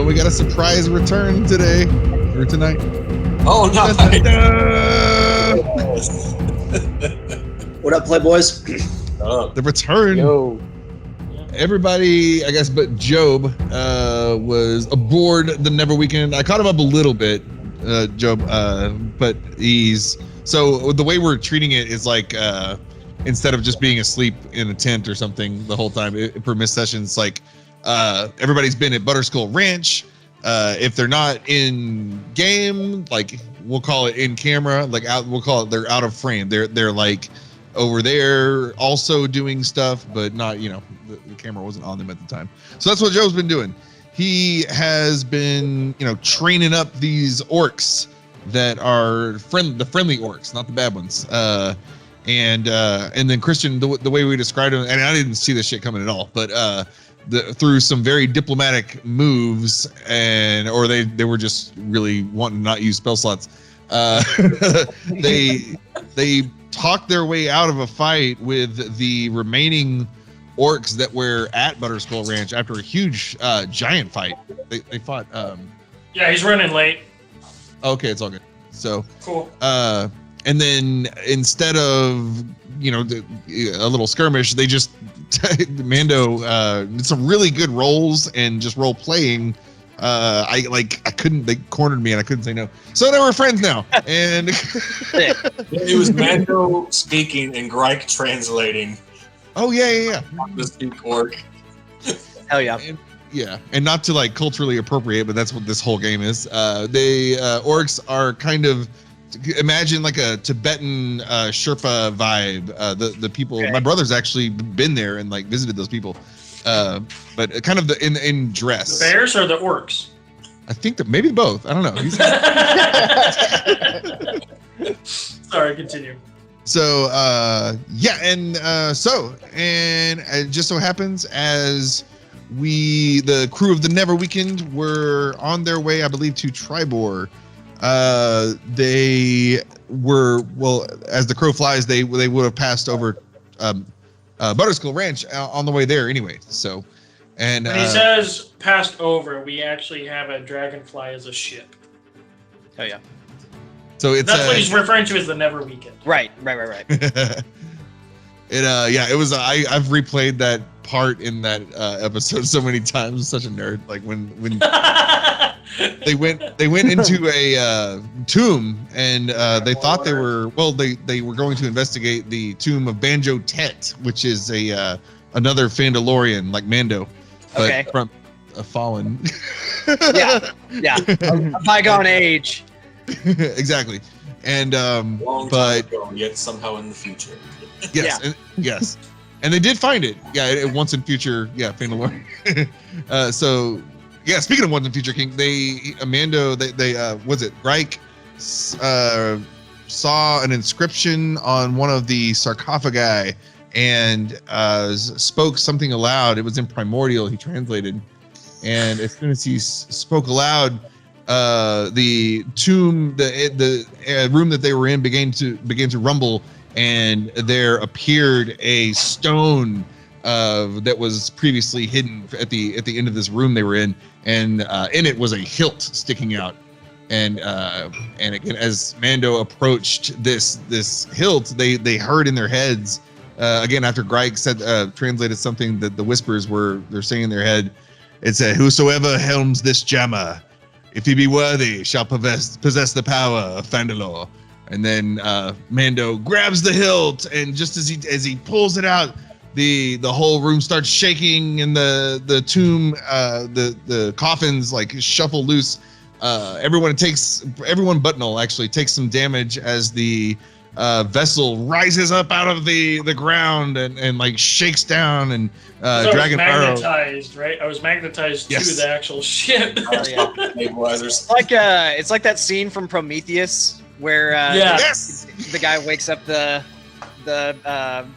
we got a surprise return today or tonight. Oh, nice. What up, Playboys? The return. Yo. Everybody, I guess, but Jobe was aboard the Neverweakened. I caught him up a little bit, Jobe, but so the way we're treating it is like instead of just being asleep in a tent or something the whole time for missed sessions, like everybody's been at Butterskull Ranch. If they're not in game, like we'll call it in camera, like we'll call it they're out of frame. They're like over there also doing stuff, but not, the camera wasn't on them at the time. So that's what Joe's been doing. He has been, training up these orcs that are the friendly orcs, not the bad ones. And then Christian, the way we described him, and I didn't see this shit coming at all, but through some very diplomatic moves, or they were just really wanting to not use spell slots. They talked their way out of a fight with the remaining orcs that were at Butterskull Ranch after a huge giant fight. They fought. Yeah, he's running late. Okay, it's all good. So cool. And then instead of a little skirmish, they just Mando did some really good rolls and just role playing. They cornered me and I couldn't say no. So now we're friends now. And it was Mando speaking and Gryke translating. Oh yeah. The speak orc. Hell yeah. And not to culturally appropriate, but that's what this whole game is. Orcs are kind of, imagine like a Tibetan Sherpa vibe. The people, okay. My brother's actually been there and visited those people. But kind of in dress. The bears or the orcs? I think that maybe both. I don't know. Sorry, continue. So and it just so happens as the crew of the Neverweakened were on their way, I believe, to Tribor. They were, as the crow flies, they would have passed over Butterskull Ranch on the way there anyway. So, and when he says passed over, we actually have a Dragonfly as a ship. Oh yeah. So that's what he's referring to as the Neverweakened. Right. It was. I've replayed that part in that episode so many times. I'm such a nerd. Like when they went into a tomb and they thought they were going to investigate the tomb of Banjo Tet, which is another Fandalorian like Mando, but from a fallen. yeah, a bygone age. Exactly, and long time ago, yet somehow in the future. Yes, yes, and they did find it. Yeah, once in future. Yeah, Fandalorian. So. Yeah, speaking of Once in Future King, Gryke saw an inscription on one of the sarcophagi and spoke something aloud. It was in Primordial, he translated. And as soon as he spoke aloud, the tomb, the room that they were in began to rumble, and there appeared a stone that was previously hidden at the end of this room they were in, and in it was a hilt sticking out, and again, as Mando approached this hilt, they heard in their heads again after Gryke said translated something that the whispers they're saying in their head. It said, "Whosoever helms this jammer, if he be worthy, shall possess the power of Fandalore." And then Mando grabs the hilt, and just as he pulls it out, the whole room starts shaking, and the tomb, the coffins shuffle loose. Everyone but Null actually takes some damage as the vessel rises up out of the ground and shakes down, and Dragon magnetized, right? I was magnetized to the actual ship. Oh, yeah. It's like that scene from Prometheus where the guy wakes up the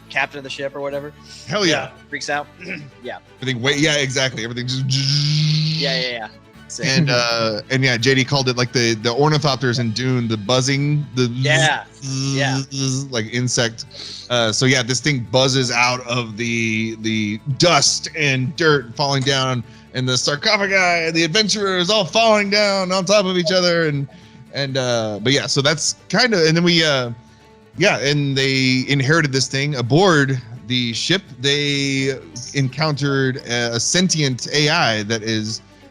captain of the ship or whatever. Hell yeah. Freaks out. Yeah. Everything exactly. Everything just Yeah. And JD called it like the ornithopters in Dune, the buzzing, like insect. So yeah, this thing buzzes out of the dust and dirt falling down and the sarcophagi and the adventurers all falling down on top of each other, but yeah, so that's kind of, and then we and they inherited this thing aboard the ship. They encountered a sentient AI that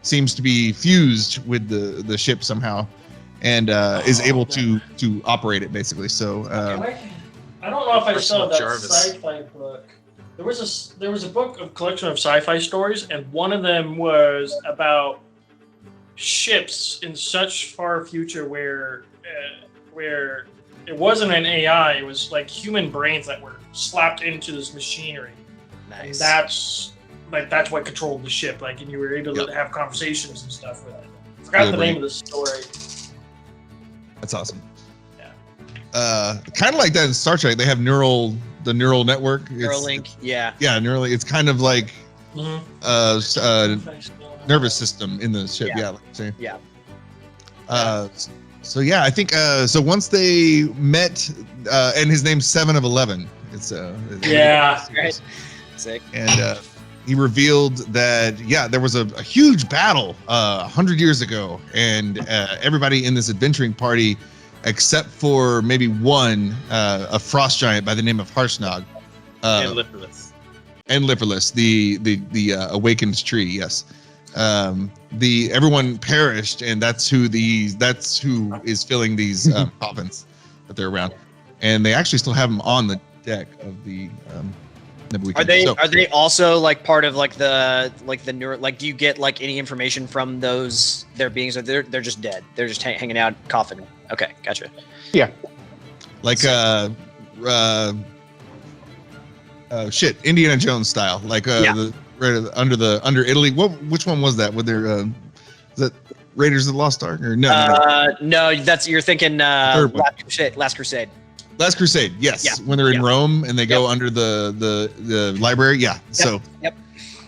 seems to be fused with the ship somehow, and is able to operate it basically. So I don't know if I saw that sci-fi book. There was a book of collection of sci-fi stories, and one of them was about ships in such far future where it wasn't an AI, it was like human brains that were slapped into this machinery. Nice. And that's what controlled the ship. Like, and you were able to have conversations and stuff with it. I forgot the name of the story. That's awesome. Kind of like that in Star Trek. They have the neural network. Neuralink, yeah. Yeah, Neuralink. It's kind of like nervous system in the ship. Yeah, like saying. Yeah. So yeah, I think so. Once they met, and his name's 7 of 11. It's right. Sick. And he revealed that there was a huge battle 100 years ago, and everybody in this adventuring party, except for maybe one, a frost giant by the name of Harshnag, and Liverless, the awakened tree. Yes, everyone perished, and that's who is filling these coffins that they're around, and they actually still have them on the deck of the Neverweakened. Are they also like part of like the neuro, like do you get like any information from their beings, or they're just dead? They're just hanging out coffin. Okay, gotcha. Yeah. Like Indiana Jones style, like under Italy. Which one was that? With their was that Raiders of the Lost Ark or no? No, that's you're thinking Last Crusade. Last Crusade, yes. Yeah. When they're in Rome and they go under the library, So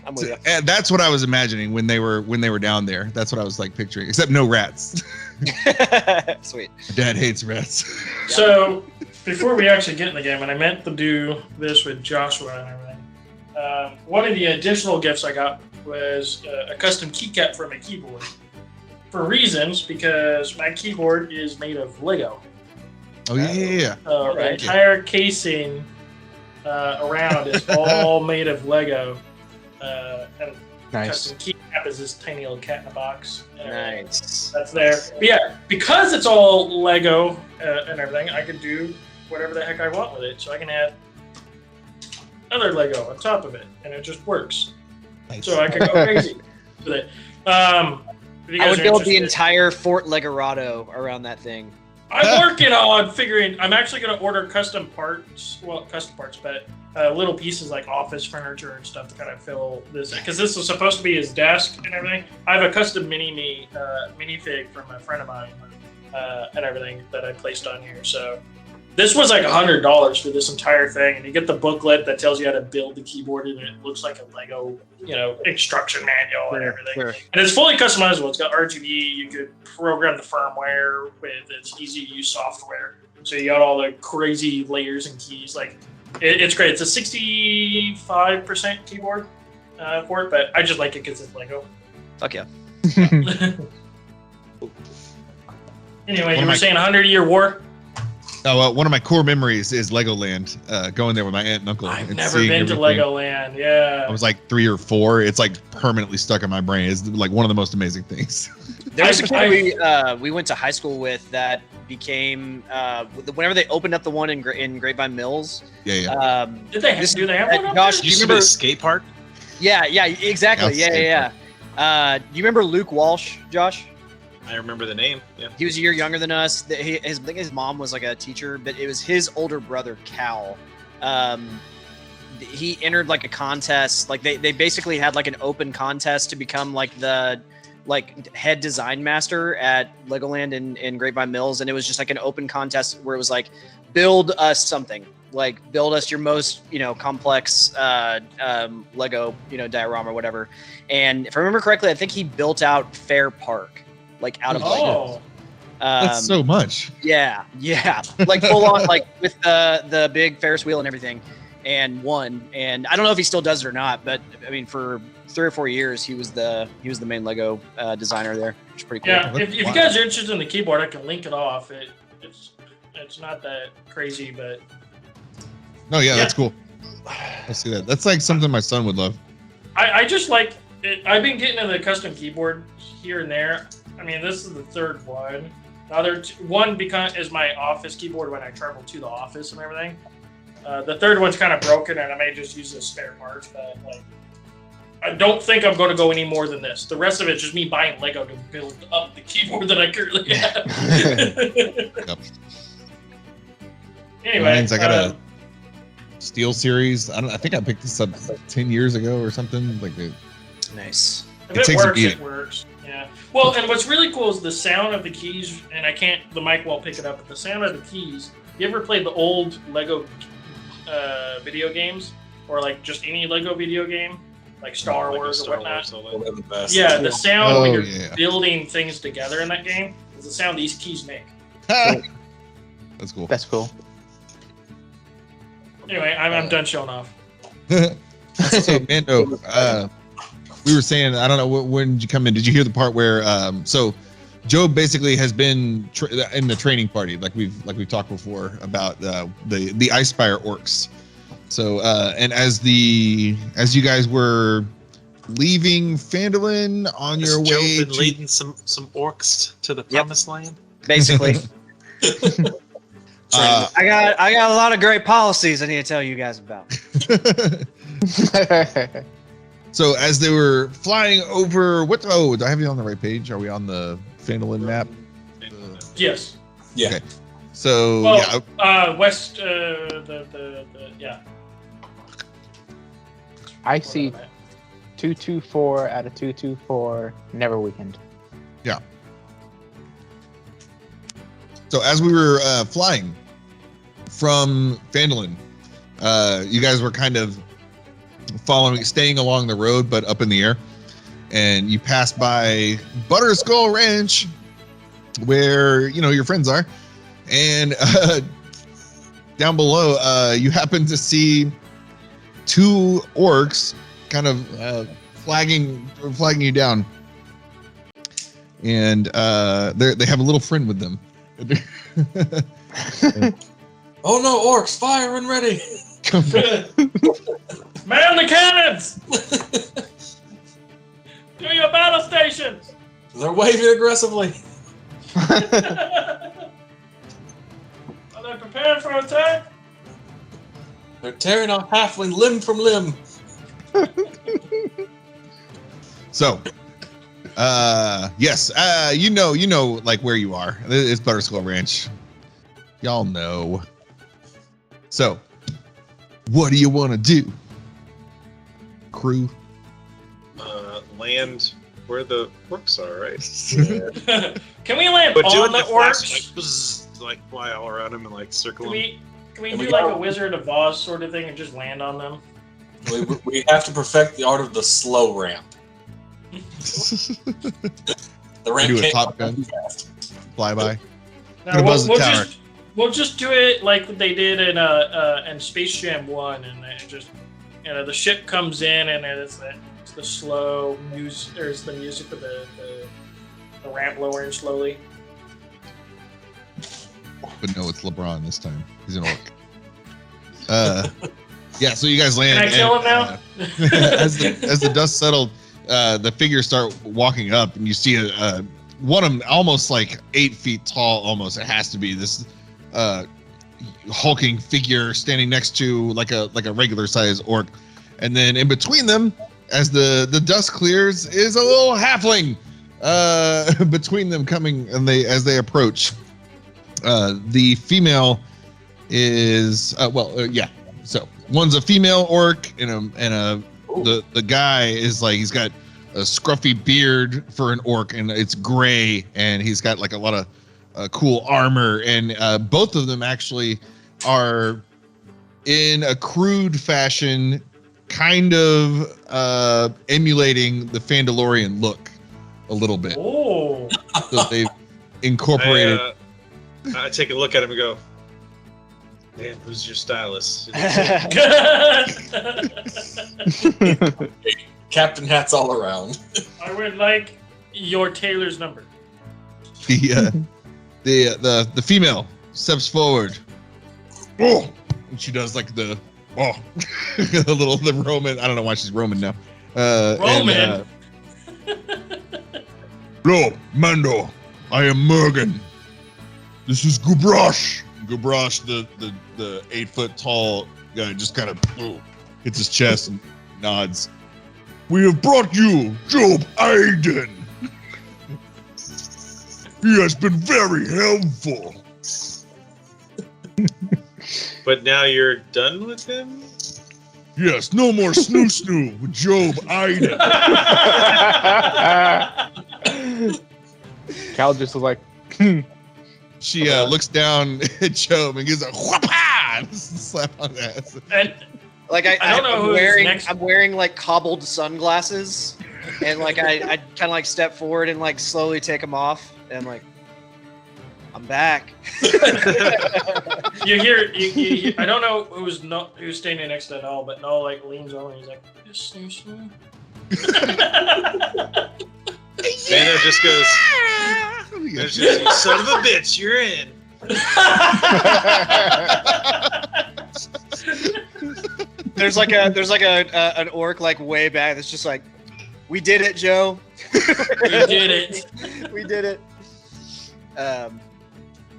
I'm with you. And that's what I was imagining when they were down there. That's what I was like picturing, except no rats. Sweet. Dad hates rats. So before we actually get in the game, and I meant to do this with Joshua and everything, one of the additional gifts I got was a custom keycap for my keyboard. For reasons, because my keyboard is made of Lego. Oh yeah. The entire casing around is all made of Lego. And custom keycap is this tiny little cat in a box. Nice. That's there. But yeah, because it's all Lego and everything, I can do whatever the heck I want with it. So I can add other Lego on top of it, and it just works. Nice. So I can go crazy with it. I would build the entire Fort Legorado around that thing. I'm working on figuring. I'm actually going to order custom parts, but little pieces like office furniture and stuff to kind of fill this, because this was supposed to be his desk and everything. I have a custom minifig from a friend of mine and everything that I placed on here. So this was like $100 for this entire thing, and you get the booklet that tells you how to build the keyboard, and it looks like a Lego, instruction manual and everything. Sure. And it's fully customizable. It's got RGB. You could program the firmware with its easy to use software. So you got all the crazy layers and keys. Like it's great. It's a 65% keyboard for it, but I just like it because it's Lego. Fuck yeah. Anyway, you were saying 100-year war? Oh, one of my core memories is Legoland, going there with my aunt and uncle. I've never been to Legoland, yeah. I was like 3 or 4. It's like permanently stuck in my brain. It's like one of the most amazing things. There was a kid we went to high school with that became, whenever they opened up the one in Grapevine Mills. Yeah. Do they have one? Josh, do you remember a skate park? Yeah, exactly. Yeah. Do you remember Luke Walsh, Josh? I remember the name. Yeah. He was a year younger than us. I think his mom was like a teacher, but it was his older brother, Cal. He entered like a contest. Like they basically had like an open contest to become like the head design master at Legoland in Grapevine Mills. And it was just like an open contest where it was like, build us something. Like build us your most, complex Lego, diorama or whatever. And if I remember correctly, I think he built out Fair Park. Like out of Lego. That's so much. Yeah. Like full on, like with the big Ferris wheel and everything. and won. And I don't know if he still does it or not, but I mean, for 3 or 4 years, he was the main Lego designer there, which is pretty cool. Yeah, if you guys are interested in the keyboard, I can link it off. It's not that crazy, but No, yeah, that's cool. I see that. That's like something my son would love. I just like it. I've been getting into the custom keyboard here and there. I mean, this is the third one. The other one is my office keyboard when I travel to the office and everything. The third one's kind of broken, and I may just use as spare parts. But like, I don't think I'm going to go any more than this. The rest of it's just me buying Lego to build up the keyboard that I currently have. Yep. Anyway, I got a Steel series. I think I picked this up 10 years ago or something. Like Nice. If it works, it works. Yeah. Well, and what's really cool is the sound of the keys, and the mic won't pick it up, but the sound of the keys. You ever played the old Lego video games? Or like just any Lego video game? Like Star Wars or whatnot? Yeah, the sound when you're building things together in that game is the sound these keys make. That's cool. That's cool. Anyway, I'm done showing off. So, Mando, we were saying, I don't know, when did you come in? Did you hear the part where, so Jobe basically has been in the training party, like we've talked before about the Icespire Orcs. So, and as you guys were leaving Phandalin on your way, Jobe been leading some orcs to the promised land. Basically. I got a lot of great policies I need to tell you guys about. So as they were flying over, do I have you on the right page? Are we on the Phandalin map? Yes. Yeah. Okay. So west. I see 224 out of 224. Neverweakened. Yeah. So as we were flying from Phandalin, you guys were kind of staying along the road, but up in the air, and you passed by Butterskull Ranch, where your friends are, and down below, you happen to see 2 orcs kind of flagging you down, and they have a little friend with them. Oh no, orcs, fire and ready! Man the cannons! Do your battle stations! They're waving aggressively. Are they prepared for attack? They're tearing off halfling limb from limb. So, yes, you know, like where you are. It's Butterskull Ranch. Y'all know. So, what do you want to do, crew? Land where the orcs are, right? Can we land But on doing the the flash, orcs? like, bzzz, like fly all around them and like circle them. Can we do like a Wizard of Oz sort of thing and just land on them? We have to perfect the art of the slow ramp. The ramp Do a can't Top go Gun too fast. flyby. No, buzz the tower. We'll just do it like they did in Space Jam 1, and it just the ship comes in and it's the slow music. There's the music of the ramp lowering slowly. But no, it's LeBron this time. He's an orc. Yeah, so you guys land. Can I kill him now? As the dust settled, the figures start walking up, and you see one of them almost like 8 feet tall. Almost, it has to be this hulking figure standing next to like a regular sized orc, and then in between them, as the dust clears, is a little halfling between them coming, and as they approach. The female is yeah. So one's a female orc, and the guy is like, he's got a scruffy beard for an orc, and it's gray, and he's got like a lot of cool armor, and both of them actually are in a crude fashion, kind of emulating the Phandalorian look a little bit. Oh. So they've incorporated. I take a look at him and go, Man, who's your stylist? Captain hats all around. I would like your tailor's number. The female steps forward. Oh, and she does like the the Roman. I don't know why she's Roman now. Roman. Hello, Mando. I am Murgen. This is Gubrash. Gubrash, the 8-foot tall guy, just kind of hits his chest and nods. We have brought you Jobe Eyden. He has been very helpful. But now you're done with him? Yes, no more snoo with Jobe Eyden. Cal just was like, She looks down at Jobe and gives a whapa slap on the ass. And Like I don't know who's next. I'm wearing like cobbled sunglasses, and like I kind of like step forward and like slowly take them off, and I'm like, I'm back. you hear, I don't know who's standing next to Null, but Null like leans over and he's like, snoo. Mando just goes, you son of a bitch, you're in. There's like an orc like way back that's just like, we did it, Joe. We did it. We did it.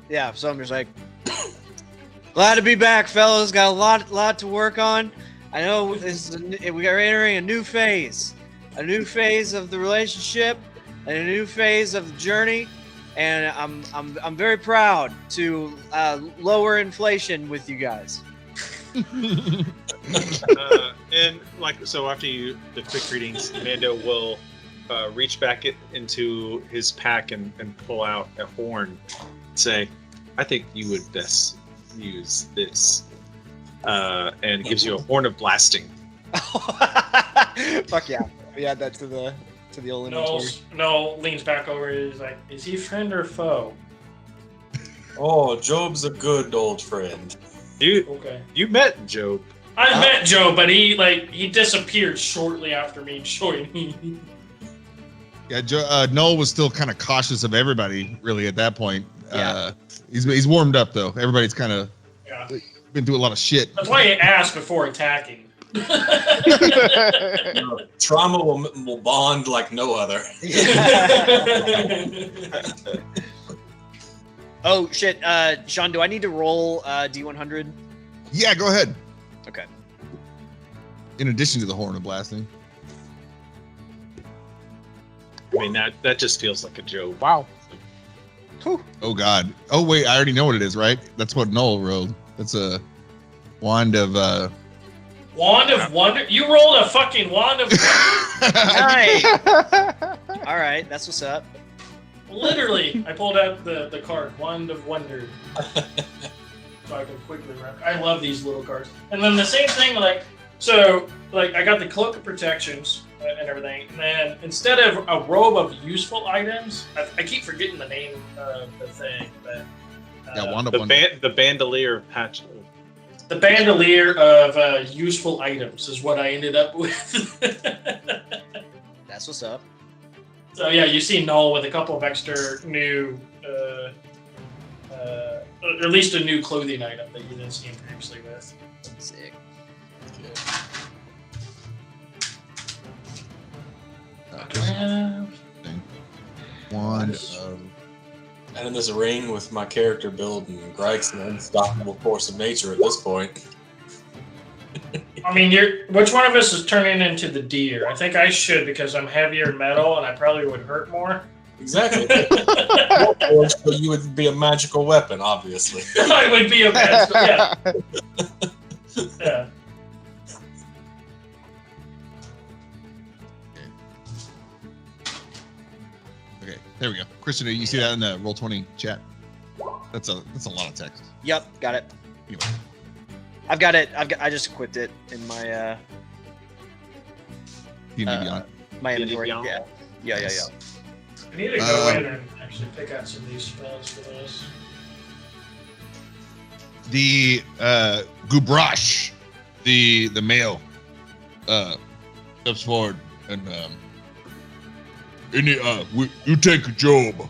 Yeah, so I'm just like, glad to be back, fellas. Got a lot to work on. I know we are entering a new phase of the relationship, and a new phase of the journey. And I'm very proud to lower inflation with you guys. And like so, after the quick readings, Mando will reach back into his pack and pull out a horn. Say, I think you would best use this, and gives you a horn of blasting. Fuck yeah! We add that to the old inventory. Null leans back over. He's like, is he friend or foe? Oh, Job's a good old friend. You met Jobe. I met Joe, but he disappeared shortly after me joining. Yeah, Null was still kind of cautious of everybody, really, at that point. Yeah. He's warmed up though. Everybody's kind of been through a lot of shit. That's why he asked before attacking. Trauma will bond like no other. Oh shit, Sean, do I need to roll D100? Yeah, go ahead. Okay. In addition to the horn of blasting. I mean, that just feels like a Jobe. wow. Oh god. Oh wait, I already know what it is, right? That's what Null rolled. That's a wand of Wand of Wonder? You rolled a fucking Wand of Wonder? Nice. All right, that's what's up. Literally, I pulled out the card, Wand of Wonder. So I can quickly run. I love these little cards. And then the same thing, I got the Cloak of Protections and everything. And then instead of a robe of useful items, I keep forgetting the name of the thing, but wand of wonder. The bandolier of patch. the bandolier of useful items is what I ended up with. That's what's up. So yeah, you see Null with a couple of extra new, or at least a new clothing item that you didn't see him previously with. Sick. Wand of... And in this ring with my character build and Gryke's an unstoppable force of nature at this point. I mean, which one of us is turning into the deer? I think I should because I'm heavier metal and I probably would hurt more. Exactly. So you would be a magical weapon, obviously. I would be a magical, yeah. Yeah. Okay, there we go. Kristen, you see that in the Roll20 chat? That's a lot of text. Yep, got it. Anyway. I've got it. I just equipped it in my my inventory. Beyond. Yeah. I need to go in and actually pick out some of these spells for this. the Gubrash, the male, steps forward and you take Jobe.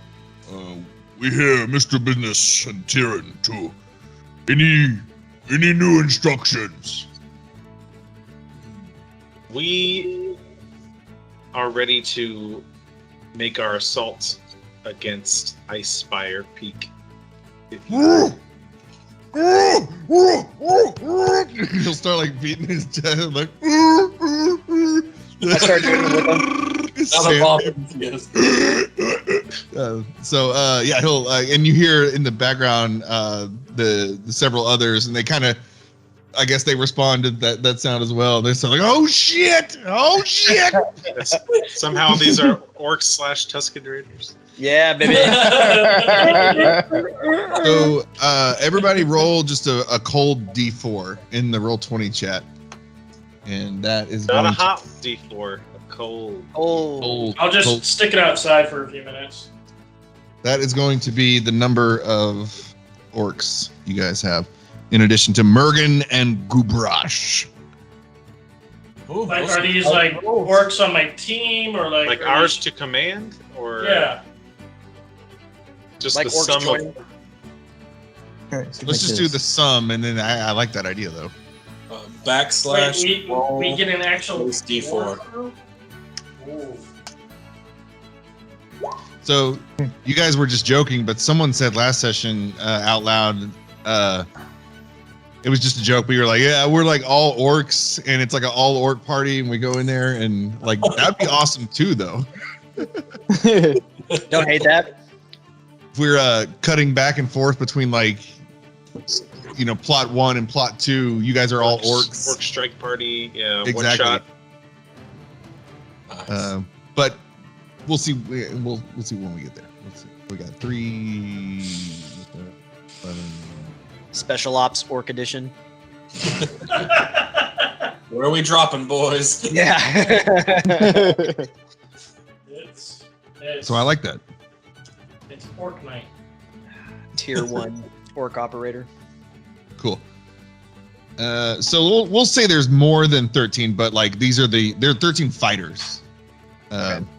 We hear Mr. Business and Tyrion too. Any new instructions? We are ready to make our assault against Icespire Peak. He'll start like beating his chest, like. I start doing it with him. Yeah, he'll and you hear in the background the several others, and they kind of, I guess they responded that sound as well. They're like, "Oh shit! Oh shit!" Somehow these are orcs / Tusken Raiders. Yeah, baby. So everybody roll just a cold D4 in the Roll20 chat, and that is Not a going hot D4, a cold. Oh, I'll just cold. stick it outside for a few minutes. That is going to be the number of orcs you guys have, in addition to Murgen and Gubrash. Ooh, Like, those are these are- like orcs on my team, or like Like are ours these- to command, or Yeah. just like the orcs sum join. of Let's just do the sum, and then I like that idea though. Backslash Wait, roll we get an actual plus D4. Ooh. So you guys were just joking, but someone said last session out loud, it was just a joke, but you're like, yeah, we're like all orcs, and it's like an all orc party, and we go in there, and like that'd be awesome too, though. Don't hate that. If we're cutting back and forth between like, you know, plot 1 and plot 2, you guys are all orcs. Orc strike party, yeah, one Exactly. shot. Nice. But we'll see. We'll see when we get there. Let's see. We got 3, 11. Special Ops Orc Edition. Where are we dropping, boys? Yeah. It's So I like that. It's orc night. Tier 1 Orc Operator. Cool. So we'll say there's more than 13, but like they're 13 fighters.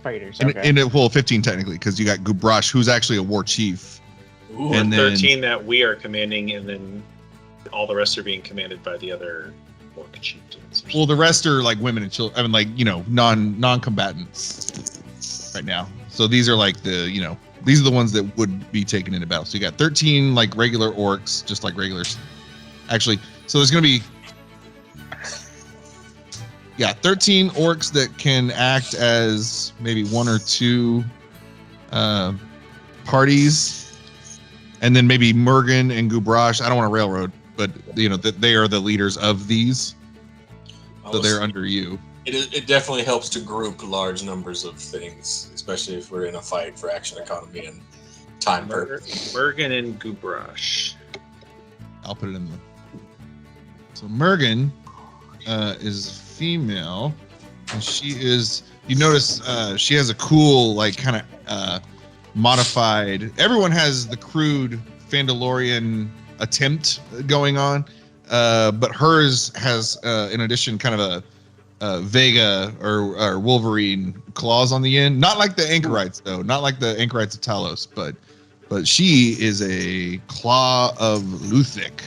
Fighters. And, Okay. and it, well, 15 technically, because you got Gubrash, who's actually a war chief. Ooh, And then- 13 that we are commanding, and then all the rest are being commanded by the other orc chieftains. Well, the rest are like women and children. I mean, like, you know, non-combatants right now. So these are like the, you know, these are the ones that would be taken into battle. So you got 13 like regular orcs, just like regulars. Actually, so there's going to be 13 orcs that can act as maybe 1 or 2 parties, and then maybe Murgen and Gubrash. I don't want to railroad, but you know that they are the leaders of these, so they're under you. It definitely helps to group large numbers of things, especially if we're in a fight for action economy and time purpose. Murgen and Gubrash. I'll put it in the. So Murgen is female, and she is. You notice she has a cool, like, kind of modified. Everyone has the crude Fandalorian attempt going on, but hers has, in addition, kind of a Vega or Wolverine claws on the end. Not like the Anchorites, though. Not like the Anchorites of Talos, but she is a Claw of Luthic.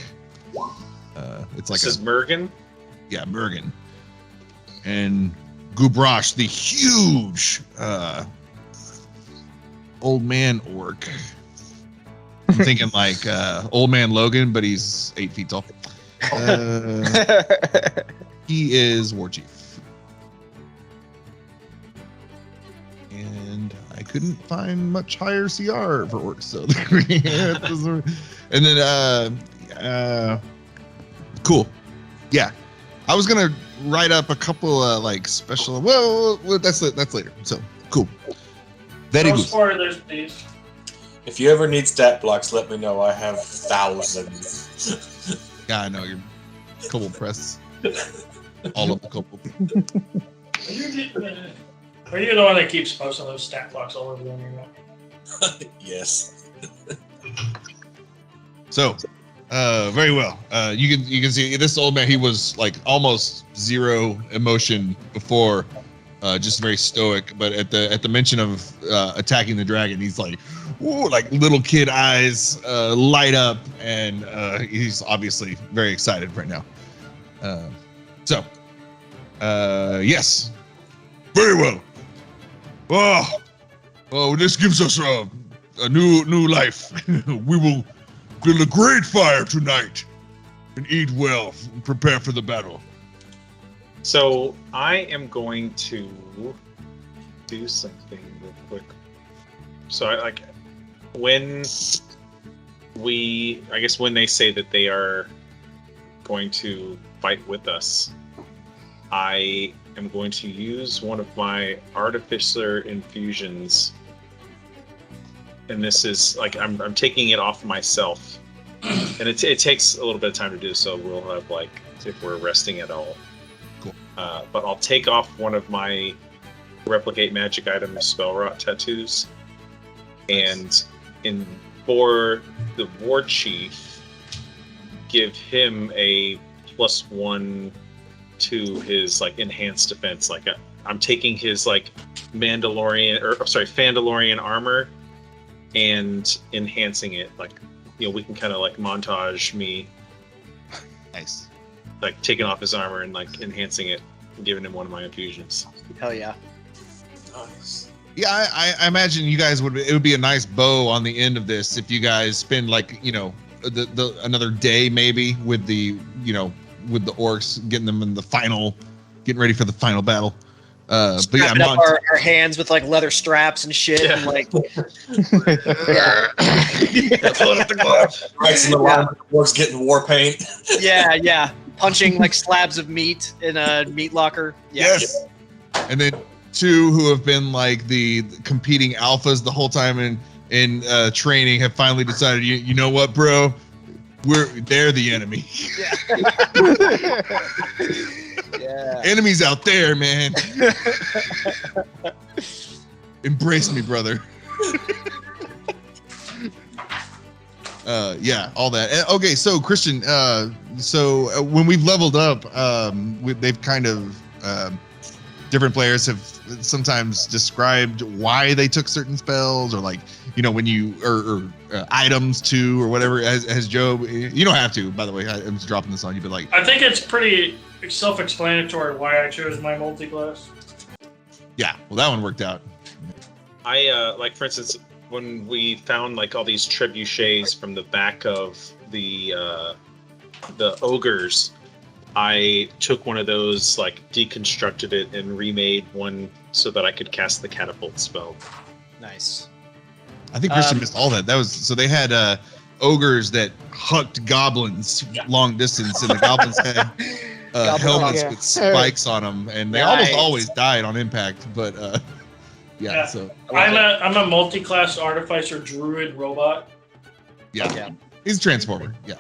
It's like This is Murgen. yeah, Murgen. And Gubrash, the huge old man orc. I'm thinking like old man Logan, but he's 8 feet tall. He is war chief. And I couldn't find much higher CR for orcs, so and then cool. Yeah. I was gonna write up a couple of like special. Well, that's later. So cool. Very Those good. spoilers, please. If you ever need stat blocks, let me know. I have thousands. Yeah, I know you're kobold press. All of the kobold. Are you the one that keeps posting those stat blocks all over the internet? Yes. So Very well. You can see this old man. He was like almost zero emotion before, just very stoic. But at the mention of attacking the dragon, he's like, ooh, like little kid eyes light up, and he's obviously very excited right now. Yes, very well. Oh, this gives us a new life. We will build a great fire tonight and eat well and prepare for the battle. So I am going to do something real quick. So when they say that they are going to fight with us, I am going to use one of my artificer infusions, and this is like I'm taking it off myself, and it takes a little bit of time to do, so we'll have like if we're resting at all. Cool. But I'll take off one of my replicate magic item spell rot tattoos, and for the war chief, give him a +1 to his like enhanced defense. Like I'm taking his like Fandalorian armor and enhancing it. Like, we can kind of like montage me Nice. like taking off his armor and like enhancing it and giving him one of my infusions. Hell yeah. Nice. Yeah, I imagine you guys it would be a nice bow on the end of this if you guys spend like the another day maybe with the with the orcs, getting them in getting ready for the final battle. But yeah, Strapping up our hands with like leather straps and shit, and like Pulling up the glove. Right in the line, the orcs getting war paint. yeah, punching like slabs of meat in a meat locker. Yeah. Yes. And then two who have been like the competing alphas the whole time in training have finally decided, you know what, bro? They're the enemy. Yeah. Enemies out there, man. Embrace me, brother. Yeah, all that. Okay, so Christian, when we've leveled up, they've kind of different players have sometimes described why they took certain spells, or like when you or items too, or whatever. As Jobe, you don't have to. By the way, I'm just dropping this on you, but like I think it's pretty self-explanatory why I chose my multi-class. yeah, well, that one worked out. I like, for instance, when we found like all these trebuchets from the back of the ogres, I took one of those, like deconstructed it and remade one so that I could cast the catapult spell. Nice. I think Christian missed all that. That was so they had ogres that hucked goblins long distance, and the goblins had helmets with spikes on them, and they almost always died on impact. But Yeah. so I'm a multi-class artificer druid robot. yeah, he's a transformer. Yeah,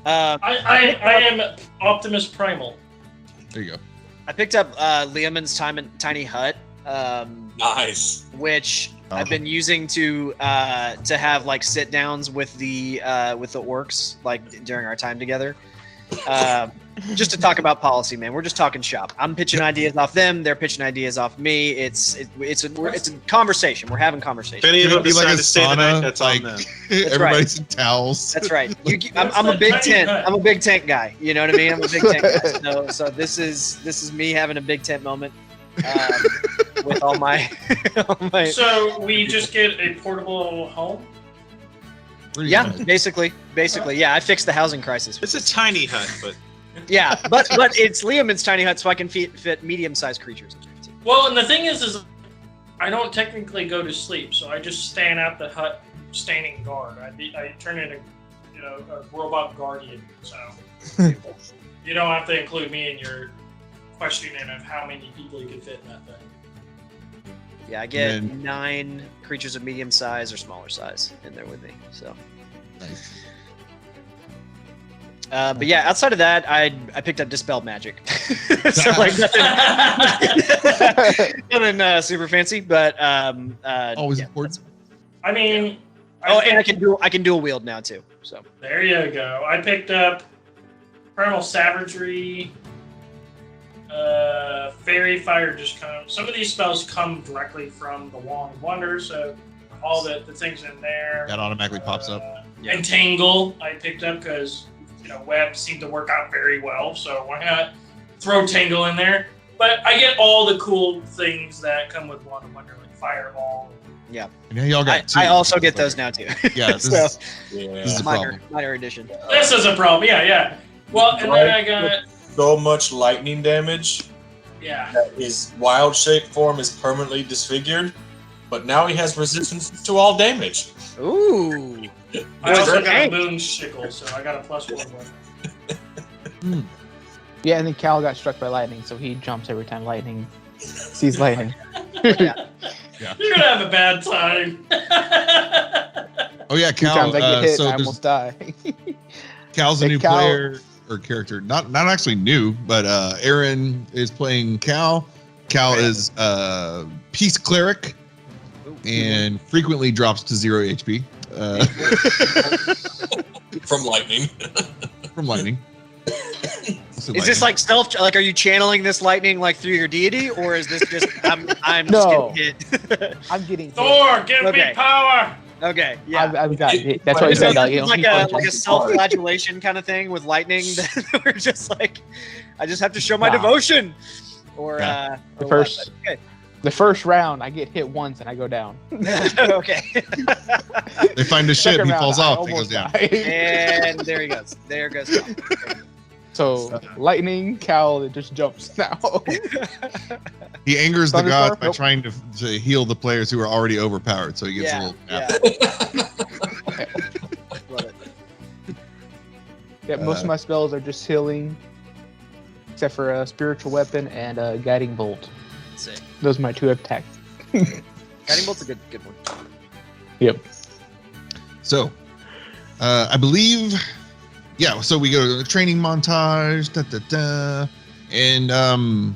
I am Optimus Primal. there you go. I picked up Liamon's tiny hut, Nice. which I've been using to have like sit downs with the orcs, like during our time together. Just to talk about policy, man. We're just talking shop. I'm pitching ideas off them. They're pitching ideas off me. It's a conversation. We're having conversation. If any of them Be like decide a to stay the night, sauna, that's like on them. everybody's in towels. That's right. I'm a big tent. I'm a big tent guy. You know what I mean? I'm a big tent guy. So this is me having a big tent moment with all my. So we just get a portable home. Pretty Yeah, nice. basically. Yeah, I fixed the housing crisis. It's a tiny hut, but Yeah, but it's Liamon's tiny hut, so I can fit medium-sized creatures in there too. Well, and the thing is I don't technically go to sleep, so I just stand out the hut, standing guard. I turn into, a robot guardian. So you don't have to include me in your questioning of how many people you can fit in that thing. Yeah, I get And 9 creatures of medium size or smaller size in there with me. So, Nice. but yeah, outside of that, I picked up Dispel Magic. So like nothing super fancy, but Always yeah, important. I mean, Oh, and I can dual wield now too. So There you go. I picked up Primal Savagery, Fairy Fire. Just kind of some of these spells come directly from the Wand of Wonder, so all the things in there. That automatically pops up. Yeah. Entangle I picked up because web seemed to work out very well, so why not throw Tangle in there? But I get all the cool things that come with Wand of Wonder, like Fireball. yeah, And now y'all got two. I also get those now too. Yeah, this, So, is, Yeah. this is a problem. minor addition. This is a problem. Yeah. Well, and then I got So much lightning damage yeah. that his wild shape form is permanently disfigured, but now he has resistance to all damage. Ooh. I also got a Dang. Moon Shickle, so I got a +1 weapon. Yeah, and then Cal got struck by lightning, so he jumps every time lightning sees lightning. Yeah. You're gonna have a bad time. Oh yeah, Two Cal. times I get hit, So I there's almost die. Cal's a Hey, new Cal. player or character. Not actually new, but Aaron is playing Cal. Cal is Peace Cleric and frequently drops to 0 HP From lightning. from lightning. Is this like stealth? Like, are you channeling this lightning like through your deity, or is this just I'm No. just getting hit? I'm getting hit. Thor, give Okay. me power. Okay, yeah. I've got hit. That's what I said. It's You know, like he a punches like a hard. self-flagellation kind of thing with lightning. That we're just like, I just have to show my Nah. devotion. Or Yeah. The or first- what, The first round, I get hit once and I go down. but okay. They find a ship, Second he round, falls I off, he goes almost down. die. And there he goes. There goes. Tom. So lightning, Cal, it just jumps now. He angers the Thunderstorm? gods by Nope. trying to heal the players who are already overpowered, so he gets a Yeah, little yeah. Love it. Yeah, most of my spells are just healing, except for a spiritual weapon and a guiding bolt. Sick. Those are my two attacks. Guiding bolt's a good one. Yep. So, I believe, yeah. So we go to the training montage, and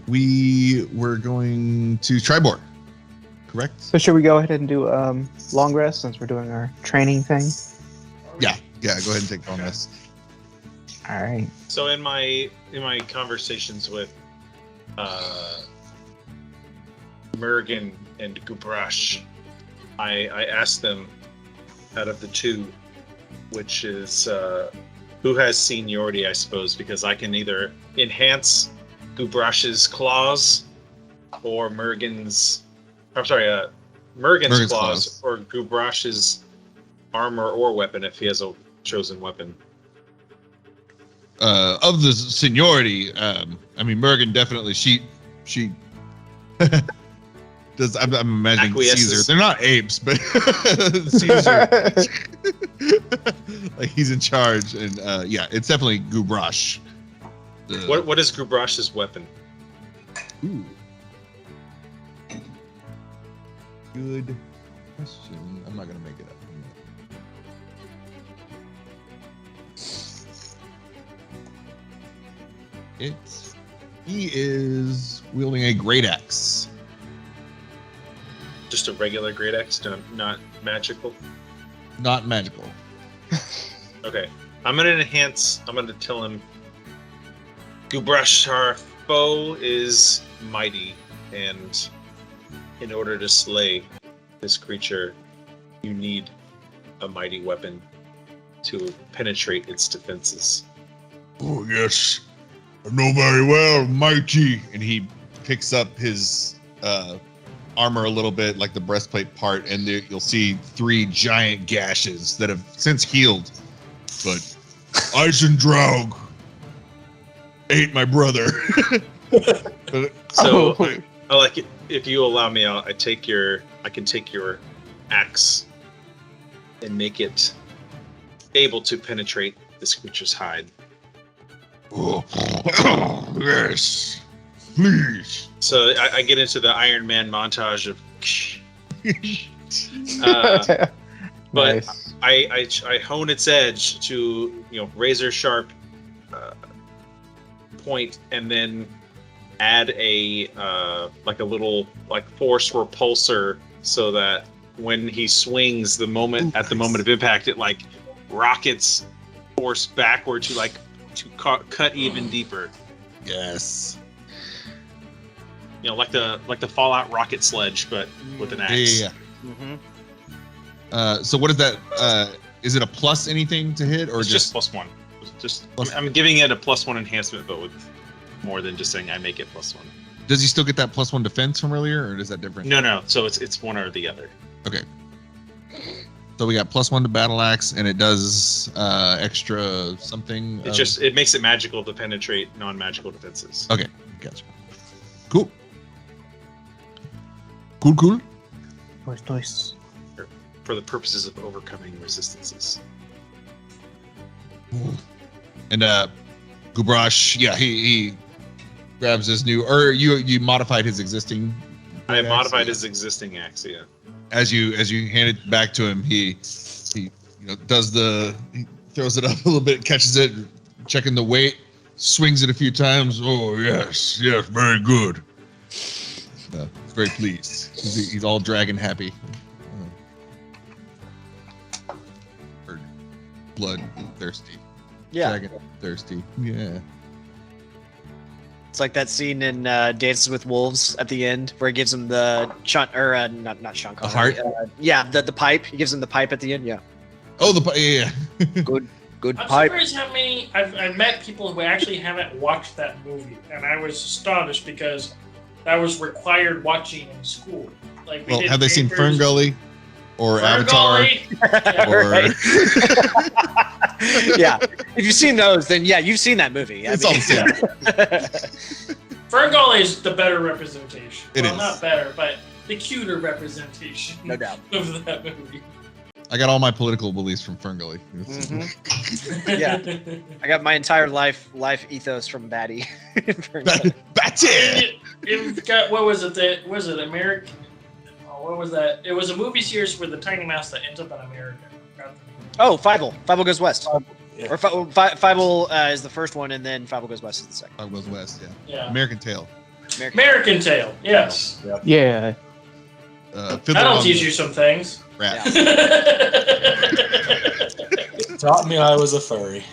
we were going to Tribor, correct? So should we go ahead and do long rest since we're doing our training thing? Yeah. Go ahead and take on this. All right. So in my conversations with Murgen and Gubrash, I asked them out of the two, which is who has seniority, I suppose, because I can either enhance Gubrash's claws or Murgen's claws or Gubrash's armor or weapon if he has a chosen weapon. Of the seniority, I mean, Murgen definitely she does. I'm imagining Acquiesces. Caesar. They're not apes, but Caesar, like he's in charge, and yeah, it's definitely Gubrash. What is Gubrash's weapon? Ooh. Good question. I'm not gonna make it up. He is wielding a great axe. Just a regular great axe, not magical. Not magical. Okay, I'm gonna tell him Gubrash, our foe, is mighty, and in order to slay this creature, you need a mighty weapon to penetrate its defenses. Oh yes, I know very well, mighty. And he picks up his armor a little bit, like the breastplate part, and there, you'll see 3 giant gashes that have since healed. But Isendraug ate my brother. So Oh. I like it. If you allow me, I can take your axe and make it able to penetrate this creature's hide. Oh, yes, please. So I get into the Iron Man montage of, but Nice. I hone its edge to razor sharp point, and then add a little force repulsor so that when he swings, the moment of impact, it like rockets force backward to cut even deeper. Yes. You know, like the Fallout rocket sledge, but with an axe. Yeah. Mm-hmm. So what is that? Is it a plus anything to hit, or It's just +1. I'm giving it a +1 enhancement, but with more than just saying I make it +1. Does he still get that +1 defense from earlier, or is that different? No. So it's one or the other. Okay. So we got +1 to battle axe, and it does extra something. It makes it magical to penetrate non-magical defenses. Okay, gotcha. Cool. Cool. Nice. For the purposes of overcoming resistances. And Gubrash, yeah, he grabs his new, or you modified his existing. I modified his existing axe, yeah. As you hand it back to him, he throws it up a little bit, catches it, checking the weight, swings it a few times. Oh yes, very good. He's very pleased. He's all dragon happy. Or blood thirsty. Yeah. Dragon thirsty. Yeah. It's like that scene in Dances with Wolves at the end where he gives him the not Sean Connery. heart? The pipe. He gives him the pipe at the end. Yeah. Oh, yeah. Good I'm pipe. surprised how many I've met people who actually haven't watched that movie, and I was astonished because that was required watching in school. Like, we Well, did have they seen papers- Ferngully or Ferngully? Avatar? Yeah, Or Yeah. If you've seen those, then yeah, you've seen that movie. It's all the same. Ferngully is the better representation. It well, is. not better, but the cuter representation No doubt. of that movie. I got all my political beliefs from Ferngully. Mhm. Yeah. I got my entire life ethos from Batty. That's it. It got, what was it? Was it American? Oh, what was that? It was a movie series with the tiny mouse that ends up in America. Oh, Fievel. Fievel Goes West. Yeah. Or Fievel is the first one, and then Fievel Goes West is the second. Five Goes West. Yeah. Yeah. American Tale. American Tail. Yes. Yeah. That'll teach you some things. Rat. Taught me I was a furry.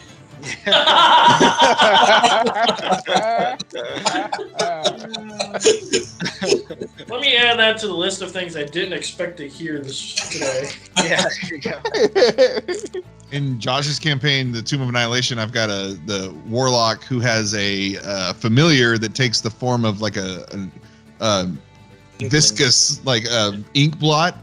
Let me add that to the list of things I didn't expect to hear today. Yeah, there you go. In Josh's campaign, the Tomb of Annihilation, I've got the warlock who has a familiar that takes the form of like a viscous ink blot.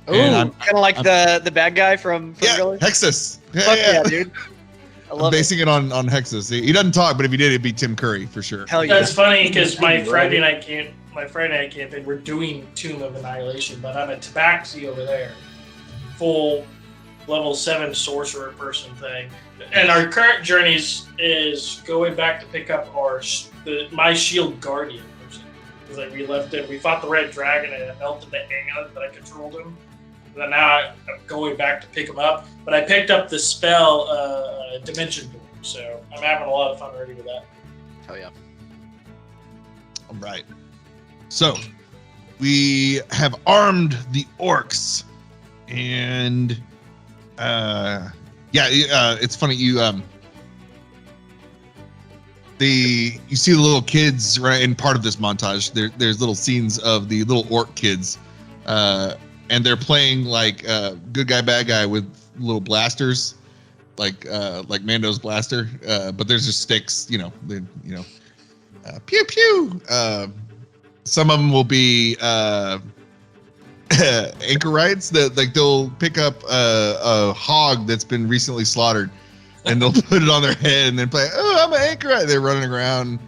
Ooh, And I'm- kind of like the bad guy from Yeah, Gully. Hexus. Fuck yeah, dude. I I'm love it. basing it on Hexus. He doesn't talk, but if he did, it'd be Tim Curry for sure. Hell yeah. That's funny because my Friday night campaign, we're doing Tomb of Annihilation, but I'm a Tabaxi over there, full level 7 sorcerer person thing. And our current journeys is going back to pick up my shield guardian person. Because like we left it, we fought the red dragon and it melted the hand that I controlled him. And then now I'm going back to pick him up, but I picked up the spell Dimension Door, so I'm having a lot of fun already with that. Hell yeah. All right. So we have armed the orcs, and it's funny you see the little kids right in part of this montage. There's little scenes of the little orc kids, and they're playing like good guy bad guy with little blasters, like Mando's blaster, but there's just sticks, pew pew. Some of them will be anchorites that they'll pick up a hog that's been recently slaughtered, and they'll put it on their head and then play. Oh, I'm an anchorite. They're running around,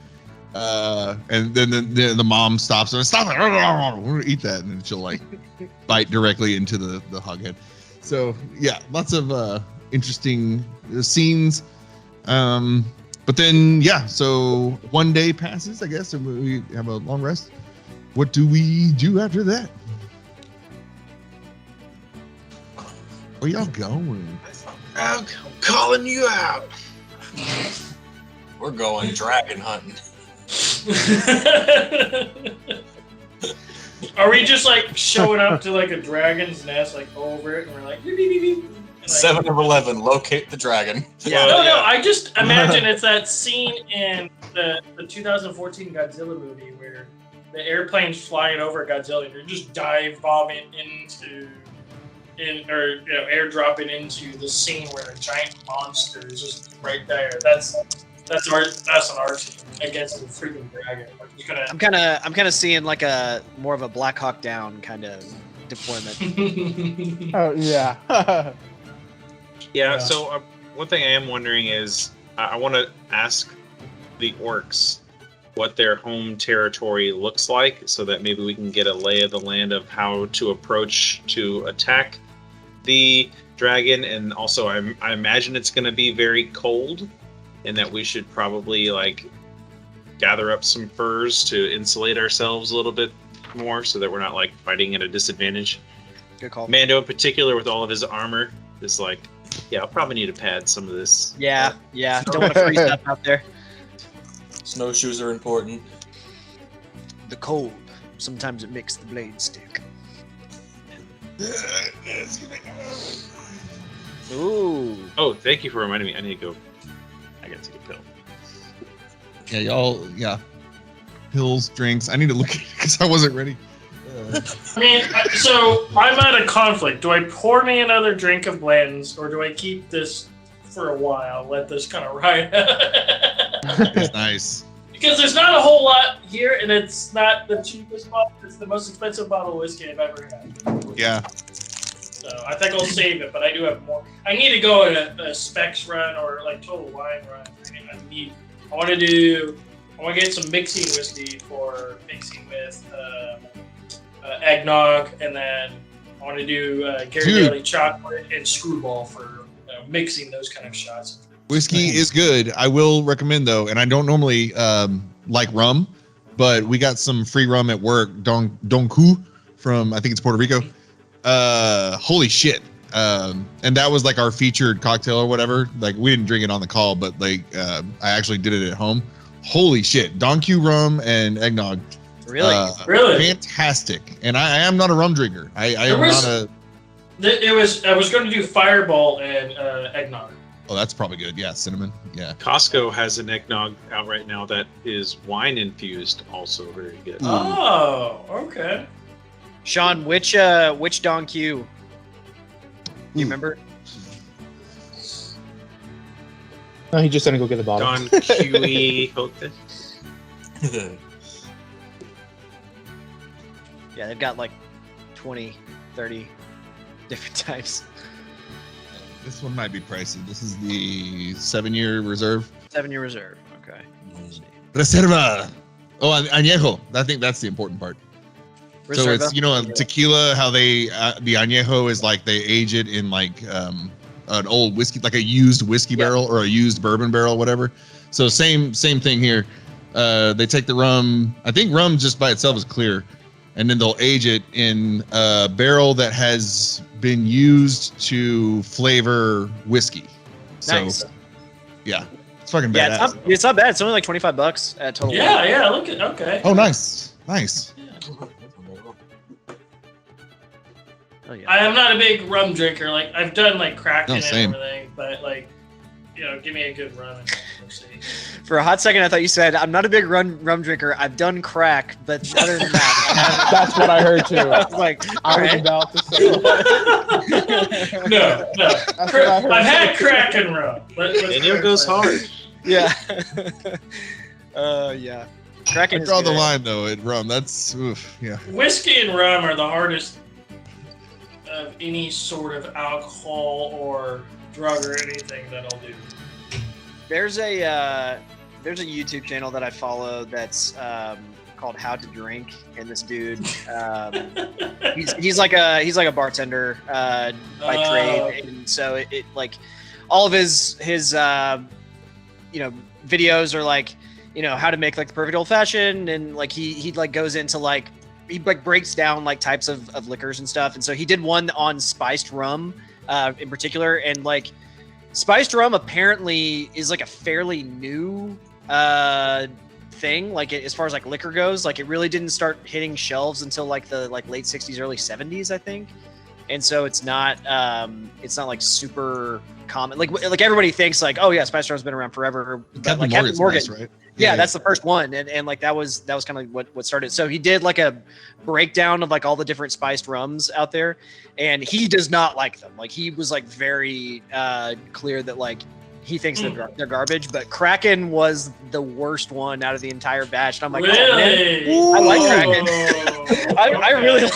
and then the mom stops them. Stop it! We're gonna eat that, and then she'll like bite directly into the hog head. So yeah, lots of interesting scenes. But then so one day passes, I guess, and we have a long rest. What do we do after that? Where y'all going? I'm calling you out. We're going dragon hunting. Are we just like showing up to like a dragon's nest, like over it, and we're like, beep, beep, beep, beep, and, like 7 of 11. Locate the dragon. Yeah. No. I just imagine it's that scene in the 2014 Godzilla movie where the airplane's flying over Godzilla, and you're just dive bombing airdropping into the scene where a giant monster is just right there. That's an art scene against the freaking dragon. Like, you're gonna... I'm kind of seeing like a more of a Black Hawk Down kind of deployment. Oh yeah. Yeah. So one thing I am wondering is, I want to ask the orcs what their home territory looks like, so that maybe we can get a lay of the land of how to approach to attack the dragon. And also, I imagine it's going to be very cold, and that we should probably like gather up some furs to insulate ourselves a little bit more, so that we're not like fighting at a disadvantage. Good call. Mando in particular, with all of his armor, is like, yeah, I'll probably need to pad some of this. Yeah. Don't want to freeze up out there. Snowshoes are important. The cold. Sometimes it makes the blade stick. Ooh. Oh, thank you for reminding me. I need to go. I gotta take a pill. Yeah, y'all. Yeah. Pills, drinks. I need to look at it because I wasn't ready. I mean, so I'm at a conflict. Do I pour me another drink of Blanton's, or do I keep this for a while, let this kind of ride? It's nice. Because there's not a whole lot here, and it's not the cheapest bottle. It's the most expensive bottle of whiskey I've ever had. Yeah. So I think I'll save it, but I do have more. I need to go on a specs run or like total wine run. I want to get some mixing whiskey for mixing with eggnog, and then I want to do Ghirardelli chocolate and screwball for mixing those kind of shots. Whiskey is good. I will recommend though, and I don't normally like rum, but we got some free rum at work. Don Cu from, I think it's Puerto Rico. Holy shit. And that was like our featured cocktail or whatever. Like, we didn't drink it on the call, but like I actually did it at home. Holy shit. Don Q rum and eggnog. Really? Really? Fantastic. And I am not a rum drinker. I am not a... I was going to do Fireball and eggnog. Oh, that's probably good. Yeah, cinnamon. Yeah. Costco has an eggnog out right now that is wine infused, also very good. Oh, okay. Sean, which Don Q? You remember? No, he just gonna go get the bottle. Don Quixote. Yeah, they've got like 20, 30 different types. This one might be pricey. This is the 7-year reserve. 7-year reserve. Okay. Reserva. Oh, añejo. I think that's the important part. Reserva? So it's, you know, tequila, how they, the añejo is like they age it in like an old whiskey, like a used whiskey barrel or a used bourbon barrel, whatever. So same thing here. They take the rum. I think rum just by itself is clear. And then they'll age it in a barrel that has been used to flavor whiskey. Nice. So, yeah, it's fucking badass. It's not bad. It's only like $25 at Total Wine. Yeah, look at, okay. Oh, nice. Oh, yeah. I am not a big rum drinker. Like, I've done like Kraken and same. everything, but like, you know, give me a good rum and we'll see. For a hot second, I thought you said, I'm not a big rum drinker. I've done crack, but other than that, That's what I heard too. I was like, I was alright. about to say. No. That's what I heard. I've had Kraken rum. Daniel goes hard. Yeah. Yeah. Kraken I is draw the good. line though at rum. That's oof, yeah. Whiskey and rum are the hardest of any sort of alcohol or drug or anything that I'll do. There's a YouTube channel that I follow that's called How to Drink, and this dude, he's like a bartender by trade, and so it like all of his videos are like, how to make like the perfect old fashioned, and like he like goes into like he like breaks down like types of liquors and stuff, and so he did one on spiced rum in particular, and like spiced rum apparently is like a fairly new thing. Like as far as like liquor goes, like it really didn't start hitting shelves until like the late 60s, early 70s, I think. And so it's not like super common. Like everybody thinks like, oh yeah, Spice Rum's been around forever. But like Captain Morgan, right? Yeah, that's the first one, and like that was kind of like what started. So he did like a breakdown of like all the different spiced rums out there, and he does not like them. Like he was like very clear that like he thinks they're garbage. But Kraken was the worst one out of the entire batch. And I'm like, really? oh, man, I like Kraken. I really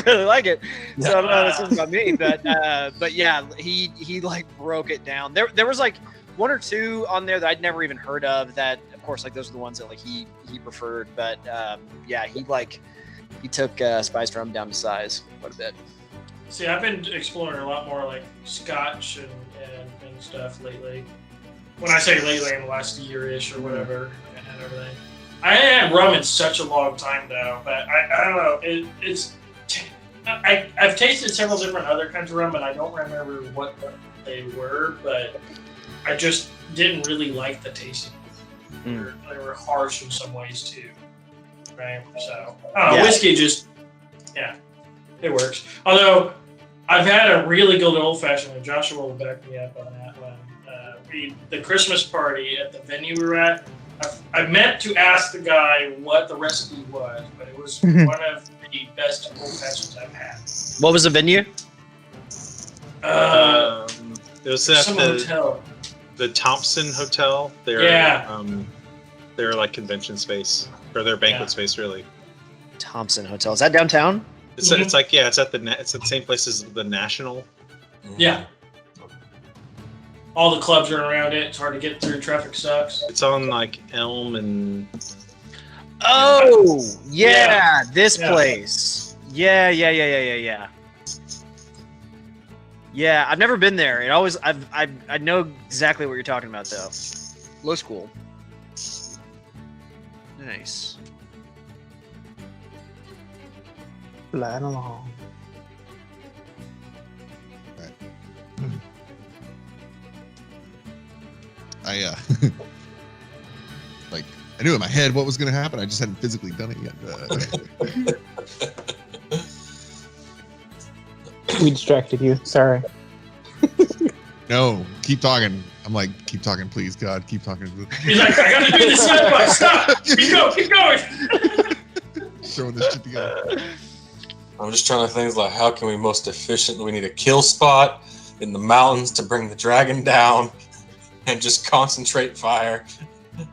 really like it. So I don't know if this is about me, but yeah, he like broke it down. There was like one or two on there that I'd never even heard of. That of course like those are the ones that like he preferred. But yeah, he took spiced rum down to size quite a bit. See, I've been exploring a lot more like Scotch and stuff lately. When I say lately, in the last year-ish or whatever, and everything. I haven't had rum in such a long time though, but I don't know. I've tasted several different other kinds of rum, and I don't remember what they were, but I just didn't really like the taste of them. They were harsh in some ways too, right? So I don't know, whiskey just it works. Although I've had a really good old fashioned, and Joshua will back me up on that one. The Christmas party at the venue we were at, I meant to ask the guy what the recipe was, but it was one of the best old fashions I've had. What was the venue? It was at some hotel. The Thompson Hotel. They're like convention space, or their banquet space, really. Thompson Hotel. Is that downtown? It's it's like it's at the same place as the National. Yeah. All the clubs are around it. It's hard to get through. Traffic sucks. It's on like Elm and. Oh yeah, this place. Yeah. Yeah, I've never been there. It always I know exactly what you're talking about though. Looks cool. Nice. Flying along. Like I knew in my head what was going to happen. I just hadn't physically done it yet. We distracted you. Sorry. No, keep talking. I'm like, keep talking, please, God, keep talking. He's like, I gotta do this soundbite. Stop. Keep going. Throwing this shit together. I'm just trying to think like, how can we most efficiently? We need a kill spot in the mountains to bring the dragon down, and just concentrate fire.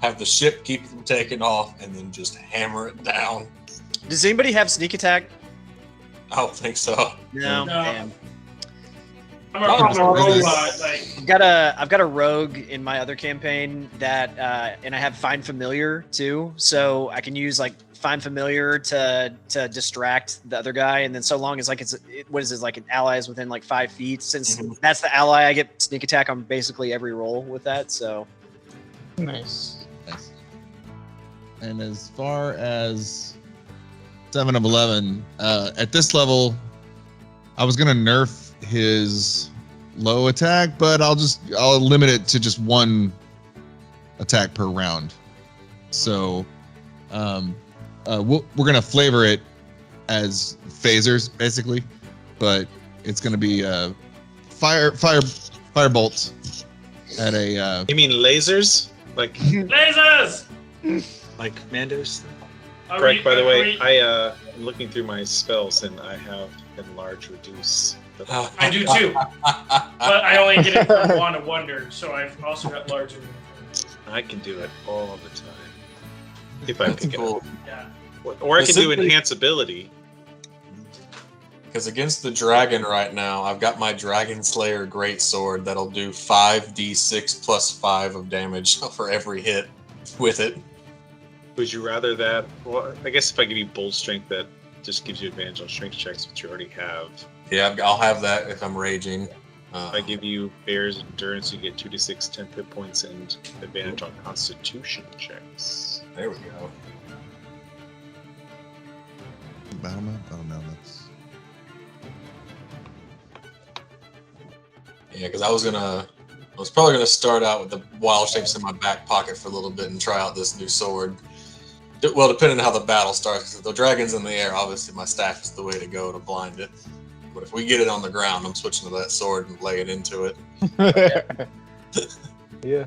Have the ship keep from taking off, and then just hammer it down. Does anybody have sneak attack? I don't think so. No. Damn. I'm a robot. Like I've got a rogue in my other campaign that, and I have Find Familiar too, so I can use like Find Familiar to distract the other guy, and then so long as like like an ally is within like 5 feet, since that's the ally, I get sneak attack on basically every roll with that. So Nice. And as far as 7 of 11, at this level, I was gonna nerf his low attack, but I'll limit it to just 1 attack per round. So we're gonna flavor it as phasers basically, but it's gonna be fire bolts at a You mean lasers? Like lasers. like Mando's? Are Correct. we- By the are way, we- I'm looking through my spells and I have enlarge, reduce. I do too, but I only get it from Wand of Wonder, so I've also got larger. I can do it all the time if I pick it Cool. up. Yeah. Or I can do Simply- enhance ability. Because against the dragon right now, I've got my Dragon Slayer Greatsword that'll do 5d6 plus 5 of damage for every hit with it. Would you rather that? Well, I guess if I give you bold strength, that just gives you advantage on strength checks, which you already have. Yeah, I'll have that if I'm raging. If I give you Bear's Endurance, you get 2d6 10 hit points and advantage on Constitution checks. There we go. battle map. Oh no, that's Yeah, because I was probably gonna start out with the wild shapes in my back pocket for a little bit and try out this new sword. Well, depending on how the battle starts, 'cause if the dragon's in the air, obviously my staff is the way to go to blind it. But if we get it on the ground, I'm switching to that sword and lay it into it. Yeah.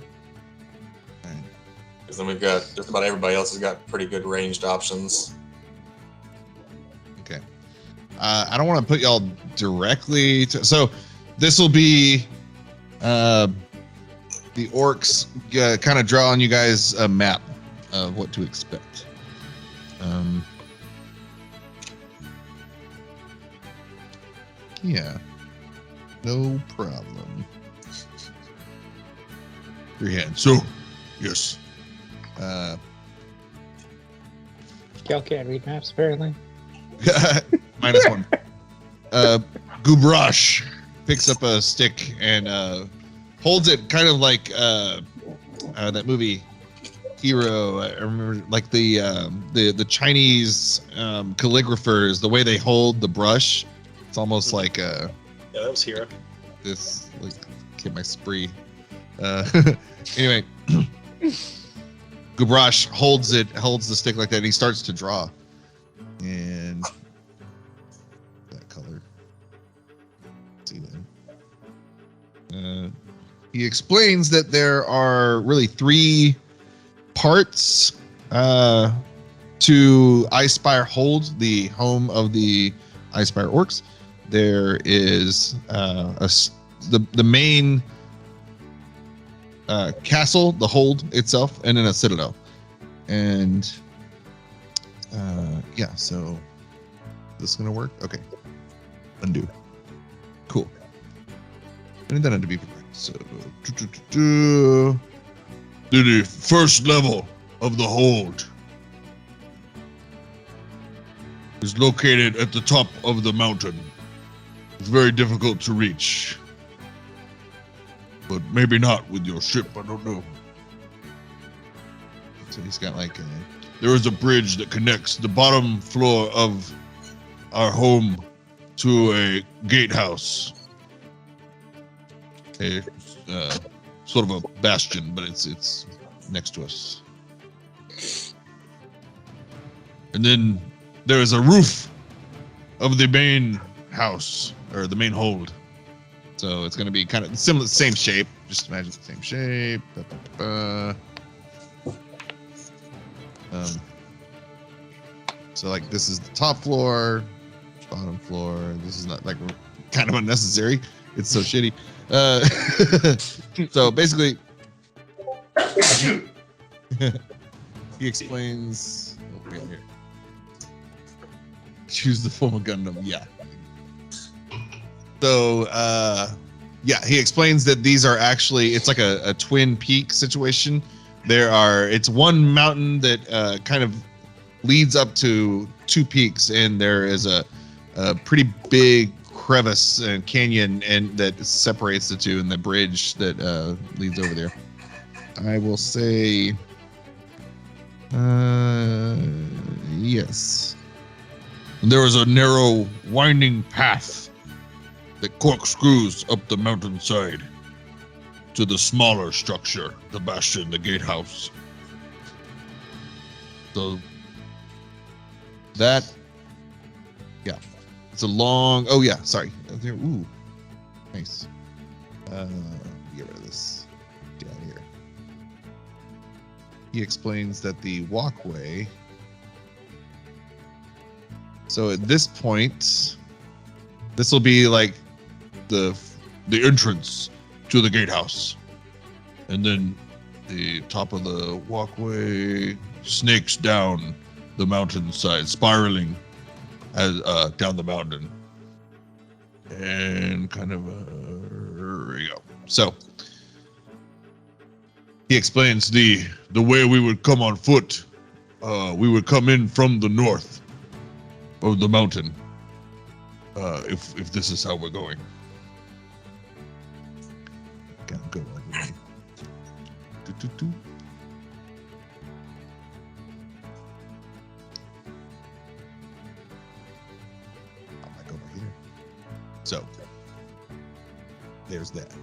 Because then we've got just about everybody else has got pretty good ranged options. Okay. I don't want to put y'all directly to, so this will be the orcs kind of draw on you guys a map of what to expect. Yeah, no problem. Your hand. So, yes. Y'all can't read maps, apparently. -1. Gubrash picks up a stick and holds it kind of like that movie Hero. I remember like the Chinese calligraphers, the way they hold the brush. It's almost like Yeah, that was Hero. this like get my spree. Anyway, Gubrash holds the stick like that, and he starts to draw. And that color. See that. He explains that there are really 3 parts to Icespire Hold, the home of the Icespire Orcs. There is the main castle, the hold itself, and then a citadel. And yeah, so this is gonna work. Okay, undo. Cool. And then to be prepared. So the first level of the hold is located at the top of the mountain. It's very difficult to reach, but maybe not with your ship. I don't know. So he's got like there is a bridge that connects the bottom floor of our home to a gatehouse. A sort of a bastion, but it's next to us. And then there is a roof of the main house, or the main hold. So it's going to be kind of similar, same shape. Just imagine the same shape. So like this is the top floor, bottom floor. This is not like kind of unnecessary. It's so shitty. So basically, he explains. Oh, wait, here. Choose the form of Gundam. Yeah. So, yeah, he explains that these are actually, it's like a twin peak situation. It's one mountain that kind of leads up to 2 peaks, and there is a pretty big crevice and canyon and that separates the 2, and the bridge that leads over there. I will say, yes. There is a narrow, winding path that corkscrews up the mountainside to the smaller structure, the bastion, the gatehouse. So that, yeah, it's a long. Oh yeah, sorry. Ooh, nice. Get rid of this. Get out of here. He explains that the walkway. So at this point, this will be like the entrance to the gatehouse, and then the top of the walkway snakes down the mountainside, spiraling as down the mountain, and kind of there we go. So he explains the way we would come on foot. We would come in from the north of the mountain. If this is how we're going. Gotta go all the way. I'm like over here. So there's that.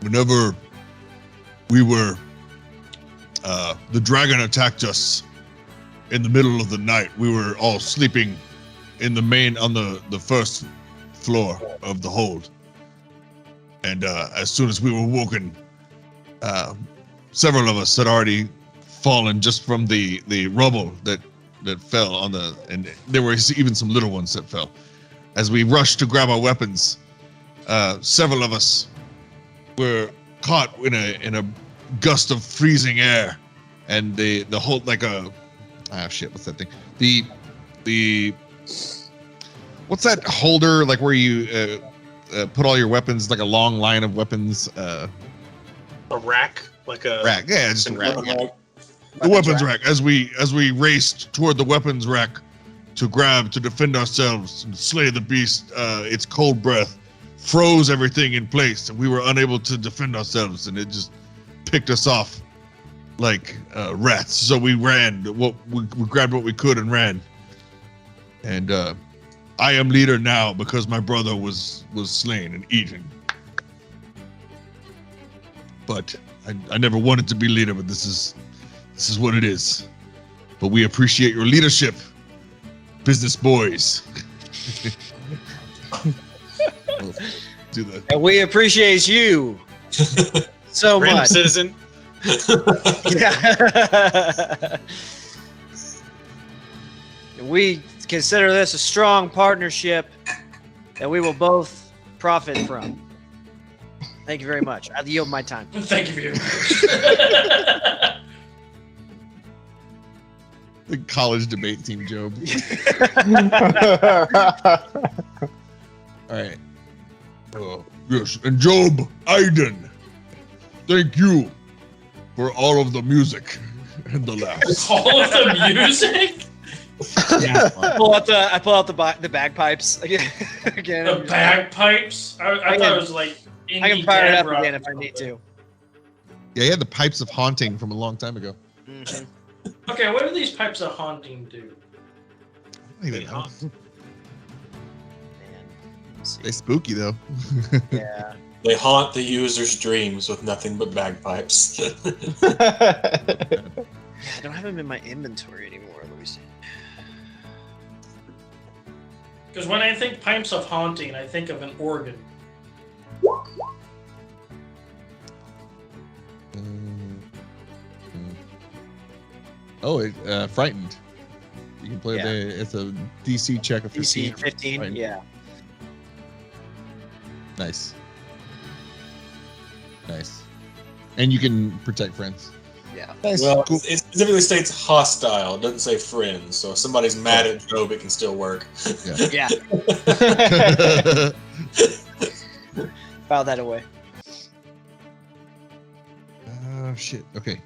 whenever we were, the dragon attacked us in the middle of the night. We were all sleeping in the on the first floor of the hold. And as soon as we were woken, several of us had already fallen just from the rubble that fell on and there were even some little ones that fell. As we rushed to grab our weapons, several of us were caught in a gust of freezing air, and the whole what's that thing? The what's that holder where you put all your weapons, like a long line of weapons? A rack, rack. Yeah, just a rack. Yeah. The weapons rack. As we raced toward the weapons rack to defend ourselves and slay the beast, its cold breath froze everything in place, and we were unable to defend ourselves, and it just picked us off like rats. So we ran. We grabbed what we could and ran. And I am leader now because my brother was slain and eaten. But I never wanted to be leader, but this is what it is. But we appreciate your leadership, business boys. And we appreciate you so Random much. citizen. Yeah. We consider this a strong partnership that we will both profit from. Thank you very much. I yield my time. Thank you very much. The college debate team, Jobe. All right. Yes, and Jobe Eyden, thank you for all of the music and the laughs. All of the music? Yeah. I pull out the bagpipes again. The bagpipes? I thought it was like indie I can fire it up rock again or if I need to. Yeah, he had the pipes of haunting from a long time ago. Mhm. Okay, what do these pipes of haunting do? I don't even know. Man, let's They see. spooky though. Yeah. They haunt the user's dreams with nothing but bagpipes. I don't have them in my inventory anymore. Let me see. Because when I think pipes of haunting, I think of an organ. Frightened. You can play it's a DC check of 15. DC 15. Frightened. Yeah. Nice. And you can protect friends. Yeah. Nice. Well, Cool. it specifically states hostile. It doesn't say friends. So if somebody's mad at Jobe, it can still work. Yeah. File that away. Shit. Okay.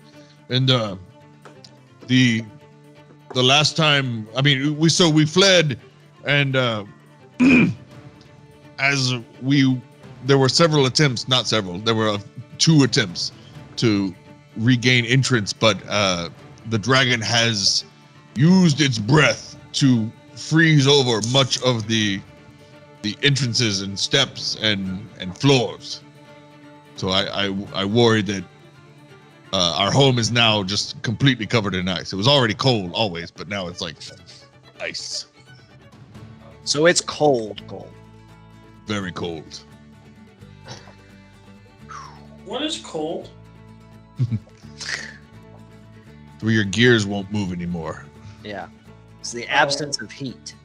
And the last time, I mean, we fled, and there were several attempts, not several, there were 2 attempts to regain entrance, but the dragon has used its breath to freeze over much of the entrances and steps and floors. So I worry that our home is now just completely covered in ice. It was already cold always, but now it's like ice. So it's cold. Very cold. What is cold? Where your gears won't move anymore. Yeah. It's the absence of heat.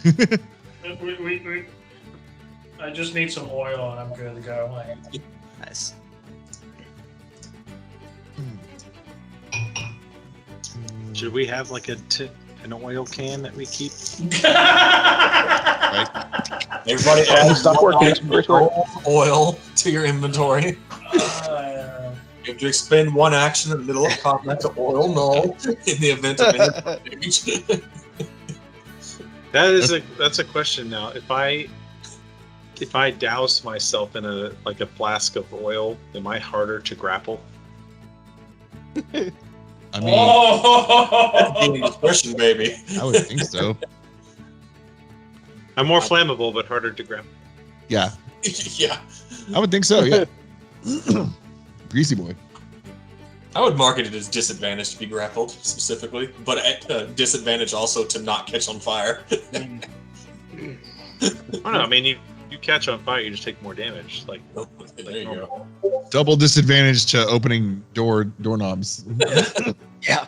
I just need some oil and I'm good to go. Nice. Should we have like an oil can that we keep? Everybody adds Stop working. First work. oil to your inventory. You have to expend 1 action in the middle of combat to oil Null in the event of damage. That's a question now. If I douse myself in a flask of oil, am I harder to grapple? I mean, Oh! Discretion, baby. I would think so. I'm more flammable, but harder to grapple. Yeah, Yeah. I would think so. Yeah. Greasy boy. I would market it as disadvantage to be grappled specifically, but at disadvantage also to not catch on fire. Oh no, I mean you catch on fire, you just take more damage. Like There you go. Double disadvantage to opening doorknobs. Yeah.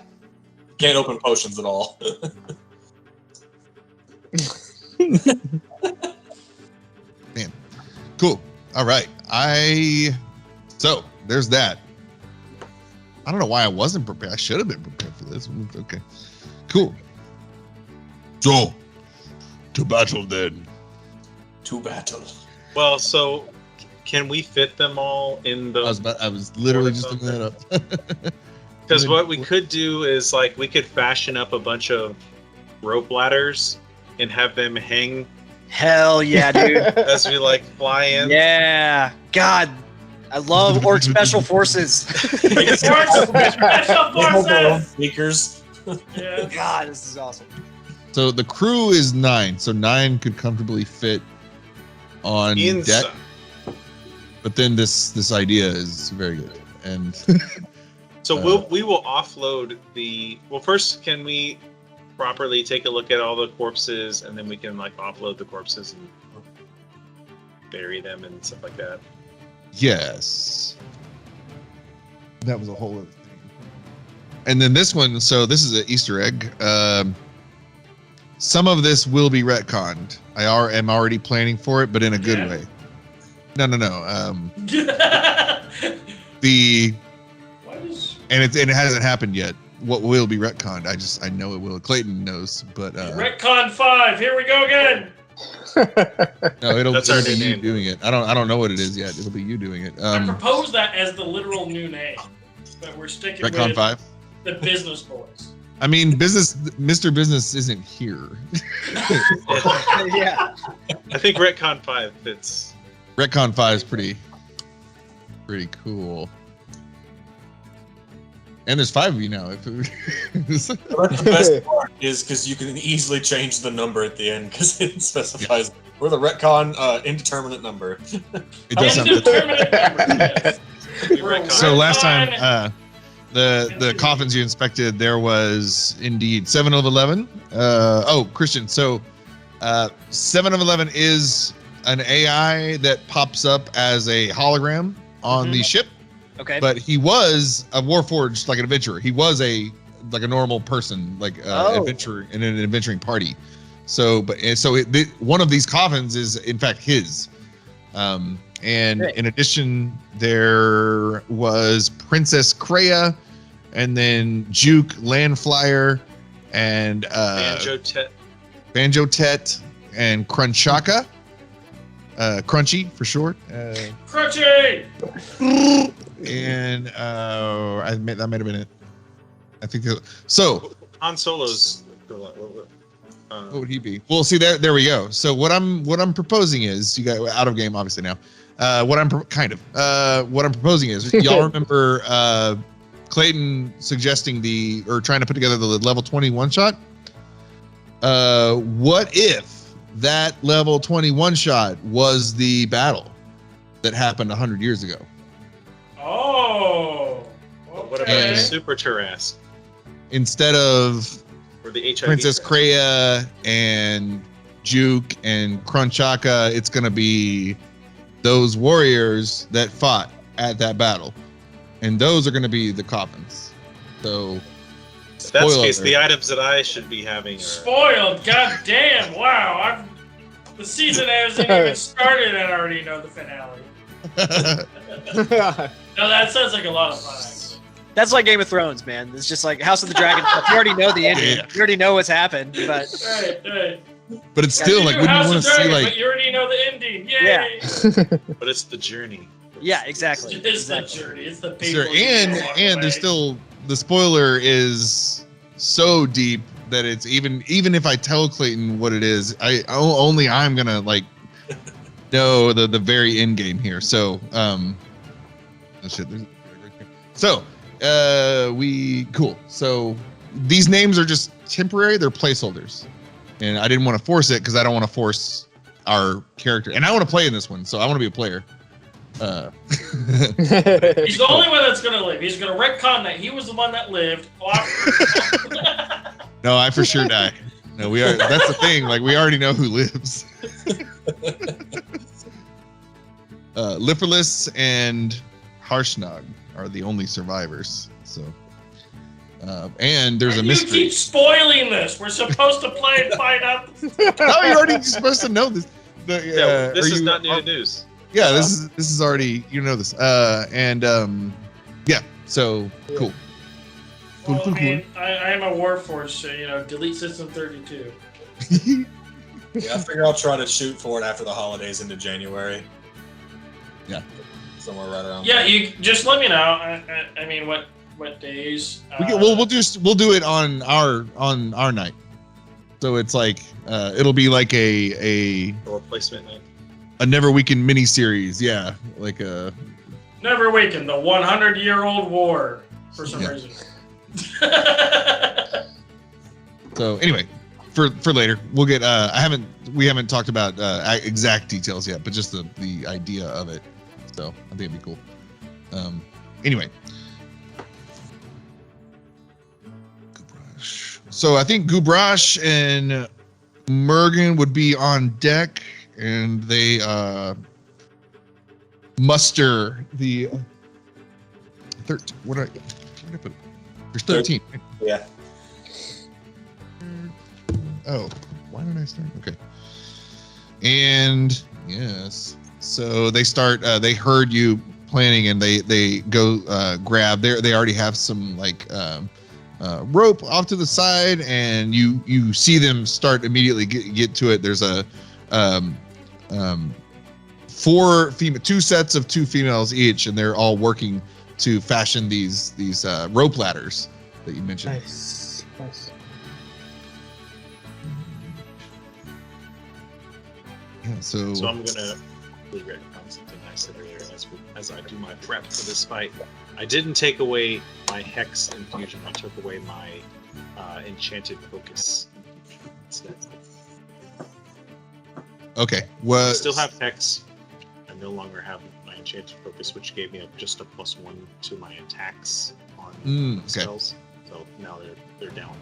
Can't open potions at all. Man, cool. All right, so there's that. I don't know why I wasn't prepared. I should have been prepared for this one. Okay, cool. So, to battle then. To battle. well, so can we fit them all in the? I was literally just looking that up. Because what we could do is like we could fashion up a bunch of rope ladders and have them hang Hell yeah, dude. as we like fly in. Yeah. God, I love Orc Special Forces. Special forces. Sneakers. Yeah. God, this is awesome. So the crew is 9, so 9 could comfortably fit on deck. Inside. But then this idea is very good, and So we will offload the. Well, first, can we properly take a look at all the corpses, and then we can like offload the corpses and bury them and stuff like that. yes, that was a whole other thing. And then this one, so this is an Easter egg. Some of this will be retconned. I am already planning for it, but in a good Yeah. way. No. The What is and it hasn't happened yet. What will be retconned? I know it will. Clayton knows, but Retcon 5? Here we go again. no, it'll That's our be new you name. doing it. I don't know what it is yet. It'll be you doing it. I propose that as the literal new name, but we're sticking Retcon with 5. the business boys. I mean, Mr. Business isn't here. Yeah. I think Retcon 5 fits. Retcon 5 is pretty cool. And there's 5 of you now. That's the best part is because you can easily change the number at the end because it specifies we're the retcon indeterminate number. It does sound good. Indeterminate number, yes. We're So last time, retcon- the coffins you inspected, there was indeed 7 of 11. Christian. So 7 of 11 is an AI that pops up as a hologram on the ship. Okay. But he was a warforged, like an adventurer. He was like a normal person, like adventurer in an adventuring party. So, one of these coffins is in fact his. And Great. in addition, there was Princess Kreia, and then Juke Landflyer, and Banjo Tet, and Crunchaka. Crunchy for short. Crunchy! And that might have been it. I think so. Han Solo's. What would he be? Well, see there we go. So what I'm proposing is, you got out of game obviously now. What I'm proposing is, y'all remember Clayton suggesting trying to put together the level 20 one shot? What if that level 20 one shot was the battle that happened 100 years ago? Oh. What about okay. the Super Tarrasque Instead of or the HIV? Princess Kreia and Juke and Crunchaka, it's going to be those warriors that fought at that battle. And those are going to be the coffins. So, If that's the spoiler case, the alert. items that I should be having are. Spoiled, god damn, wow. The season hasn't even started and I already know the finale. No, that sounds like a lot of fun, actually. That's like Game of Thrones, man. It's just like House of the Dragon. You already know the ending. Yeah. You already know what's happened. But Right. But it's still like, You wouldn't you House want of to see Dragon, like, but you already know the ending. Yay! But it's the journey. yeah, exactly. It's the Exactly. journey. It's the sure, people. and there's still, the spoiler is so deep that it's even if I tell Clayton what it is, I'm gonna like know the very end game here. So cool. So these names are just temporary, they're placeholders. And I didn't want to force it because I don't want to force our character. And I want to play in this one, so I want to be a player. He's the only one that's gonna live. He's gonna retcon that he was the one that lived. No, I for sure die. No, we are. That's the thing. Like, we already know who lives. Lipperless and Harshnag are the only survivors. So, and there's a mystery. You keep spoiling this. We're supposed to play and find out. Oh, you're already supposed to know this. This is not new news. Yeah, this is already, you know this. Yeah. So cool. Well, I mean, I am a Warforged, so delete System 32. Yeah, I figure I'll try to shoot for it after the holidays into January. Yeah. Somewhere right around. Yeah, you just let me know. I mean, what days? We'll do it on our night. So it's like it'll be like a replacement night. A Neverweakened mini series, yeah, like a Neverweakened, the 100-year-old war for some reason. So anyway, for later, we'll get. We haven't talked about exact details yet, but just the idea of it. So I think it'd be cool. Anyway, Gubrash. So I think Gubrash and Murgen would be on deck, and they muster the 13. What did I put? There's 13. Yeah. Oh, why did I start? Okay. And yes, so they start. They heard you planning, and they go grab. They already have some like rope off to the side, and you see them start immediately get to it. There's a 2 sets of 2 females each, and they're all working to fashion these rope ladders that you mentioned. Nice. Yeah, so I'm gonna retcon something I said earlier as I do my prep for this fight. I didn't take away my Hex infusion. I took away my enchanted focus instead. okay. Well, I still have Hex. I no longer have my enchanted focus, which gave me just a +1 to my attacks on okay. spells. So now they're down.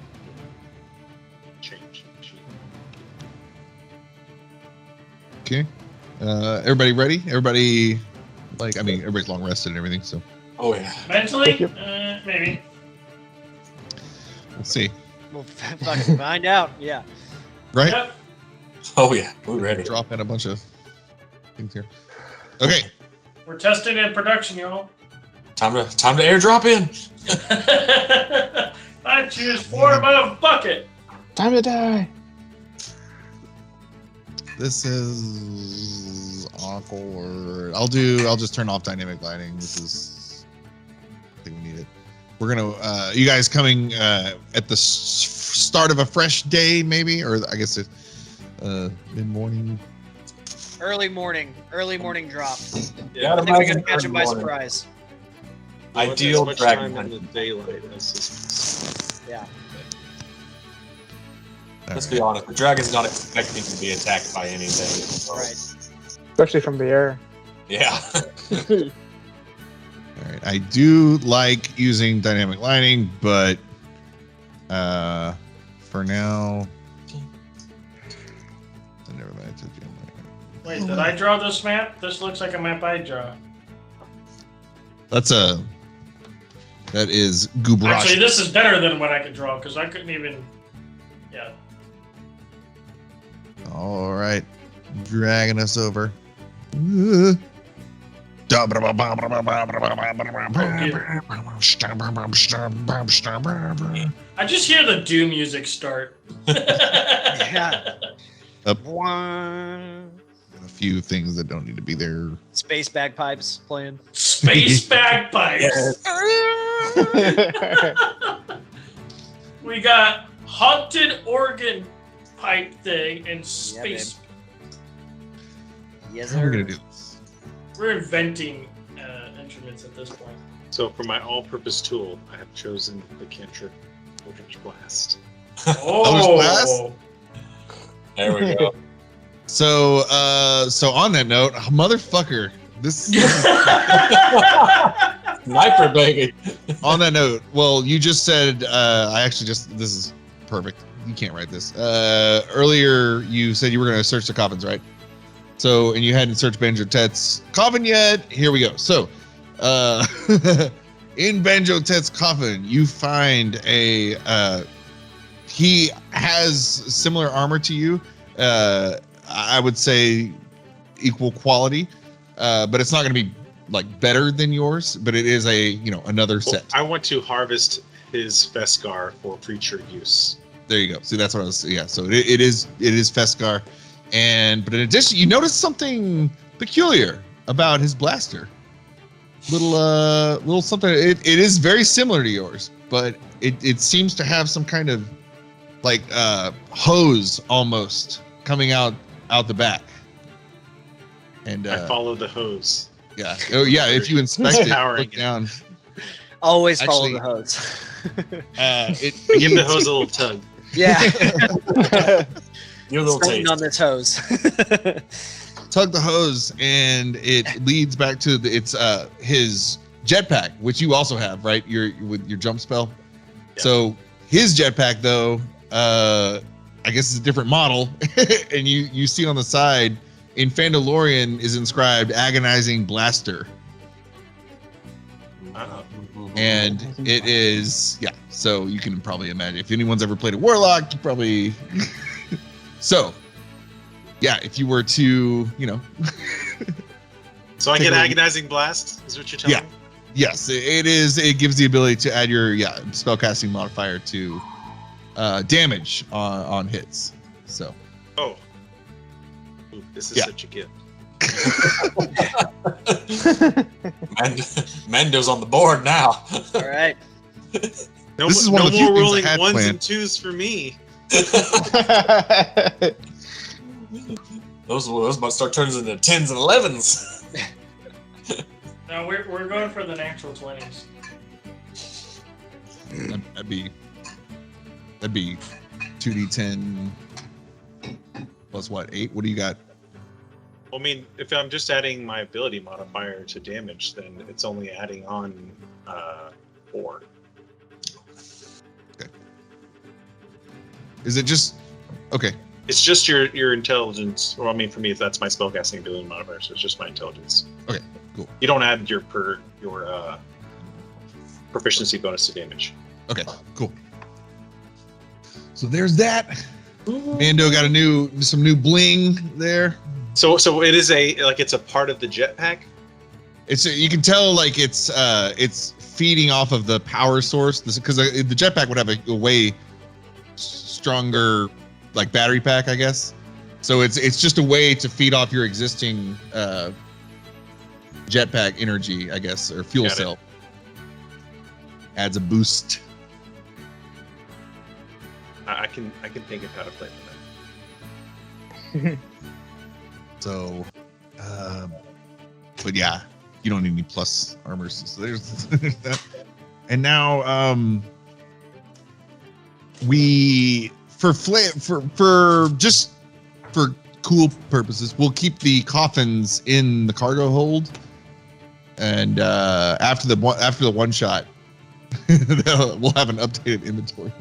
Change. Okay. Everybody ready? Everybody, everybody's long rested and everything, so Oh yeah. Mentally, maybe. we'll see. We'll fucking find out. Yeah. Right? Yep. Oh yeah. We're ready. Drop in a bunch of things here. Okay. We're testing in production, y'all. Time to airdrop in. I choose form of bucket. Time to die. This is awkward. I'll just turn off dynamic lighting. I think we need it. We're gonna you guys coming at the start of a fresh day, maybe, or I guess it's mid-morning. Early morning drop. Yeah, I think we're gonna catch him by surprise. Ideal as much dragon time in the hunting. daylight as Yeah. Let's be honest, the dragon's not expecting to be attacked by anything. So, Right. Especially from the air. Yeah. All right. I do like using dynamic lighting, but for now, never mind. Wait, did I draw this map? This looks like a map I draw. That is Gubrash. Actually, this is better than what I could draw because I couldn't even. Yeah. All right, dragging us over. I just hear the Doom music start. Yeah. Up. One. A few things that don't need to be there. Space bagpipes playing. Space bagpipes. We got haunted organ pipe thing and space. Yes, How are we sir. gonna do this? We're inventing instruments at this point. So for my all-purpose tool, I have chosen the cantrip Eldritch Blast. Oh, There we go. So on that note, motherfucker, This Sniper baby. on that note, well, you just said this is perfect. You can't write this. Earlier you said you were gonna search the coffins, right? So, and you hadn't searched Banjo Tet's coffin yet. Here we go. So, in Banjo Tet's coffin, you find he has similar armor to you. I would say equal quality, but it's not going to be like better than yours. But it is another set. I want to harvest his Feskar for future use. There you go. See, that's what I was. Yeah. So it is Feskar, but in addition, you notice something peculiar about his blaster. Little something. It is very similar to yours, but it seems to have some kind of like hose almost coming out the back. And I follow the hose. Yeah. Oh yeah. If you inspect it, Powering look down. Always follow Actually, the hose. Give the hose a little tug. Yeah. Your little Starting taste. on this hose. Tug the hose, and it leads back to his jetpack, which you also have, right? With your jump spell. Yeah. So his jetpack, though, I guess it's a different model, and you see on the side in Fandalorian is inscribed "Agonizing Blaster," and it is So you can probably imagine if anyone's ever played a warlock, you probably. So, yeah, if you were to, So I Take get a- agonizing blast. Is what you're telling me? yes, it is. It gives the ability to add your spellcasting modifier to damage on hits. So. Oh. Ooh, this is Yeah. such a gift. Mando's on the board now. All right. No, This is one no of the few more things I rolling had ones planned. and twos for me. Those might start turning into 10s and 11s. No, we're going for the natural 20s. That'd be 2d10 plus what, 8? What do you got? Well, I mean, if I'm just adding my ability modifier to damage, then it's only adding on 4. Is it just okay? It's just your intelligence. Well, I mean, for me, that's my spellcasting ability modifier, so it's just my intelligence. Okay, cool. You don't add your proficiency bonus to damage. Okay, cool. So there's that. Mando got some new bling there. So it is it's a part of the jetpack. You can tell like it's feeding off of the power source because the jetpack would have a way stronger like battery pack, I guess. So it's just a way to feed off your existing jetpack energy, I guess, or fuel Got it. cell. Adds a boost. I can think of how to play with that. So, but yeah, you don't need any plus armors. So there's that. And now, for cool purposes, we'll keep the coffins in the cargo hold, and after the one shot, we'll have an updated inventory.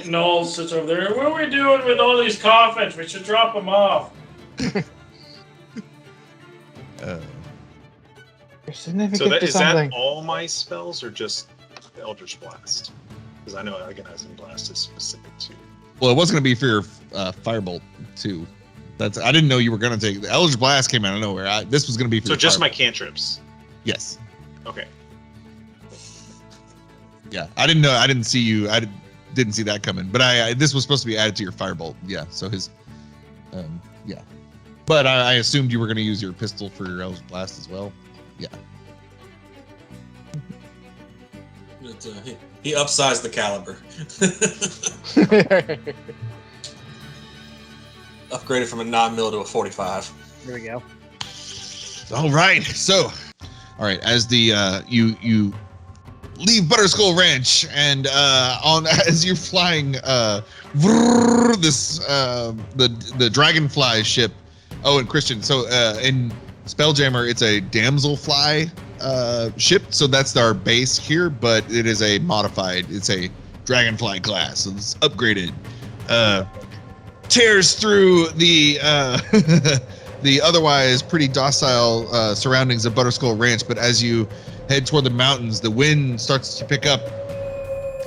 Null sits over there. What are we doing with all these coffins? We should drop them off. Significant to Is something. that all my spells or just the Eldritch Blast? Because I know Agonizing Blast is specific to. Well, it was going to be for your Firebolt too. I didn't know you were going to take the Eldritch Blast came out of nowhere. This was going to be for So your just my Firebolt. cantrips. Yes. Okay. Yeah, I didn't know. I didn't see you. Didn't see that coming. But this was supposed to be added to your Firebolt. Yeah. So his, yeah. But I assumed you were going to use your pistol for your Eldritch Blast as well. Yeah. He upsized the caliber. Upgraded from a 9mm to a 45. There we go. All right. So, all right. As the you leave Butterskull Ranch, and as you're flying, the Dragonfly ship Oh, and Christian. So in Spelljammer, it's a damselfly ship. So that's our base here, but it is a modified. It's a Dragonfly class. So it's upgraded. Tears through the the otherwise pretty docile surroundings of Butterskull Ranch, but as you head toward the mountains, the wind starts to pick up,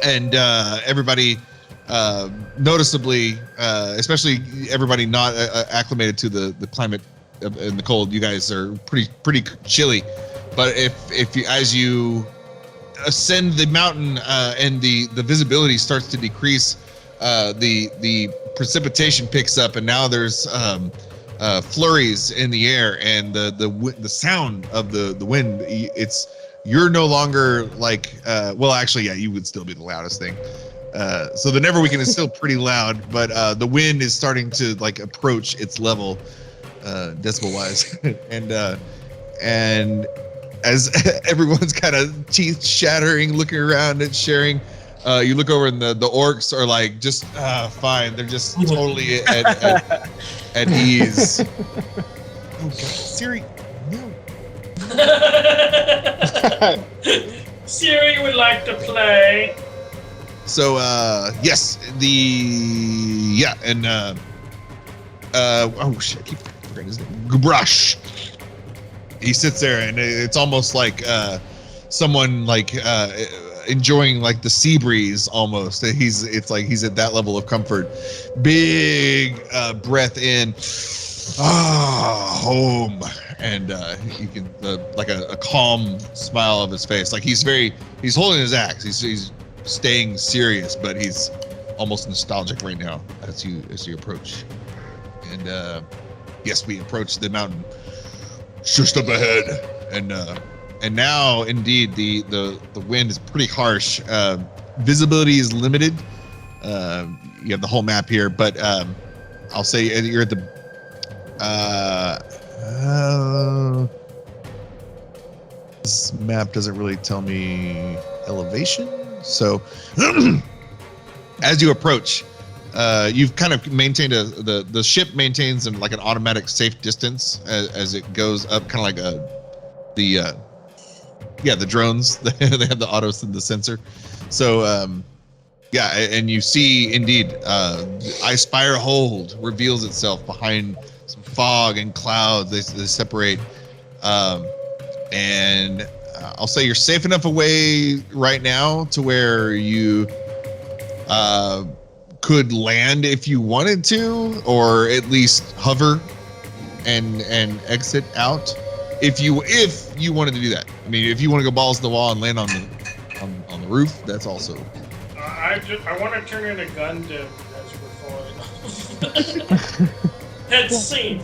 and everybody noticeably, especially everybody not acclimated to the climate in the cold, you guys are pretty chilly. But if you, as you ascend the mountain and the visibility starts to decrease, the precipitation picks up, and now there's flurries in the air, and the sound of the wind. You're no longer like well, actually, yeah, you would still be the loudest thing. So the Neverweakened is still pretty loud, but the wind is starting to like approach its level, decibel wise, and as everyone's kind of teeth shattering, looking around and sharing. You look over and the orcs are like just fine. They're just totally at ease. Oh God, Siri, no. Siri would like to play. So yes, oh shit, I keep forgetting his name. Gubrash. He sits there, and it's almost like someone like enjoying like the sea breeze almost. It's like he's at that level of comfort. Big breath in, home, and you can like a calm smile of his face. Like he's holding his axe. He's staying serious, but he's almost nostalgic right now as you approach. And yes, we approach the mountain just up ahead, and now indeed the wind is pretty harsh. Visibility is limited. You have the whole map here, but I'll say you're at the this map doesn't really tell me elevation. So as you approach, you've kind of maintained the ship maintains like an automatic safe distance as it goes up, kind of like the drones. They have the autos and the sensor. So yeah, and you see indeed Icespire Hold reveals itself behind some fog and clouds. They separate, and I'll say you're safe enough away right now to where you could land if you wanted to, or at least hover and exit out if you wanted to do that. I mean, if you want to go balls to the wall and land on the roof, that's also. I want to turn in a gun to as before. Let's see.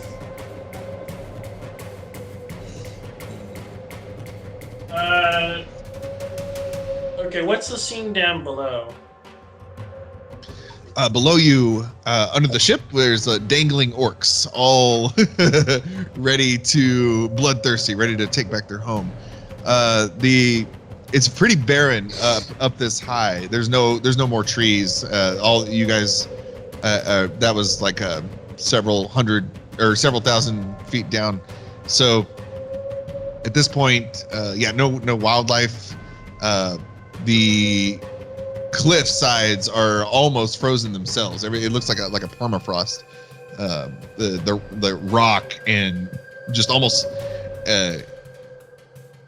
Okay, what's the scene down below? Below you, under the ship, there's dangling orcs, all ready to bloodthirsty, ready to take back their home. It's pretty barren up this high. There's no more trees. All you guys, that was like several hundred or several thousand feet down. So at this point, no wildlife. The cliff sides are almost frozen themselves. It looks like a permafrost. The rock and just almost.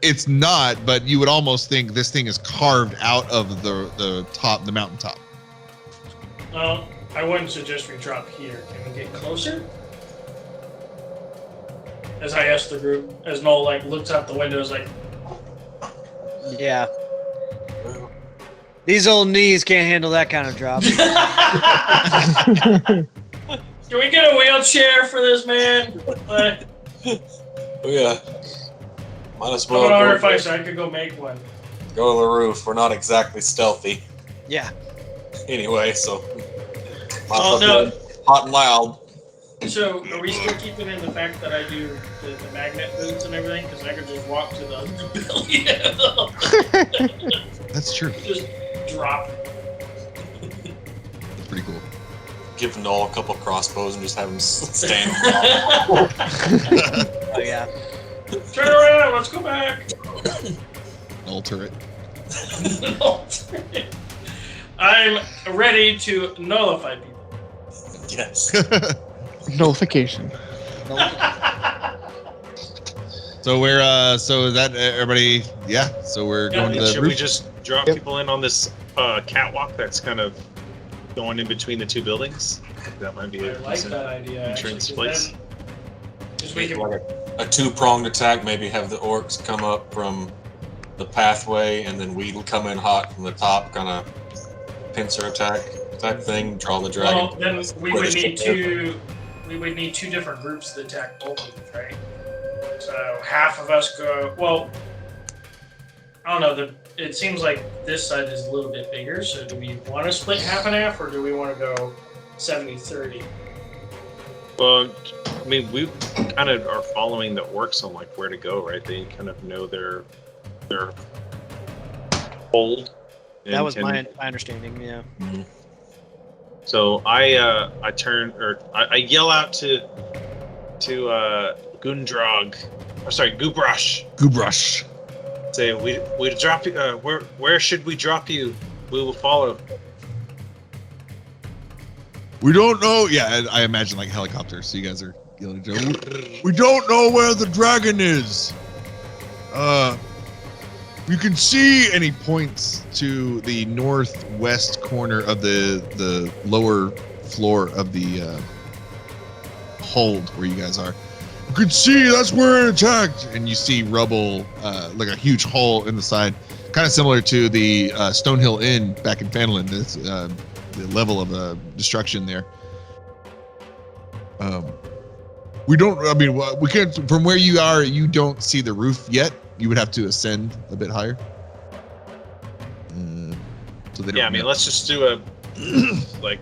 It's not, but you would almost think this thing is carved out of the mountaintop. Well, I wouldn't suggest we drop here. Can we get closer? As I ask the group, as Null like looks out the window, is like, yeah. These old knees can't handle that kind of drop. can we get a wheelchair for this man? Like, Oh yeah. Might as I'm well an go, artificer. I could go make one. go to the roof. We're not exactly stealthy Yeah. anyway, so might Oh, as well no. be hot and loud. So, are we still keeping in the fact that I do the magnet boots and everything? Because I could just walk to the That's true. just drop. That's pretty cool. give Null a couple crossbows and just have him stand. Oh yeah. Turn around. Let's go back. Alter it. I'm ready to nullify people. Yes. Nullification. So we're so is that everybody? Yeah. So we're Yeah, going to the Should we roof. just drop Yep. people in on this catwalk that's kind of going in between the two buildings? That might be I a like decent that idea. entrance Actually, place. because we can. Like a two-pronged attack. Maybe have the orcs come up from the pathway, and then we come in hot from the top, kind of pincer attack type thing. Draw the dragon. Well, then we Where would the need ship is. two. We would need two different groups to attack both of them, right? So half of us go. Well, I don't know. It seems like this side is a little bit bigger. So do we want to split half and half, or do we want to go 70-30? Well, I mean, we kind of are following the orcs on like where to go, right? They kind of know their hold. That and was can- my understanding. Yeah. So I turn or I yell out to Gundraug, or sorry, Gubrash. Gubrash. Say we drop you. Where should we drop you? We will follow. We don't know. Yeah, I imagine like helicopters. So you guys are yelling. We don't know where the dragon is. You can see, and he points to the northwest corner of the lower floor of the hold where you guys are. You can see that's where it attacked, and you see rubble, like a huge hole in the side, kind of similar to the Stonehill Inn back in Fanlin. It's the level of destruction there. We don't. I mean, we can't. From where you are, you don't see the roof yet. You would have to ascend a bit higher. So they don't Yeah, I mean, know. let's just do a like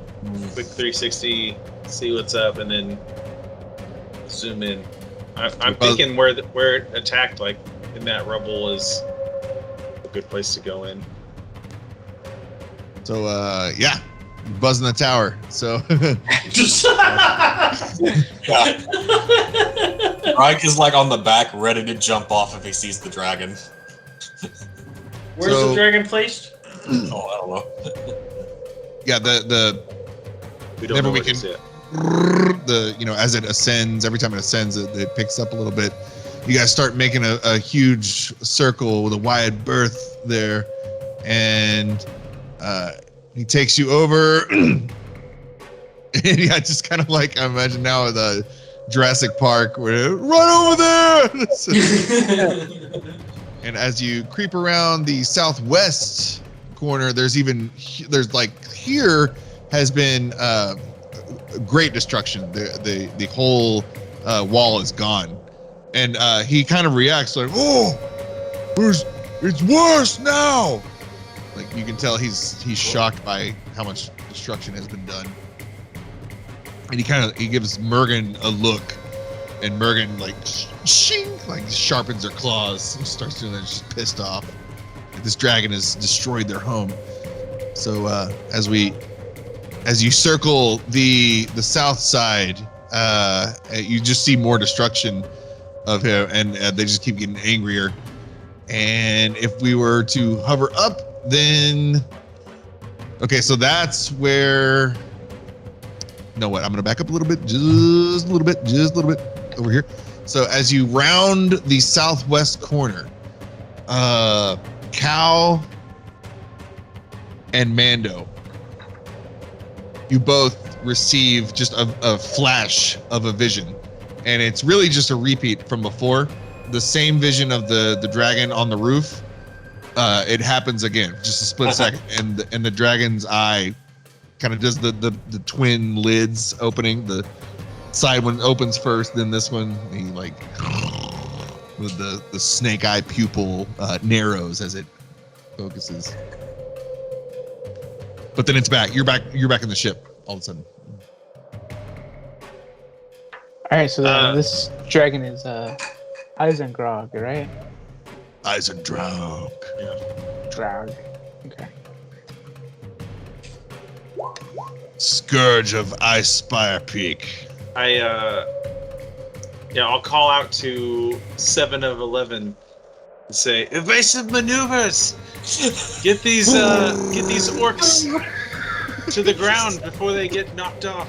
quick 360, see what's up, and then zoom in. I'm thinking where it attacked, like in that rubble, is a good place to go in. So yeah, buzzing the tower. So Gryke is like on the back, ready to jump off if he sees the dragon. Where's So- the dragon placed? Oh, I don't know. yeah, the We don't know where Neverweakened. to see it. As it ascends, every time it ascends, it picks up a little bit. You guys start making a huge circle with a wide berth there, and he takes you over. And yeah, just kind of like I imagine now the Jurassic Park, where run over there. And as you creep around the southwest corner, there's like here has been great destruction. The whole wall is gone, and he kind of reacts like, "Oh, it's worse now." Like you can tell he's shocked by how much destruction has been done, and he gives Murgen a look, and Murgen like sharpens her claws and starts doing that, just pissed off. This dragon has destroyed their home. So as you circle the south side, you just see more destruction of him, and they just keep getting angrier. And if we were to hover up, then okay, so that's where. You know what? I'm gonna back up a little bit, just a little bit over here. So as you round the southwest corner, Cow and Mando, you both receive just a flash of a vision, and it's really just a repeat from before. The same vision of the dragon on the roof. It happens again, just a split second, and the dragon's eye kind of does the twin lids opening. The side one opens first, then this one, he like with the snake eye pupil narrows as it focuses. But then it's back. You're back in the ship all of a sudden. All right, so this dragon is Isendraug, right? Isendraug. Draug. Okay. Scourge of Icespire Peak. I'll call out to 7 of 11 and say, evasive maneuvers! Get these orcs to the ground before they get knocked off.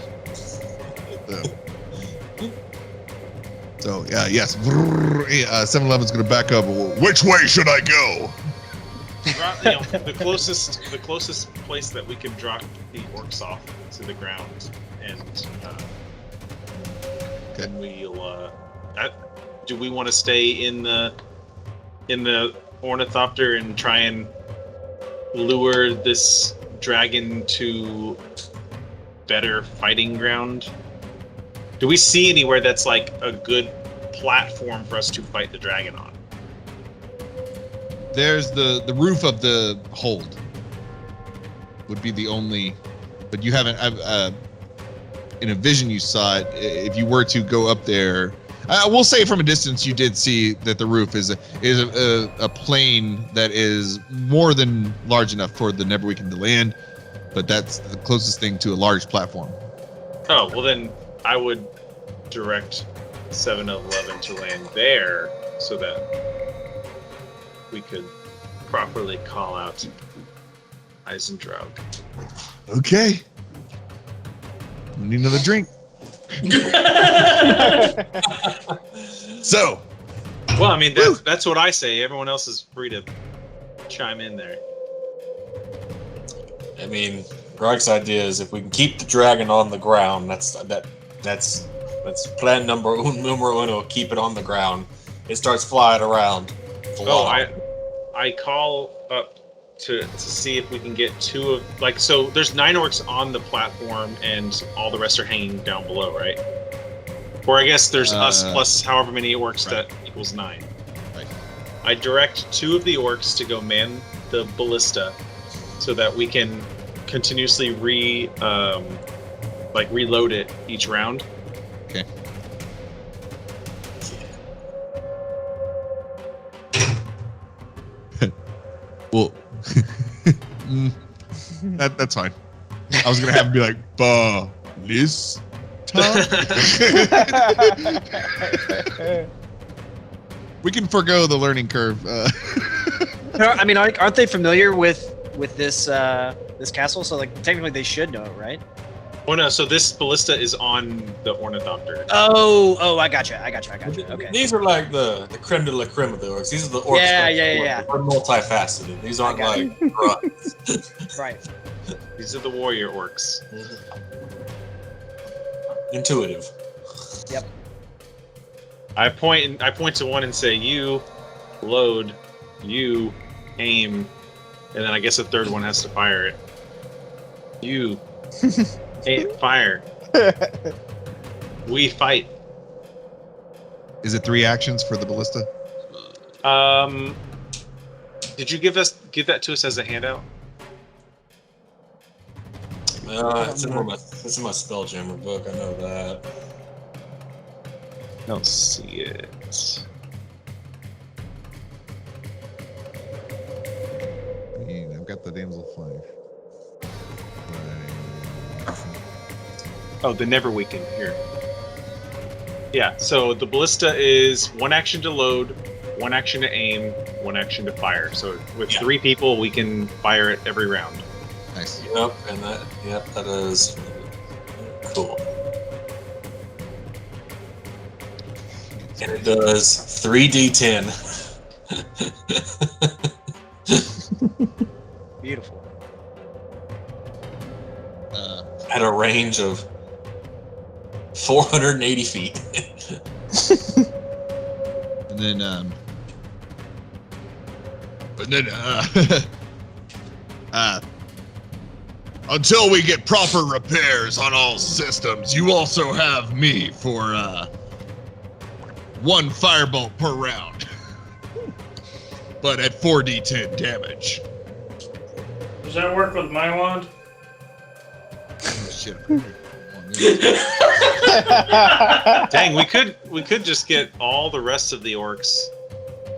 So yeah, yes. 7-Eleven's gonna back up. Which way should I go? The closest place that we can drop the orcs off to the ground, and then we'll. Do we want to stay in the ornithopter and try and lure this dragon to better fighting ground? Do we see anywhere that's like a good platform for us to fight the dragon on? There's the roof of the hold. Would be the only, but you haven't. In a vision you saw it. If you were to go up there, we'll say from a distance you did see that the roof is a plane that is more than large enough for the Neverweakened to land, but that's the closest thing to a large platform. Oh well, then I would direct 7 of 11 to land there so that we could properly call out Isendraug. Okay. We need another drink. So. Well, I mean, that's what I say. Everyone else is free to chime in there. I mean, Gryke's idea is if we can keep the dragon on the ground, that's plan numero uno. Keep it on the ground. It starts flying around. I call up to see if we can get 2 of so there's 9 orcs on the platform and all the rest are hanging down below, right? Or I guess there's us plus however many orcs that equals 9. Right. I direct 2 of the orcs to go man the ballista so that we can continuously reload it each round. Okay. Well, that's fine. I was gonna have him be like, ballista. We can forego the learning curve. I mean, aren't they familiar with this this castle? So like technically they should know, right? Oh no! So this ballista is on the ornithopter. Oh, I gotcha. Okay. These are like the creme de la creme of the orcs. These are the orcs. Yeah. They're multifaceted. These aren't like grunts. Right. These are the warrior orcs. Intuitive. Yep. I point to one and say, "You load, you aim," and then I guess the third one has to fire it. You aim, fire. We fight. Is it 3 actions for the ballista? Did you give that to us as a handout? It's in my Spelljammer book. I know that. I don't see it. I've got the damsel 5. Oh, the Neverweakened here. Yeah, so the ballista is 1 action to load, 1 action to aim, 1 action to fire. So with 3 people, we can fire it every round. Nice. Yep, that is cool. And it does 3d10. Beautiful. At a range of 480 feet. And then, until we get proper repairs on all systems, you also have me for 1 firebolt per round, but at 4d10 damage. Does that work with my wand? Oh, shit. Dang, we could just get all the rest of the orcs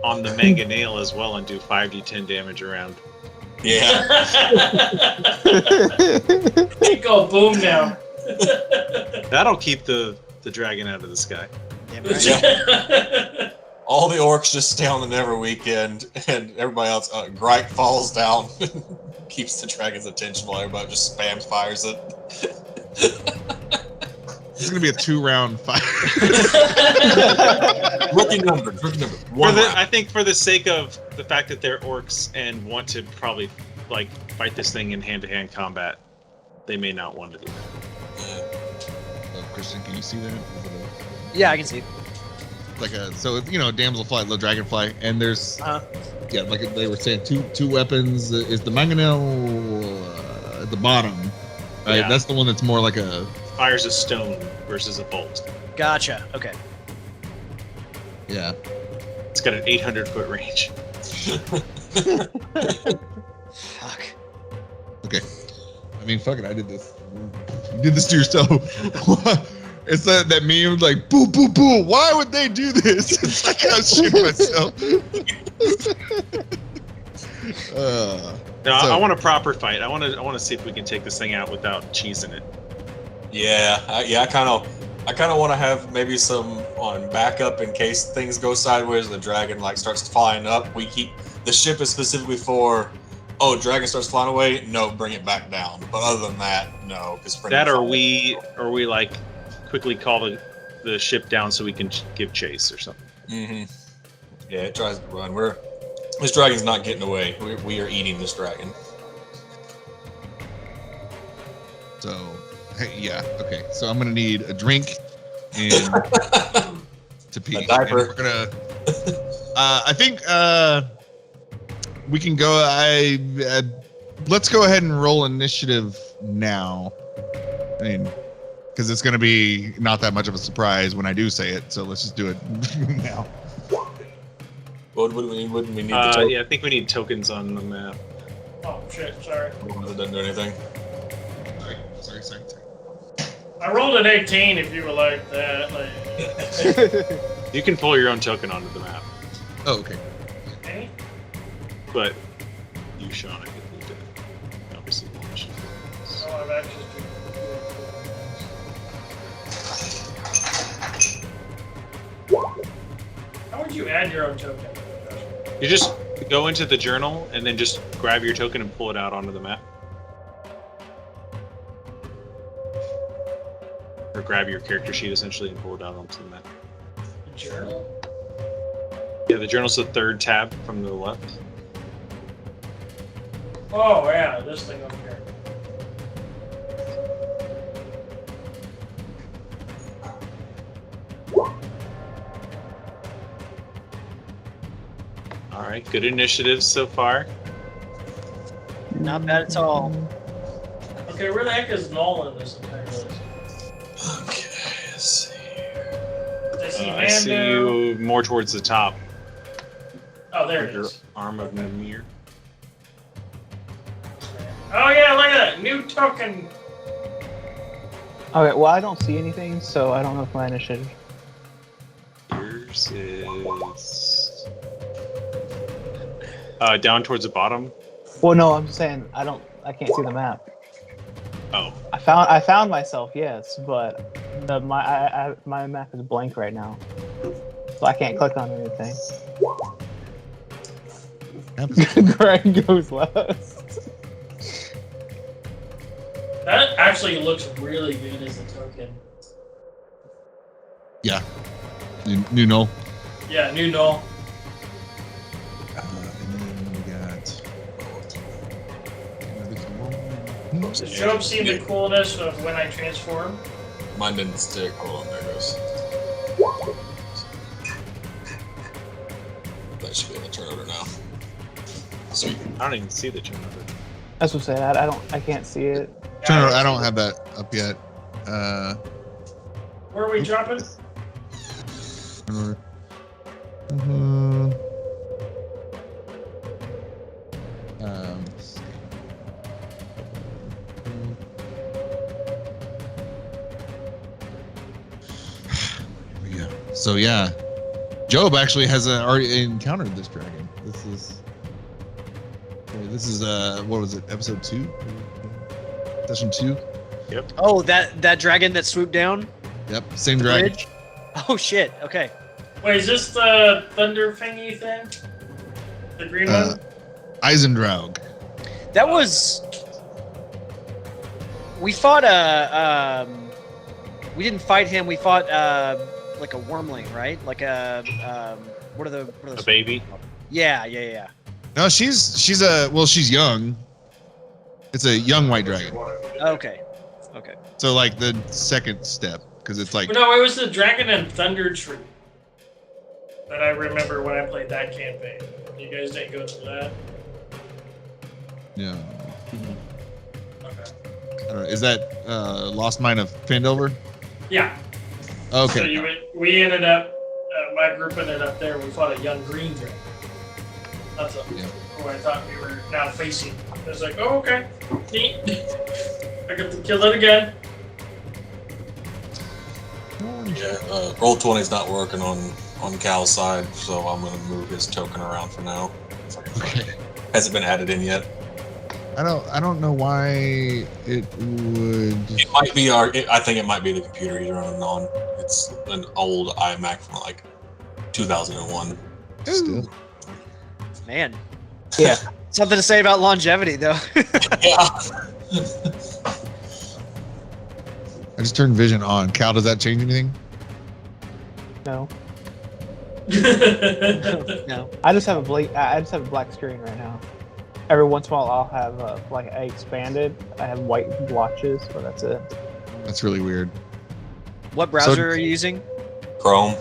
on the mega nail as well and do 5d10 damage around. Yeah. Hey, go boom now. That'll keep the dragon out of the sky. Damn right. Yeah. All the orcs just stay on the Neverweakened, and everybody else, Gryke falls down, keeps the dragon's attention while everybody just spams fires it. This is gonna be a 2-round fight. Rookie number. One round. I think for the sake of the fact that they're orcs and want to probably like fight this thing in hand-to-hand combat, they may not want to do that. Christian, can you see that? Yeah, I can see. Like so you know, damselfly, little dragonfly, and there's yeah, like they were saying, two weapons. Is the mangonel at the bottom, right? Yeah. That's the one that's more like a Fires a stone versus a bolt. Gotcha. Okay. yeah. It's got an 800-foot range. Fuck. Okay. I mean, fuck it. I did this. You did this to yourself. It's that meme like boo boo boo. Why would they do this? It's like I shoot myself. No, So- I want a proper fight. I want to see if we can take this thing out without cheesing it. Yeah, I kind of want to have maybe some on backup in case things go sideways. The dragon like starts flying up. We keep the ship is specifically for. Oh, dragon starts flying away. No, bring it back down. But other than that, no. That or we like quickly call the ship down so we can give chase or something. Mm-hmm. Yeah, it tries to run. This dragon's not getting away. We are eating this dragon. So, hey, yeah, okay. So I'm gonna need a drink and to pee. A diaper. And we're gonna. I think we can go. Let's go ahead and roll initiative now. I mean, because it's gonna be not that much of a surprise when I do say it. So let's just do it now. What would we need? The Yeah, I think we need tokens on the map. Oh shit! Sorry. It doesn't do anything. Sorry. I rolled an 18. If you were like that, like. You can pull your own token onto the map, Oh, okay. Okay. but you, Sean, I think need to obviously launch. Oh, I've access to. How would you add your own token? You just go into the journal and then just grab your token and pull it out onto the map. Or grab your character sheet essentially and pull it out onto the map. Journal? Yeah, the journal's the third tab from the left. Oh yeah, this thing over here. Alright, good initiatives so far. Not bad at all. Okay, where the heck is Null in this entire list? Okay, let's see here. I see I see Mando. you more towards the top. Oh, there it Your is. arm of Mimir. Oh yeah, look at that new token. Okay, well, I don't see anything, so I don't know if my initiative. Yours is down towards the bottom. Well, no, I'm saying I can't see the map. Oh, I found myself, yes, but my map is blank right now, so I can't click on anything. Greg goes last. That actually looks really good as a token. Yeah. New Null. Yeah, new Null. And then we got. Does Jobe see the coolness of when I transform? Mine didn't stick. Hold on, there it goes. That should be in the turnover now. Sweet. I don't even see the turnover. That's what I'm saying. I can't see it. I don't have that up yet. Where are we dropping? Let's see. Here we go. So yeah, Jobe actually has already encountered this dragon. This is what was it? Episode 2, session 2. Oh, that dragon that swooped down. Yep, same dragon. Bridge? Oh shit. Okay. Wait, is this the thunder thingy thing? The green one? Isendraug. That was. We fought we didn't fight him. We fought like a wormling, right? Like a what are those? A baby. Yeah. No, she's young. It's a young white dragon. Okay. So like the second step, because it's like No, it was the Dragon and Thunder Tree that I remember when I played that campaign. You guys didn't go through that? yeah. Okay. I don't know, is that Lost Mine of Phandelver? Yeah. Okay. So we ended up, my group ended up there. We fought a young green dragon. That's who I thought we were now facing. I was like, oh, okay, neat. I got to kill it again. Yeah, Roll20's not working on Cal's side, so I'm gonna move his token around for now. Okay. Hasn't been added in yet. I don't know why it would. It might be I think it might be the computer he's running on. It's an old iMac from like 2001. Still. Man. Yeah. Something to say about longevity, though. Yeah. I just turned vision on. Cal, does that change anything? No. No. I just have a black screen right now. Every once in a while, I'll have like I expanded. I have white blotches, but that's it. That's really weird. What browser are you using? Chrome.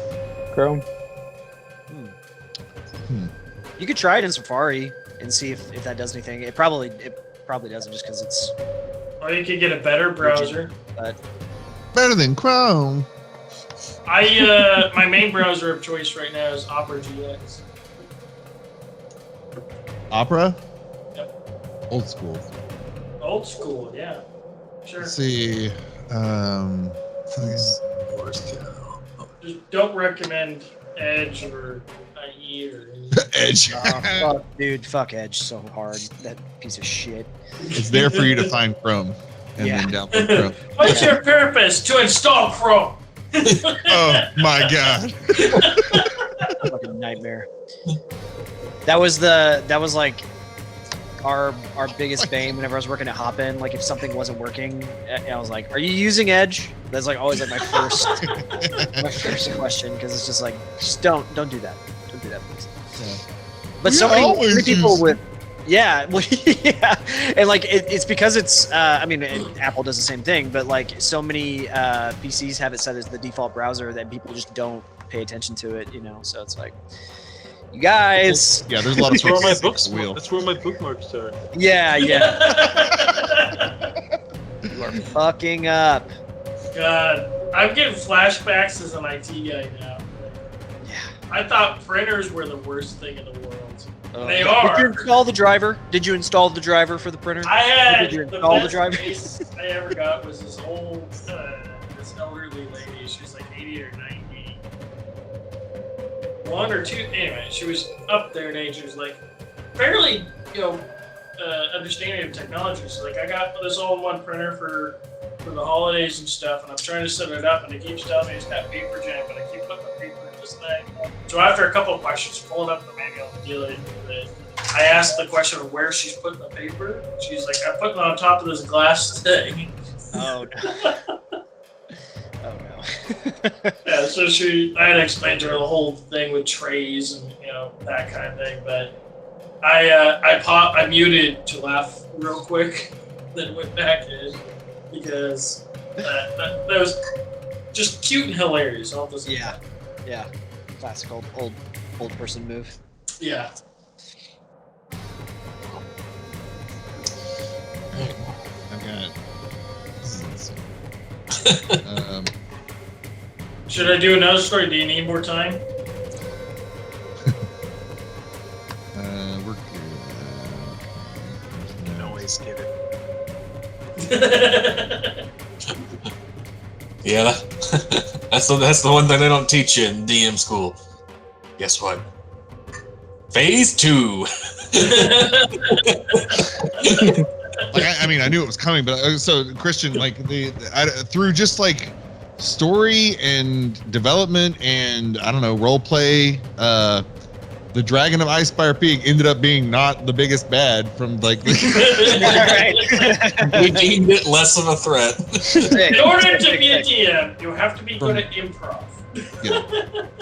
Chrome. You could try it in Safari and see if that does anything. It probably doesn't, just because it's. Or you could get a better browser. But Better than Chrome. My main browser of choice right now is Opera GX. Opera? Yep. Old school. Old school, yeah. Sure. Let's see. Just don't recommend Edge or IE or Edge. fuck Edge so hard. That piece of shit. It's there for you to find Chrome and then download Chrome. What's your purpose? To install Chrome. Oh my god. Fucking nightmare. That was like our biggest bane whenever I was working at Hopin. Like if something wasn't working, I was like, "Are you using Edge?" That's like always like my first question, because it's just like, just don't do that. Don't do that, please. Yeah. But We so many always people use- with. Yeah, well, yeah, and like it's because it's. I mean, Apple does the same thing, but like so many PCs have it set as the default browser that people just don't pay attention to it, So it's like, you guys. Yeah, there's a lot of That's where all my books. books. That's where my bookmarks are. Yeah. You are fucking up. God, I'm getting flashbacks as an IT guy now. Yeah. I thought printers were the worst thing in the world. They Did are. you install the driver? Did you install the driver for the printer? I had Did you the install the best driver? case I ever got was this old, this elderly lady. She was like 80 or 90. One or two, anyway, she was up there in age. She was like fairly, understanding of technology. So like, I got this all-in-one printer for the holidays and stuff, and I'm trying to set it up, and it keeps telling me it's got paper jam, but I keep putting the paper in this thing. So after a couple of questions, pulling up the manual and dealing with it, I asked the question of where she's putting the paper. She's like, I'm putting it on top of this glass thing. Oh no. Oh no. Yeah, so I had to explain to her the whole thing with trays and that kind of thing. But I muted to laugh real quick, then went back in because that was just cute and hilarious. All this. Yeah. Classic old person move. Yeah. I've got. Should I do another story? Do you need more time? We're good. Always give it. Yeah, that's the one thing they don't teach you in DM school. Guess what? Phase 2. Like I mean, I knew it was coming, but so Christian, like through just like story and development and I don't know role play, the Dragon of Icespire Peak ended up being not the biggest bad from like. We deemed it less of a threat. In order to be a DM, you have to be good at improv. Yeah,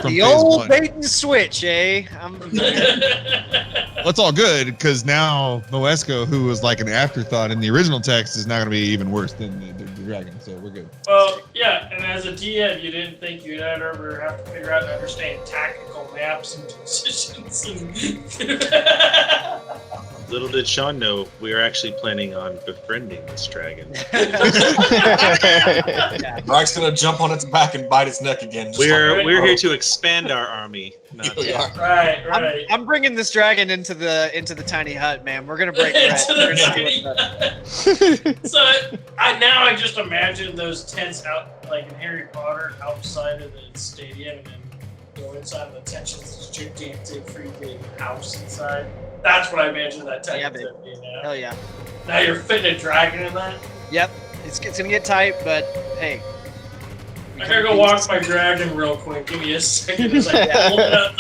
The old bait and switch, eh? Well, it's all good because now Moesco, who was like an afterthought in the original text, is now going to be even worse than the dragon. So we're good. Well, yeah, and as a DM, you didn't think you'd ever have to figure out and understand tactical maps and positions. Little did Sean know, we are actually planning on befriending this dragon. Gryke's gonna jump on its back and bite its neck again. We're here to expand our army. Not We are. Right. I'm bringing this dragon into the tiny hut, man. We're gonna break bread. Into We're the gonna do tiny it. So I just imagine those tents out, like in Harry Potter, outside of the stadium, and then go inside of the tent. This gigantic freaking house inside. That's what I imagine that tent Yeah, is babe. being now. Hell yeah. Now you're fitting a dragon in that. Yep. It's gonna get tight, but hey. I gotta go walk my dragon real quick. Give me a second as I pull it up.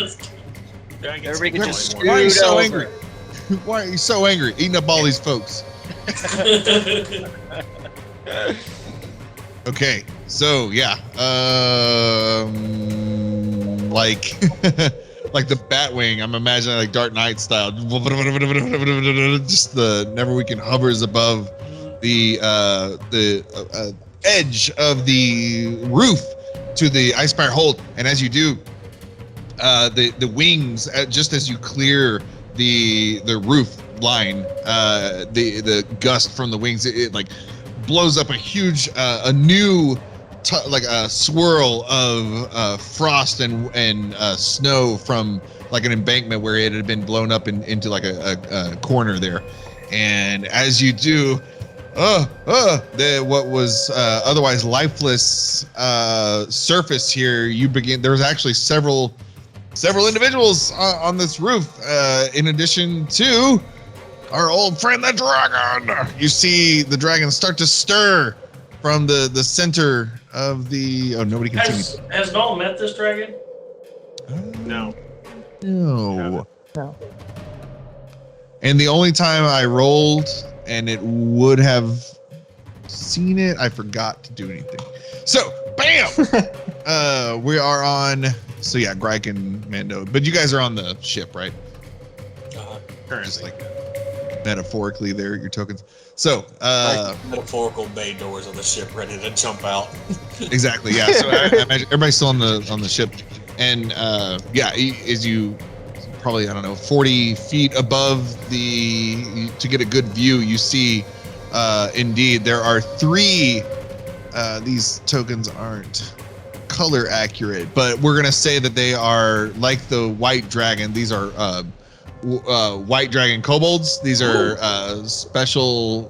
Dragon's Everybody can just smaller. Why are you scoot so over. angry? Why are you so angry? Eating up all these folks. Okay, so yeah, like like the Batwing. I'm imagining like Dark Knight style. Just the Neverweakened hovers above the edge of the roof to the Icespire Hold, and as you do, the wings, just as you clear the roof line, the gust from the wings, it like blows up a huge a new like a swirl of frost and snow from like an embankment where it had been blown up into like a corner there. And as you do, what was otherwise lifeless surface here, you begin. There was actually several individuals on this roof, in addition to our old friend the dragon. You see the dragon start to stir from the center of the. Oh, nobody can see me. Has Null met this dragon? No. No. No. And the only time I rolled and it would have seen it, I forgot to do anything. So, bam! We are on. So yeah, Gryke and Mando. But you guys are on the ship, right? Just like metaphorically there, your tokens. So, metaphorical bay doors of the ship ready to jump out. Exactly, yeah. So I imagine everybody's still on the ship, and yeah, as you probably 40 feet above to get a good view, you see indeed there are 3. These tokens aren't color accurate, but we're gonna say that they are like the white dragon. These are white dragon kobolds. These are special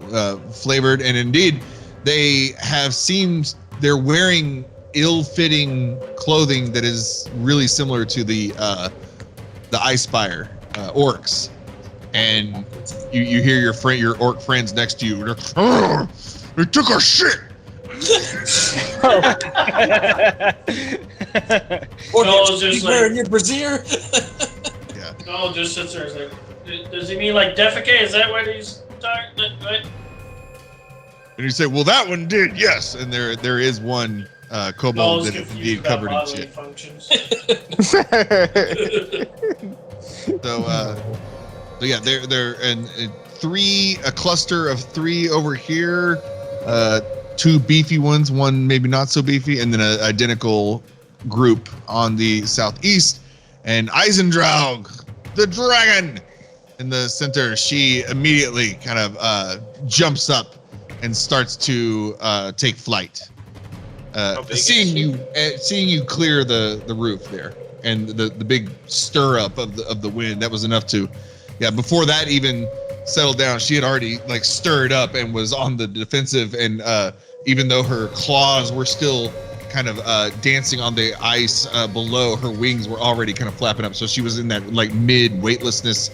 flavored, and indeed they're wearing ill-fitting clothing that is really similar to the Icespire Orcs, and you hear your orc friends next to you. They took our shit. Null just wearing like your brassiere. Yeah. Null just sits there and is like, does he mean like defecate? Is that what he's talking? What? And you say, well, that one did, yes. And there is one kobold Null's that is confused indeed about covered in bodily shit. functions. So yeah, they're and a cluster of 3 over here, 2 beefy ones, one maybe not so beefy, and then an identical group on the southeast. And Isendraug, the dragon, in the center. She immediately kind of jumps up and starts to take flight. Seeing you clear the roof there, and the big stir up of the wind, that was enough to, yeah. Before that even settled down, she had already like stirred up and was on the defensive. And even though her claws were still kind of dancing on the ice below, her wings were already kind of flapping up. So she was in that like mid weightlessness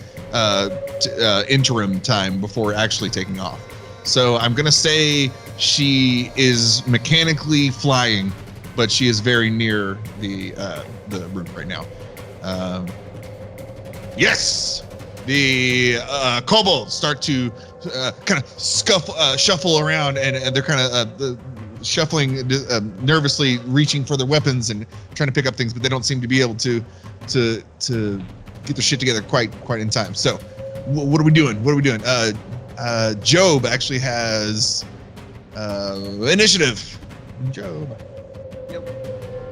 interim time before actually taking off. So I'm gonna say she is mechanically flying, but she is very near the roof right now. Yes, the kobolds start to kind of shuffle around, and they're kind of shuffling nervously, reaching for their weapons and trying to pick up things, but they don't seem to be able to get their shit together quite in time. So, what are we doing? Jobe actually has initiative. Jobe. Yep.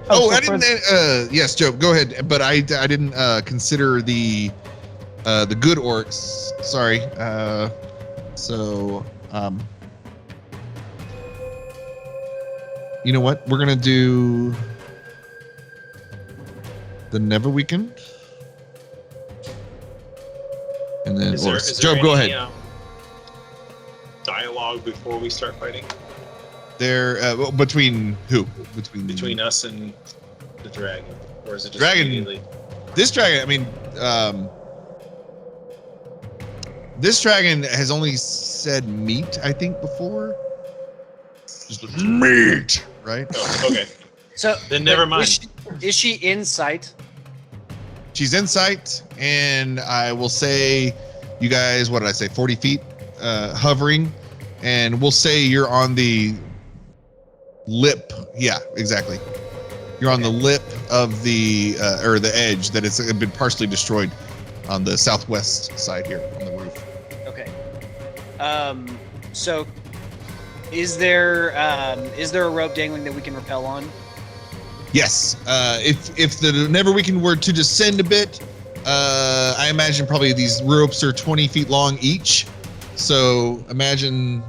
Oh, I didn't. Yes, Jobe, go ahead. But I didn't consider the good orcs. Sorry. You know what? We're gonna do the Neverweakened, and then Jobe, go ahead. Dialogue before we start fighting There between who? between us and the dragon, or is it just Dragon? immediately? This dragon. I mean, this dragon has only said meat, I think, before. Just meat, right? Oh, okay. So Then never mind. Is she in sight? She's in sight, and I will say, you guys, what did I say? 40 feet, hovering, and we'll say you're on the lip. Yeah, exactly. You're on the lip of the or the edge that it's been partially destroyed on the southwest side here on the roof. Okay. So is there a rope dangling that we can rappel on? Yes. If the Neverweakened were to descend a bit, I imagine probably these ropes are 20 feet long each. So imagine,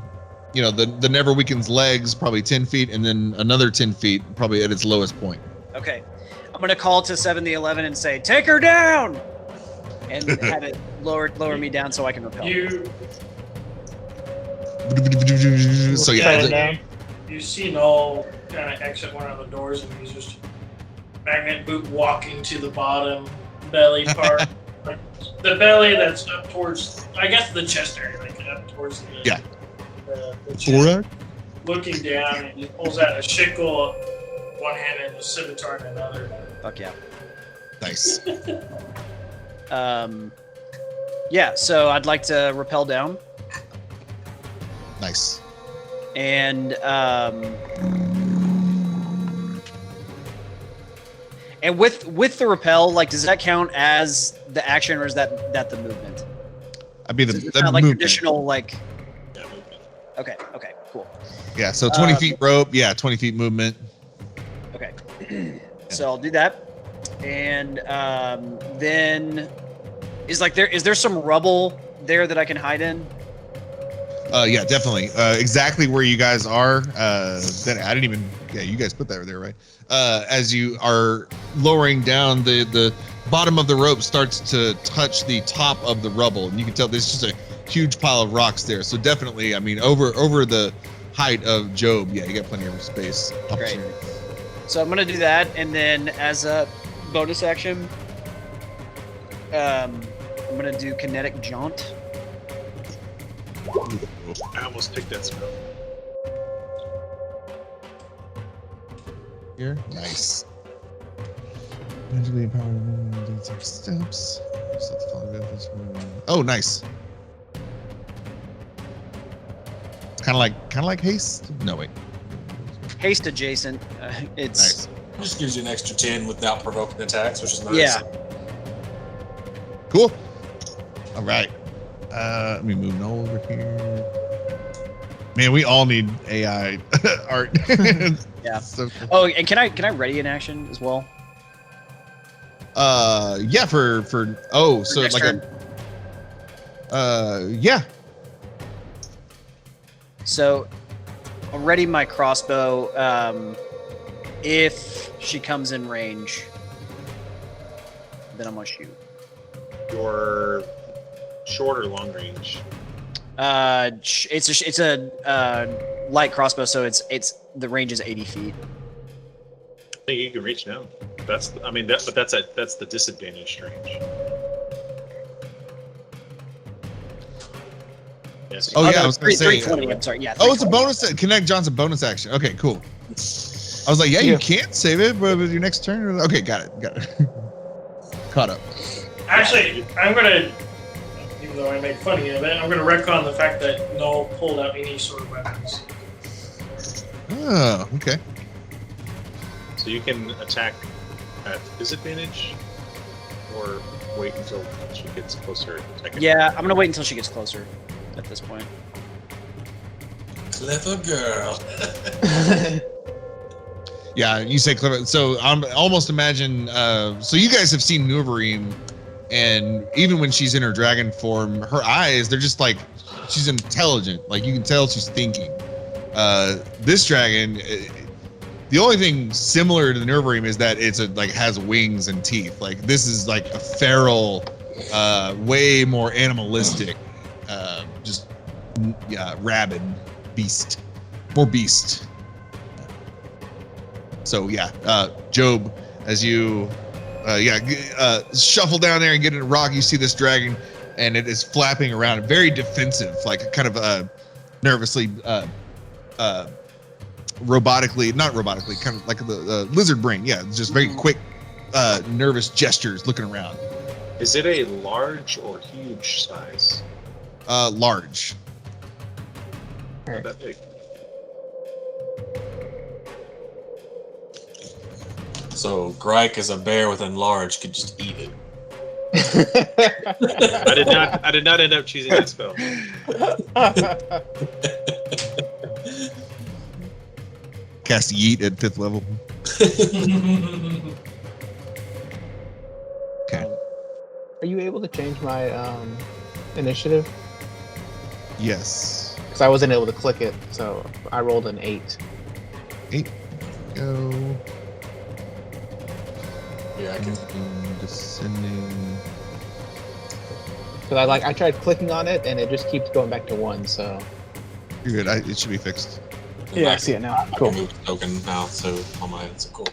the Neverweakened's legs probably 10 feet, and then another 10 feet probably at its lowest point. Okay. I'm gonna call to 7 the 11 and say, "Take her down," and have it lower me down so I can rappel. So yeah. You see Null kind of exit one of the doors, and he's just magnet boot walking to the bottom belly part, like the belly that's up towards, I guess, the chest area, like up towards the the chest. Looking down, and he pulls out a shickle, one hand, and a scimitar in another. Fuck yeah. Nice. Yeah. So I'd like to rappel down. Nice. And with the rappel, like, does that count as the action, or is that the movement? I mean, So the it's not like movement. traditional, like. Yeah, movement. Okay, cool. Yeah, so 20 feet rope. Yeah, 20 feet movement. Okay. So I'll do that, and then is there some rubble there that I can hide in? Yeah, definitely. Exactly where you guys are. Then I didn't even. Yeah, you guys put that there, right? As you are lowering down, the bottom of the rope starts to touch the top of the rubble, and you can tell there's just a huge pile of rocks there. So definitely, I mean, over the height of Jobe, yeah, you got plenty of space. Great. So I'm gonna do that, and then as a bonus action, I'm gonna do kinetic jaunt. I almost picked that spell. Here, nice. Magically empowered steps. Oh, nice. It's kind of like haste. No, wait. Haste adjacent. It's Nice. Just gives you an extra 10 without provoking attacks, which is nice. Yeah. Cool. All right. Let me move Null over here. Man, we all need AI art. Yeah. So cool. Oh, and can I ready an action as well? Yeah, for so next like turn? yeah. So I'll ready my crossbow. If she comes in range, then I'm gonna shoot. Your short or long range? It's a light crossbow, so it's the range is 80 feet. I think you can reach down. That's the disadvantaged range. Yes. Oh yeah, I was gonna say. 320. I'm sorry. Yeah. Oh, it's a 320. bonus. Connect John's a bonus action. Okay, cool. I was like, yeah, Yeah. you can't save it, but with your next turn. Okay, got it. Caught up. Actually, I'm gonna, even though I make funny of it, I'm gonna retcon the fact that Null pulled out any sort of weapons. Oh, okay. So you can attack at disadvantage, or wait until she gets closer. Yeah, I'm gonna wait until she gets closer. At this point. Clever girl. Yeah, you say clever. So I'm almost imagine. So you guys have seen Nuvarim, and even when she's in her dragon form, her eyes—they're just like she's intelligent. Like you can tell she's thinking. This dragon, the only thing similar to the Nuvarim is that it's has wings and teeth. Like this is like a feral, way more animalistic, rabid beast, more beast. So yeah, Jobe, as you, shuffle down there and get in a rock, you see this dragon, and it is flapping around, very defensive, like kind of nervously, robotically, not robotically, kind of like the lizard brain. Yeah, just very quick, nervous gestures, looking around. Is it a large or huge size? Large. Not that big. So Gryke is a bear within large, could just eat it. I did not end up choosing that spell. Cast Yeet at 5th level. Okay. Are you able to change my initiative? Yes. Because I wasn't able to click it, so I rolled an 8. 8. Go. Yeah, I can. Descending. Because I tried clicking on it and it just keeps going back to 1. So You're good. It should be fixed. yeah, I see it now. I Cool. can move the token now, so on my end, so cool.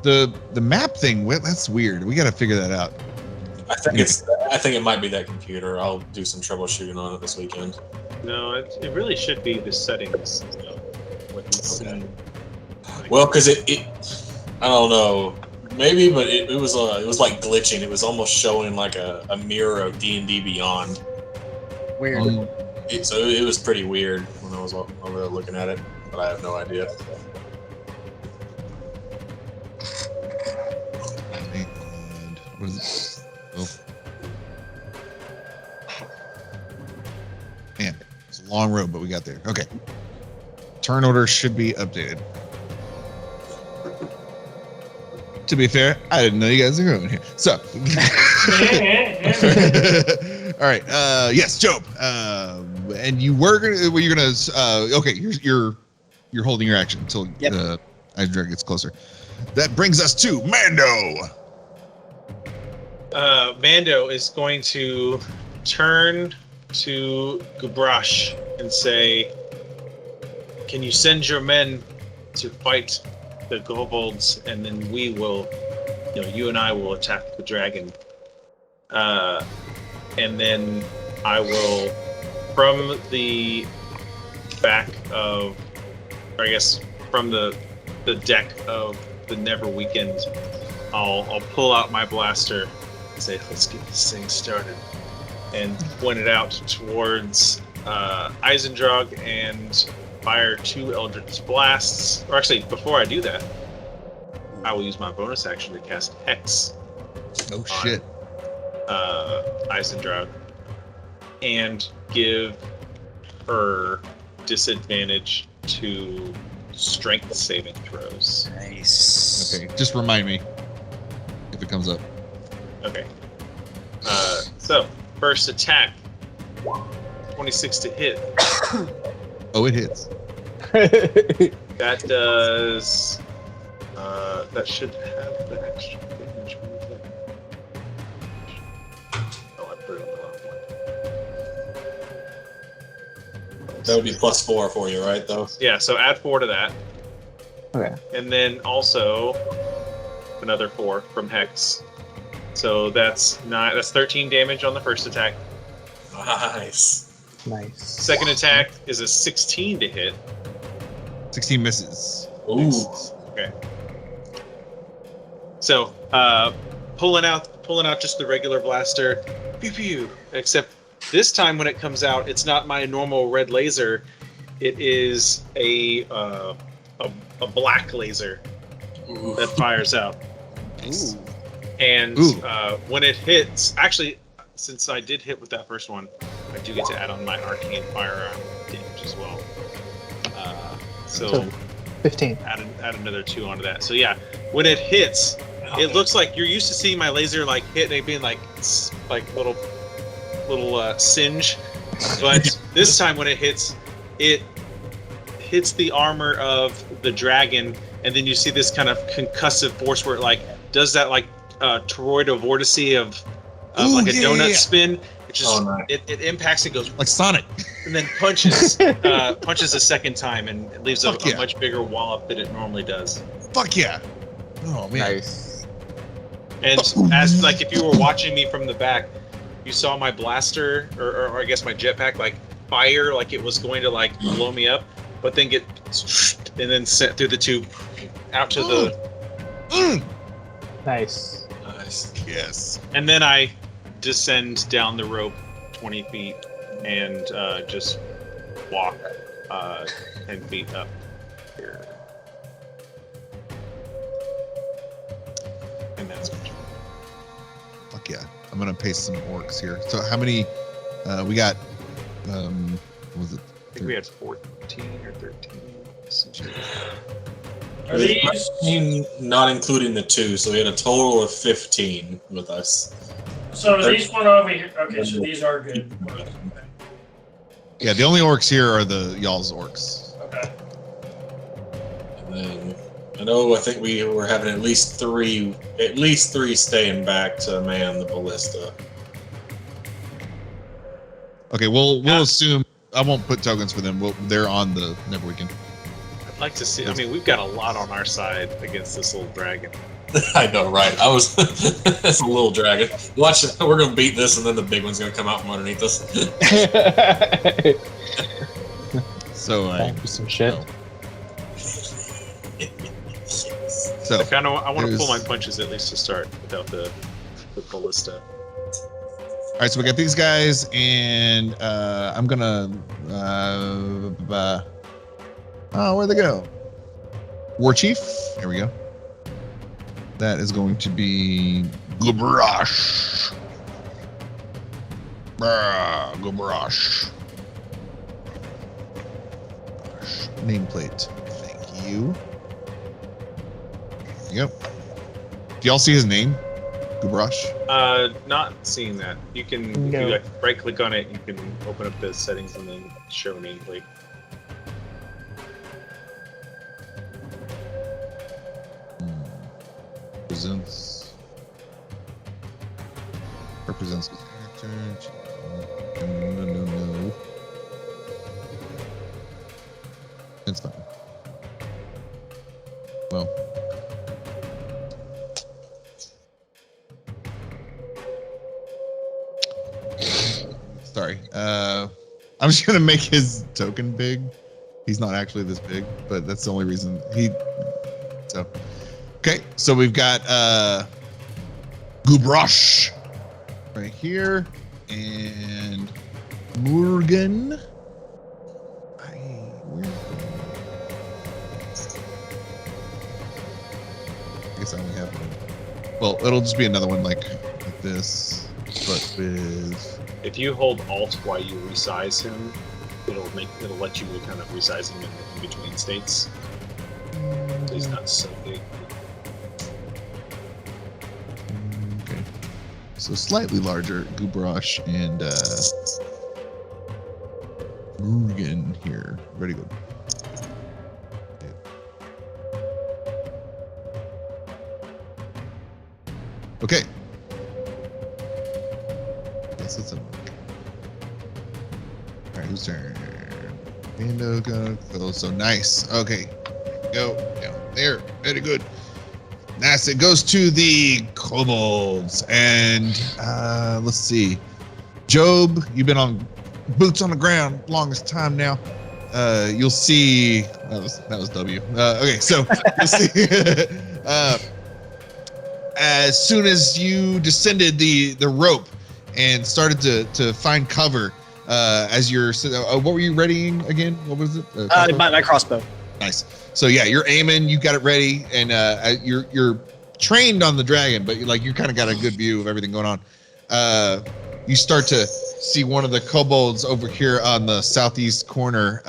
The map thing. That's weird. We got to figure that out. I think it might be that computer. I'll do some troubleshooting on it this weekend. No, it really should be the settings. What you see. Well, because it I don't know, maybe, but it was like glitching. It was almost showing like a mirror of D&D Beyond. Weird. So it was pretty weird when I was over there looking at it, but I have no idea. And what is it? Oh. Man, it's a long road, but we got there. Okay. Turn order should be updated. To be fair, I didn't know you guys were going here. So, all right. Yes, Jobe. And you were gonna. Okay, you're holding your action until Isendraug gets closer. That brings us to Mando. Mando is going to turn to Gubrash and say, "Can you send your men to fight the kobolds, and then we will, you and I will attack the dragon. And then I will, from the back of, or I guess from the deck of the Neverweakened, I'll pull out my blaster and say, let's get this thing started, and point it out towards Isendraug and fire 2 Eldritch Blasts. Or actually, before I do that, I will use my bonus action to cast Hex. Oh shit. Isendraug. And give her disadvantage to strength saving throws. Nice. Okay, just remind me if it comes up. Okay. So, first attack. 26 to hit. Oh, it hits. That does. That should have the extra damage. Oh, I put it on the wrong one. That would be +4 for you, right? Though. Yeah, so add 4 to that. Okay. And then also another 4 from Hex. So that's 13 damage on the first attack. Nice. Nice. Second attack is a 16 to hit. 16 misses. Ooh. Okay. So, pulling out just the regular blaster, pew pew. Except this time when it comes out, it's not my normal red laser. It is a black laser Ooh. that fires out. Ooh. And Ooh. when it hits, actually, since I did hit with that first one, I do get to add on my arcane firearm damage as well. So 15. add another 2 onto that. So yeah, when it hits, it looks like you're used to seeing my laser like hit and it being like little singe, but this time when it hits the armor of the dragon, and then you see this kind of concussive force where it like does that like toroidal vortice of Ooh, like a yeah, donut yeah. spin. It just nice. it impacts, it goes Like Sonic. and then punches a second time, and it leaves a Fuck yeah. much bigger wallop than it normally does. Fuck yeah. Oh, man. Nice. And as like if you were watching me from the back, you saw my blaster or I guess my jetpack like fire like it was going to like blow me up, but then get and then sent through the tube out to the Mm. Nice. Nice. Yes. and then I descend down the rope 20 feet and just walk 10 feet up here. And that's my turn. Fuck yeah. I'm going to paste some orcs here. So how many we got? What was it? I think we had 14 or 13. Are these? 13, not including the 2, so we had a total of 15 with us. So these one over here. Okay, so these are good. Yeah, the only orcs here are the y'all's orcs. Okay. And then I think we were having at least three staying back to man the ballista. Okay, we'll assume I won't put tokens for them. They're on the Neverweakened. I'd like to see. I mean, we've got a lot on our side against this little dragon. I know, right? I was. That's a little dragon. Watch it. We're gonna beat this, and then the big one's gonna come out from underneath us. So Time for some shit. So I want to pull my there's- punches at least to start without the ballista. all right, so we got these guys, and I'm gonna where'd they go? War Chief. Here we go. That is going to be Gubrash. Gubrash. Nameplate. Thank you. Yep. Do y'all see his name? Gubrash? Not seeing that. You can if No. you like right click on it, you can open up the settings and then show nameplate. Represents character. No. It's fine. Well. Sorry. I'm just gonna make his token big. He's not actually this big, but that's the only reason so okay, so we've got Gubrash right here and Murgen. I guess I only have one. Well, it'll just be another one like this, but with If you hold Alt while you resize him, it'll let you kind of resize him in between states. So he's not so big. okay. So slightly larger Gubrash and Murgen here. Very good. Okay. Guess it's a alright, whose turn? Mando gonna fill, so nice. Okay. Go down there. Very good. Nice. It goes to the kobolds. And let's see. Jobe, you've been on boots on the ground longest time now. You'll see that was W. Okay, so you'll see as soon as you descended the rope and started to find cover, as you're what were you readying again? What was it? My crossbow. Nice. So yeah, you're aiming, you got it ready, and you're trained on the dragon, but you kind of got a good view of everything going on. You start to see one of the kobolds over here on the southeast corner.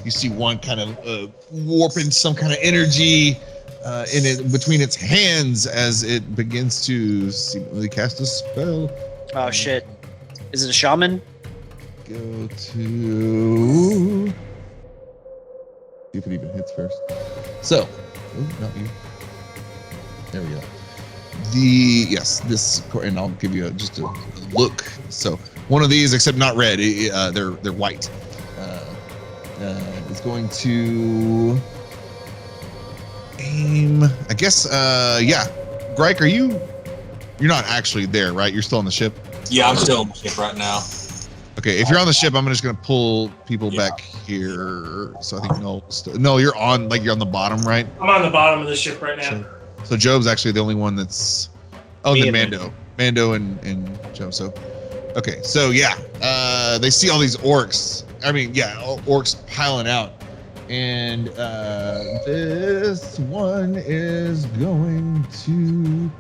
You see one kind of warping some kind of energy in it between its hands as it begins to seemingly cast a spell. Oh shit! Is it a shaman? Go to see if it even hits first. So, not you. There we go. This, and I'll give you just a look. So one of these, except not red, they're white. Is going to aim. I guess. Yeah, Gryke, you're not actually there, right? You're still on the ship. Yeah, I'm still on the ship right now. Okay, if you're on the ship, I'm just gonna pull people back here. So I think no, you're on you're on the bottom, right? I'm on the bottom of the ship right now. So Jobe's actually the only one that's. Oh, then Mando and Jobe. So, okay, so yeah, they see all these orcs. I mean, yeah, orcs piling out, and this one is going to.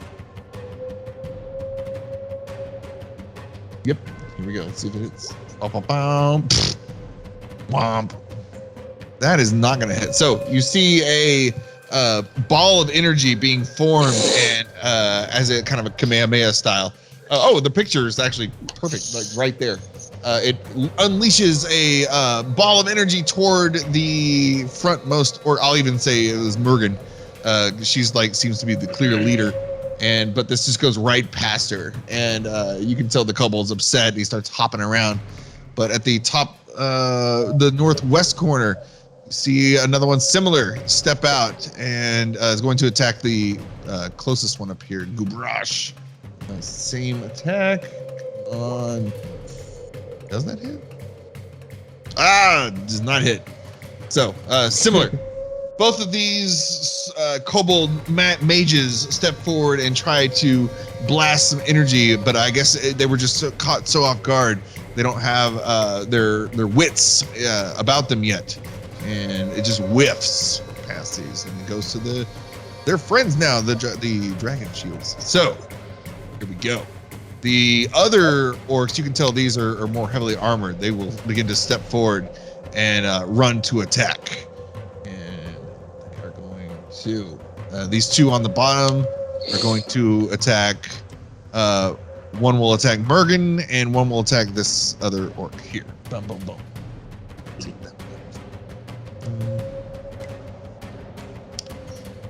Yep, here we go. Let's see if it hits. Womp. That is not going to hit. So you see a ball of energy being formed, and as a kind of a Kamehameha style. The picture is actually perfect, right there. It unleashes a ball of energy toward the frontmost, or I'll even say it was Murgen. She's seems to be the clear leader, but this just goes right past her, and you can tell the kobold's upset. He starts hopping around, but at the top, the northwest corner, see another one similar step out and is going to attack the closest one up here, Gubrash. Same attack on. Does that hit? Does not hit. So similar. Both of these kobold mages step forward and try to blast some energy, but I guess they were just caught so off guard. They don't have their wits about them yet. And it just whiffs past these, and it goes to their friends now, the dragon shields. So here we go. The other orcs, you can tell these are more heavily armored. They will begin to step forward and run to attack. And they are going to these two on the bottom are going to attack. One will attack Murgen, and one will attack this other orc here. Boom, boom, boom.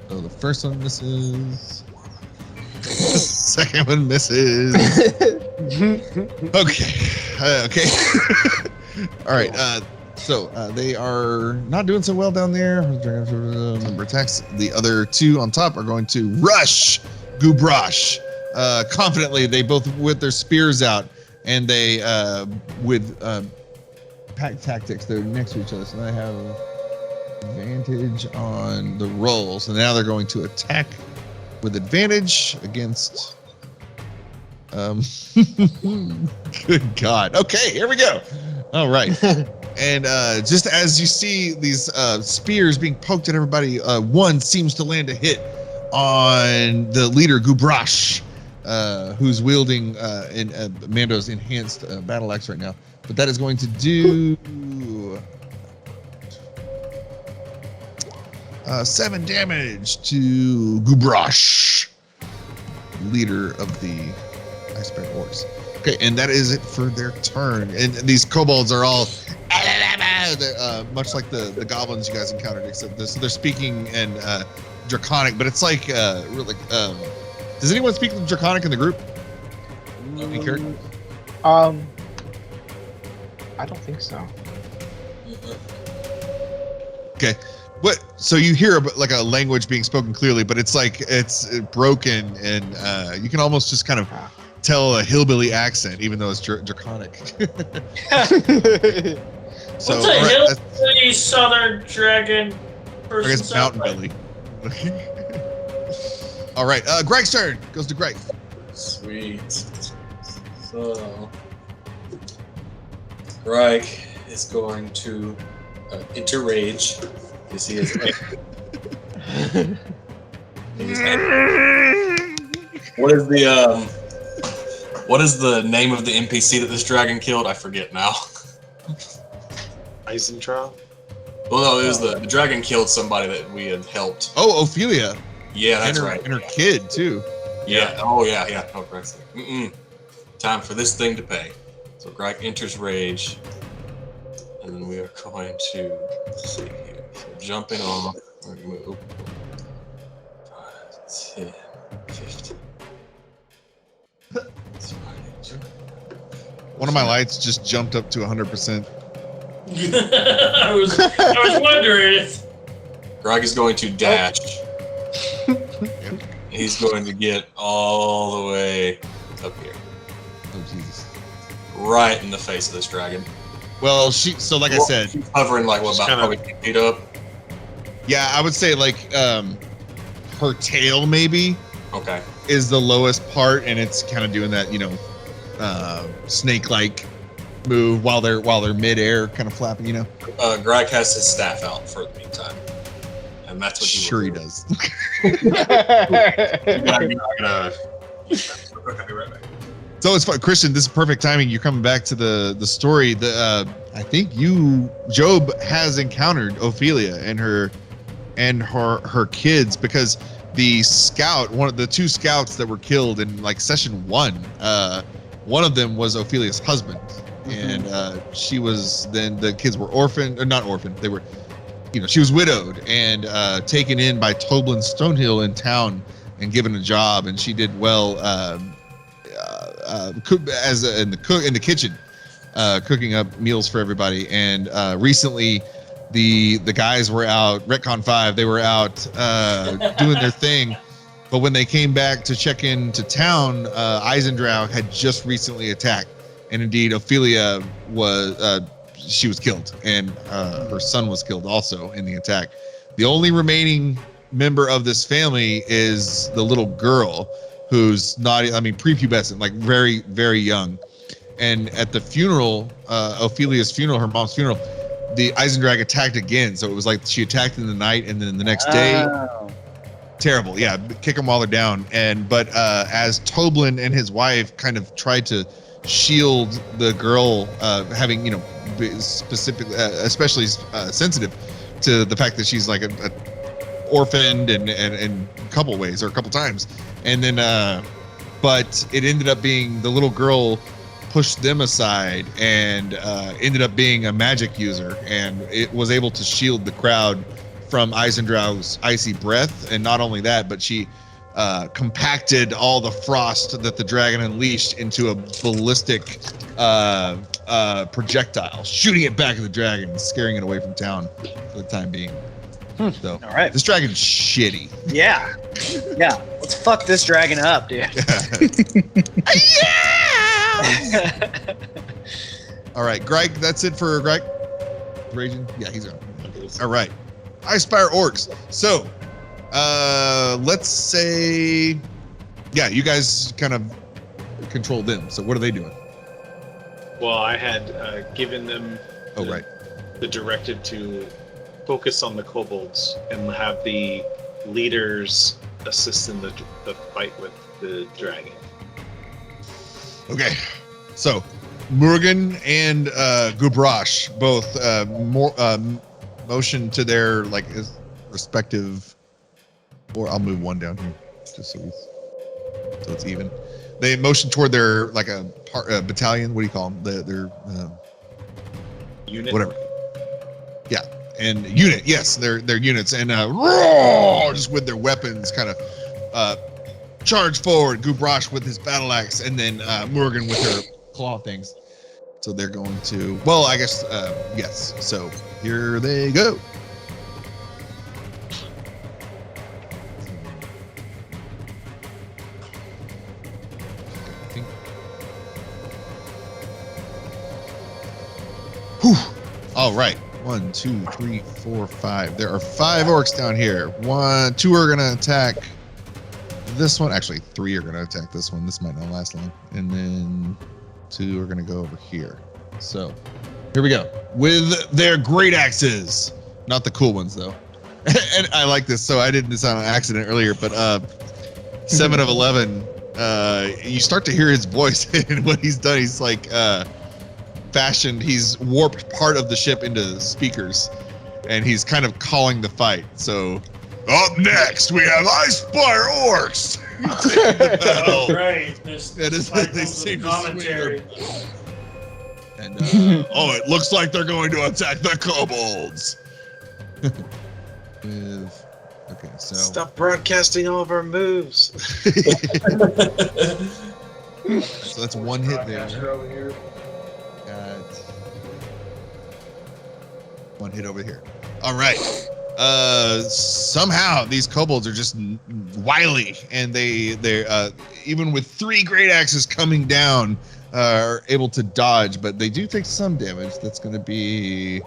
So the first one misses. Second one misses. Okay. All right. So they are not doing so well down there. Number attacks. The other two on top are going to rush Gubrash. Confidently, they both with their spears out, and they with pack tactics. They're next to each other, so they have advantage on the rolls, and now they're going to attack with advantage against good God. Okay, here we go. All right. And just as you see these spears being poked at everybody, one seems to land a hit on the leader Gubrash, who's wielding Mando's enhanced battle axe right now. But that is going to do 7 damage to Gubrash, leader of the Icespire Orcs. Okay, and that is it for their turn. And these kobolds are all much like the goblins you guys encountered, except this, they're speaking in Draconic, but it's like really. Does anyone speak Draconic in the group? Any character? I don't think so. Okay. What? So you hear like a language being spoken clearly, but it's like it's broken, and you can almost just kind of tell a hillbilly accent, even though it's draconic. So, What's a hillbilly southern dragon I person? guess mountain billy. All right, Greg's turn. Goes to Greg. Sweet. So, Gryke is going to enter rage because he is. What is the name of the NPC that this dragon killed? I forget now. Isendraug? Well, no, it was the dragon killed somebody that we had helped. Oh, Ophelia. Yeah, that's and her, right. And her kid too. Yeah. Oh, yeah. Oh, Christ. Time for this thing to pay. So Gryke enters rage, and then we are going to let's see here. So jumping off. We're gonna move. 5, 10, 15. One of my lights just jumped up to 100%. I was wondering. Gryke is going to dash. He's going to get all the way up here. Oh Jesus! Right in the face of this dragon. Well, so like I said, she's hovering like what, about probably 10 feet up. Yeah, I would say like her tail maybe Okay. is the lowest part, and it's kind of doing that, snake-like move while they're midair, kind of flapping, Gryke has his staff out for the meantime, and that's what Sure he does. I'll be right back. So it's fun, Christian. This is perfect timing. You're coming back to the story. I think Jobe has encountered Ophelia and her kids, because the scout, one of the two scouts that were killed in like session 1, one of them was Ophelia's husband, and she was, then the kids were orphaned, or not orphaned. They were, she was widowed and taken in by Toblin Stonehill in town and given a job, and she did well in the kitchen, cooking up meals for everybody. And recently, the guys were out, Retcon 5. They were out doing their thing, but when they came back to check into town, Isendraug had just recently attacked, and indeed Ophelia was she was killed, and her son was killed also in the attack. The only remaining member of this family is the little girl, who's not, prepubescent, like very, very young. And at the funeral, Ophelia's funeral, her mom's funeral, the Isendraug attacked again. So it was like she attacked in the night, and then the next day, terrible. Yeah, kick them while they're down. But as Toblin and his wife kind of tried to shield the girl, having, specifically, especially sensitive to the fact that she's like a orphaned and a couple ways, or a couple times. And then, but it ended up being the little girl pushed them aside and ended up being a magic user, and it was able to shield the crowd from Isendraug's icy breath. And not only that, but she compacted all the frost that the dragon unleashed into a ballistic projectile, shooting it back at the dragon and scaring it away from town for the time being. So, all right, this dragon's shitty. Yeah. Let's fuck this dragon up, dude. Yeah. All right, Gryke. That's it for Gryke. Raging. Yeah, he's on. All right, Icespire Orcs. So, let's say, yeah, you guys kind of control them. So, what are they doing? Well, I had given them the directive to focus on the kobolds and have the leaders assist in the fight with the dragon. Okay, so Murgen and Gubrash both motion to their respective, or I'll move one down here just so it's even. They motion toward their a battalion. What do you call them? Their unit. Whatever. Yeah. And unit, yes, they're units, and roar, just with their weapons, kind of charge forward. Gubrash with his battle axe, and then Murgen with her claw things. So they're going to, well, I guess, yes. So here they go. I think All right. 1, 2, 3, 4, 5. There are 5 orcs down here. 2 are gonna attack this one. Actually, 3 are gonna attack this one. This might not last long. And then 2 are gonna go over here. So here we go with their great axes. Not the cool ones though. And I like this. So I did this on accident earlier, but 7 of 11. You start to hear his voice, and what he's done, he's like he's warped part of the ship into speakers, and he's kind of calling the fight. So up next we have Icespire Orcs. Oh, right. They seem to commentary. And it looks like they're going to attack the kobolds. Okay, so stop broadcasting all of our moves. So that's 1 hit there. Got 1 hit over here. All right. Somehow these kobolds are just wily, and they're even with 3 great axes coming down, are able to dodge, but they do take some damage. That's going to be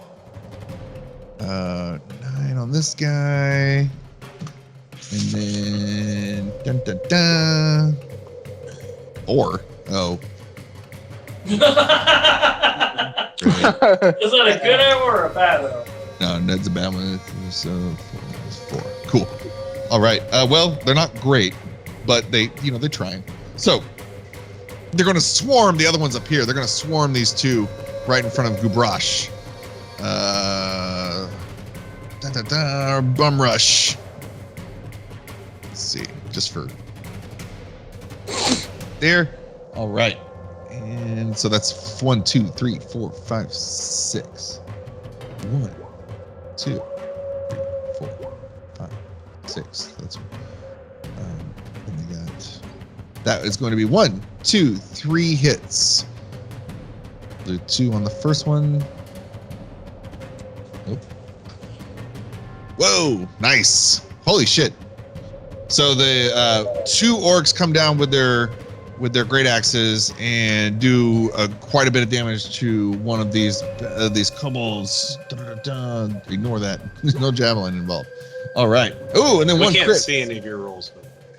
9 on this guy, and then 4. Oh. Is that a good arrow or a bad arrow? No, that's a bad one. So 4. Cool. All right. Well, they're not great, but they're trying. So they're going to swarm the other ones up here. They're going to swarm these 2 right in front of Gubrash. Bum rush. Let's see, just for there. All right. And so that's 1, 2, 3, 4, 5, 6. 1, 2, 3, 4, 5, 6. That's and they got that is going to be 1, 2, 3 hits. The 2 on the first one. Nope. Whoa, nice. Holy shit. So the 2 orcs come down with their great axes and do quite a bit of damage to one of these kobolds. Ignore that. There's no javelin involved. All right. Oh, and then we 1 can't crit. see any of your rolls.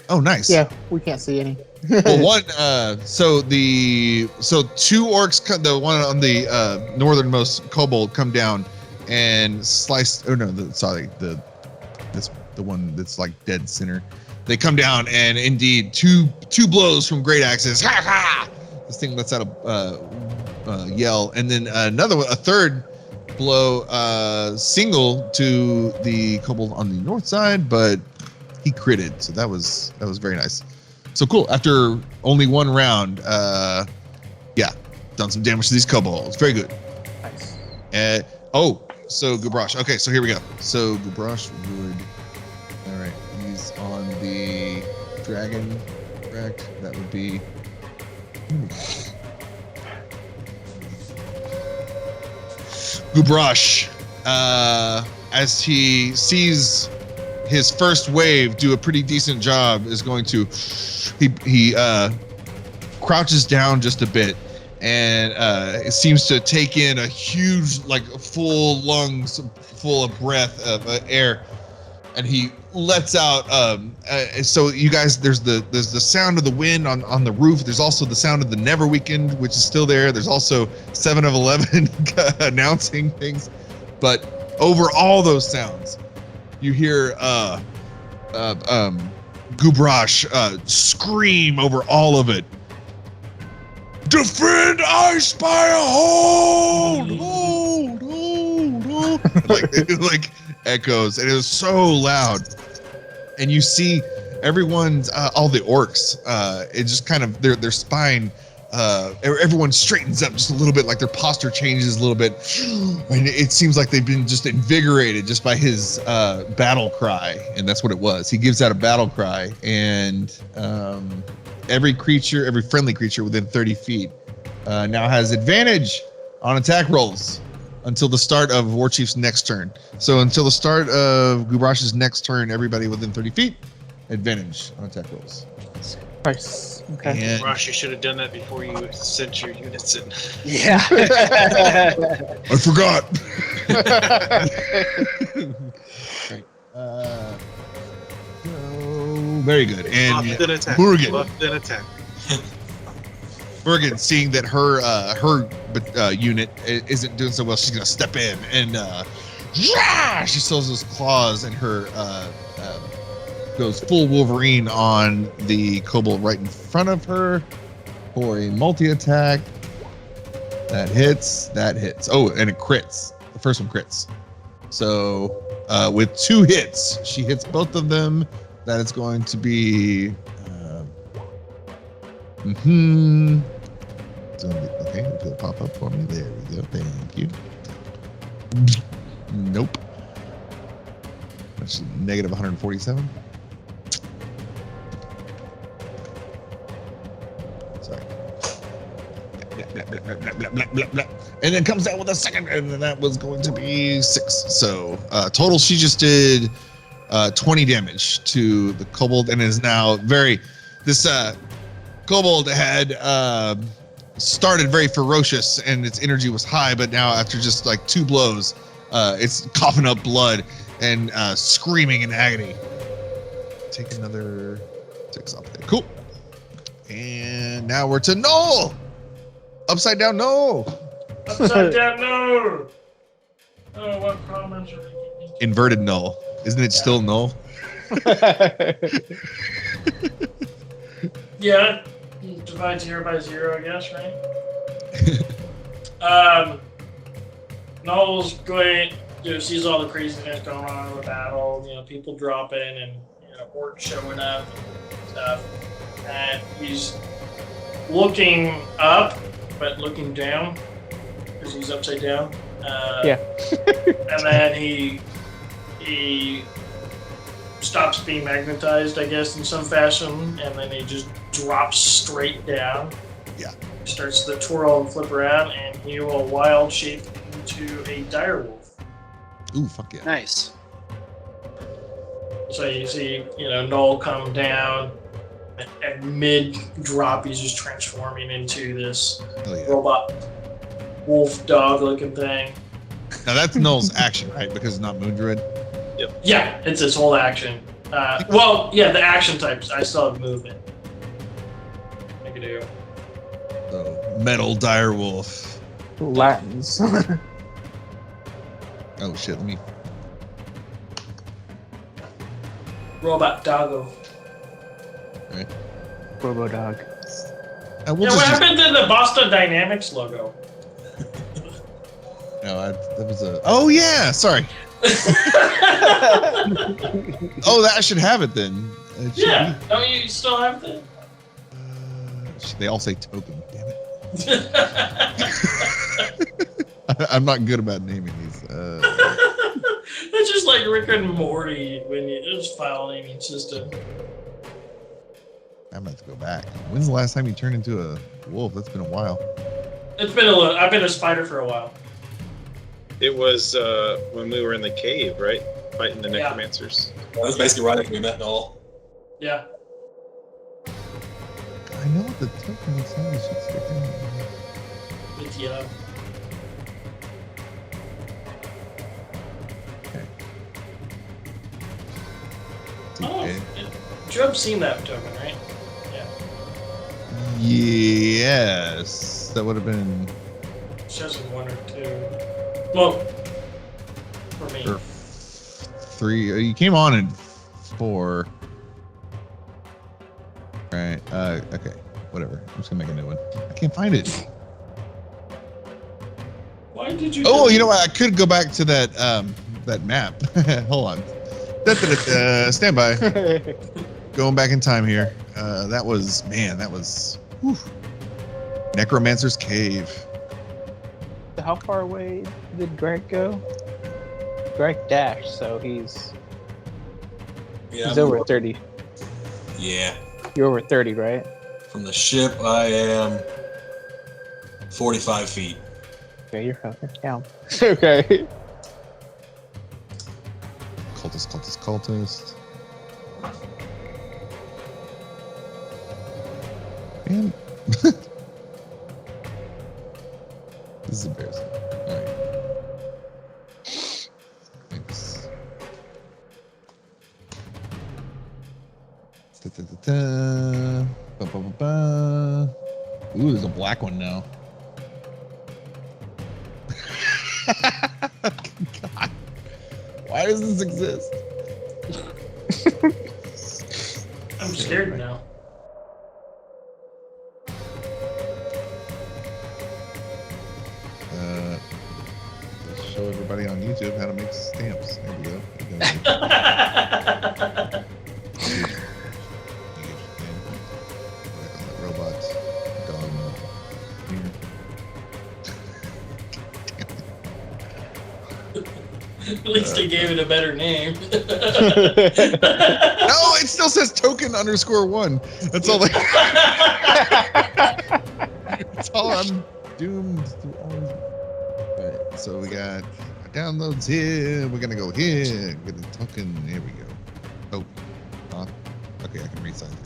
Oh, nice. Yeah, we can't see any. Well, so 2 orcs, the one on the northernmost kobold, come down and slice. Oh no, the one that's like dead center. They come down, and indeed, two blows from great axes. Ha ha! This thing lets out a yell, and then a third blow, single to the kobold on the north side, but he critted, so that was very nice. So cool. After only 1 round, done some damage to these kobolds. Very good. Nice. So Gubrash. Okay, so here we go. So Gubrash would. All right, he's on the dragon, correct? That would be. Gubrash, as he sees his first wave do a pretty decent job, is going to he crouches down just a bit, and it seems to take in a huge, like, full lungs full of breath of air, and he lets out so you guys, there's the sound of the wind on the roof. There's also the sound of the Neverweakened, which is still there. There's also 7 of 11 announcing things, but over all those sounds you hear Gubrash scream over all of it, "Defend Icespire Hold! Hold! Hold! Hold!" like echoes, and it was so loud. And you see everyone's all the orcs, it just kind of their spine, everyone straightens up just a little bit, like their posture changes a little bit, and it seems like they've been just invigorated just by his battle cry. And that's what it was. He gives out a battle cry, and every friendly creature within 30 feet now has advantage on attack rolls until the start of Warchief's next turn. So until the start of Gubrash's next turn, everybody within 30 feet, advantage on attack rolls. Nice. Okay. And Rosh, you should have done that before you sent your units in. Yeah. I forgot. Great. So, very good. And Buffed and attack. Murgen. Buffed and attack. Murgen, seeing that her unit isn't doing so well, she's gonna step in and she throws those claws and her goes full Wolverine on the kobold right in front of her for a multi-attack. That hits. Oh, and it crits. The first one crits. So with 2 hits, she hits both of them. That is going to be okay, it'll pop up for me. There we go. Thank you. Nope. That's negative 147. Sorry. And then comes out with a second, and then that was going to be 6. So total, she just did 20 damage to the kobold, and is now this kobold had started very ferocious and its energy was high, but now after just like 2 blows, it's coughing up blood and screaming in agony. Take another 6 off there. Cool. And now we're to Null. Upside down Null. Upside down, no! Oh, what comments are we getting? Inverted Null. Isn't it still Null? Yeah, divide 0 by 0, I guess, right? Null's going, sees all the craziness going on in the battle, people dropping and, orcs showing up and stuff. And he's looking up, but looking down, because he's upside down. Yeah. And then he stops being magnetized, I guess, in some fashion, and then he just drops straight down. Yeah. Starts to twirl and flip around, and he will wild shape into a direwolf. Ooh, fuck yeah. Nice. So you see, Null come down, at mid-drop, he's just transforming into this Hell yeah. robot wolf dog-looking thing. Now that's Null's action, right? Because it's not Moon Druid. Yeah, it's his whole action. The action types. I still have movement. I can do. So, Metal Direwolf. Latins. Oh shit, let me. Robot doggo. Robo dog. We'll What happened to the Boston Dynamics logo? No, that was a. Oh yeah, sorry. Oh, that I should have it then. It should Yeah, don't you still have that? they all say token. Damn it. I'm not good about naming these. It's just like Rick and Morty when it's file naming system. I'm about to go back. When's the last time you turned into a wolf? That's been a while. It's been a little. I've been a spider for a while. It was when we were in the cave, right? Fighting the necromancers. That was basically right after we met Null. Yeah. I know what the token is. I should stick in. It's yellow. Okay. Jobe's seen that token, right? Yeah. Yes, that would have been It shows in 1 or 2. Well, for me. for 3. You came on in 4. Right. Okay. Whatever. I'm just gonna make a new one. I can't find it. Why did you? Oh, you know what? I could go back to that that map. Hold on. Stand by. Going back in time here. That was whew. Necromancer's Cave. How far away did Gryke go? Gryke dashed, so he's over 30. Yeah. You're over 30, right? From the ship, I am 45 feet. Okay, you're covered. Yeah. Okay. Cultist. Man. This is embarrassing. All right. Thanks. Da-da-da-da. Ba-ba-ba-ba. Ooh, there's a black one now. God. Why does this exist? I'm scared now. Let's show everybody on YouTube how to make stamps. There we go. Robots. Gone. Here. At least they gave it a better name. No, it still says token_1. That's all. That's all I'm doomed to always. Right, so we got downloads here. We're gonna go here. Get a token. There we go. Oh, okay, I can resize it.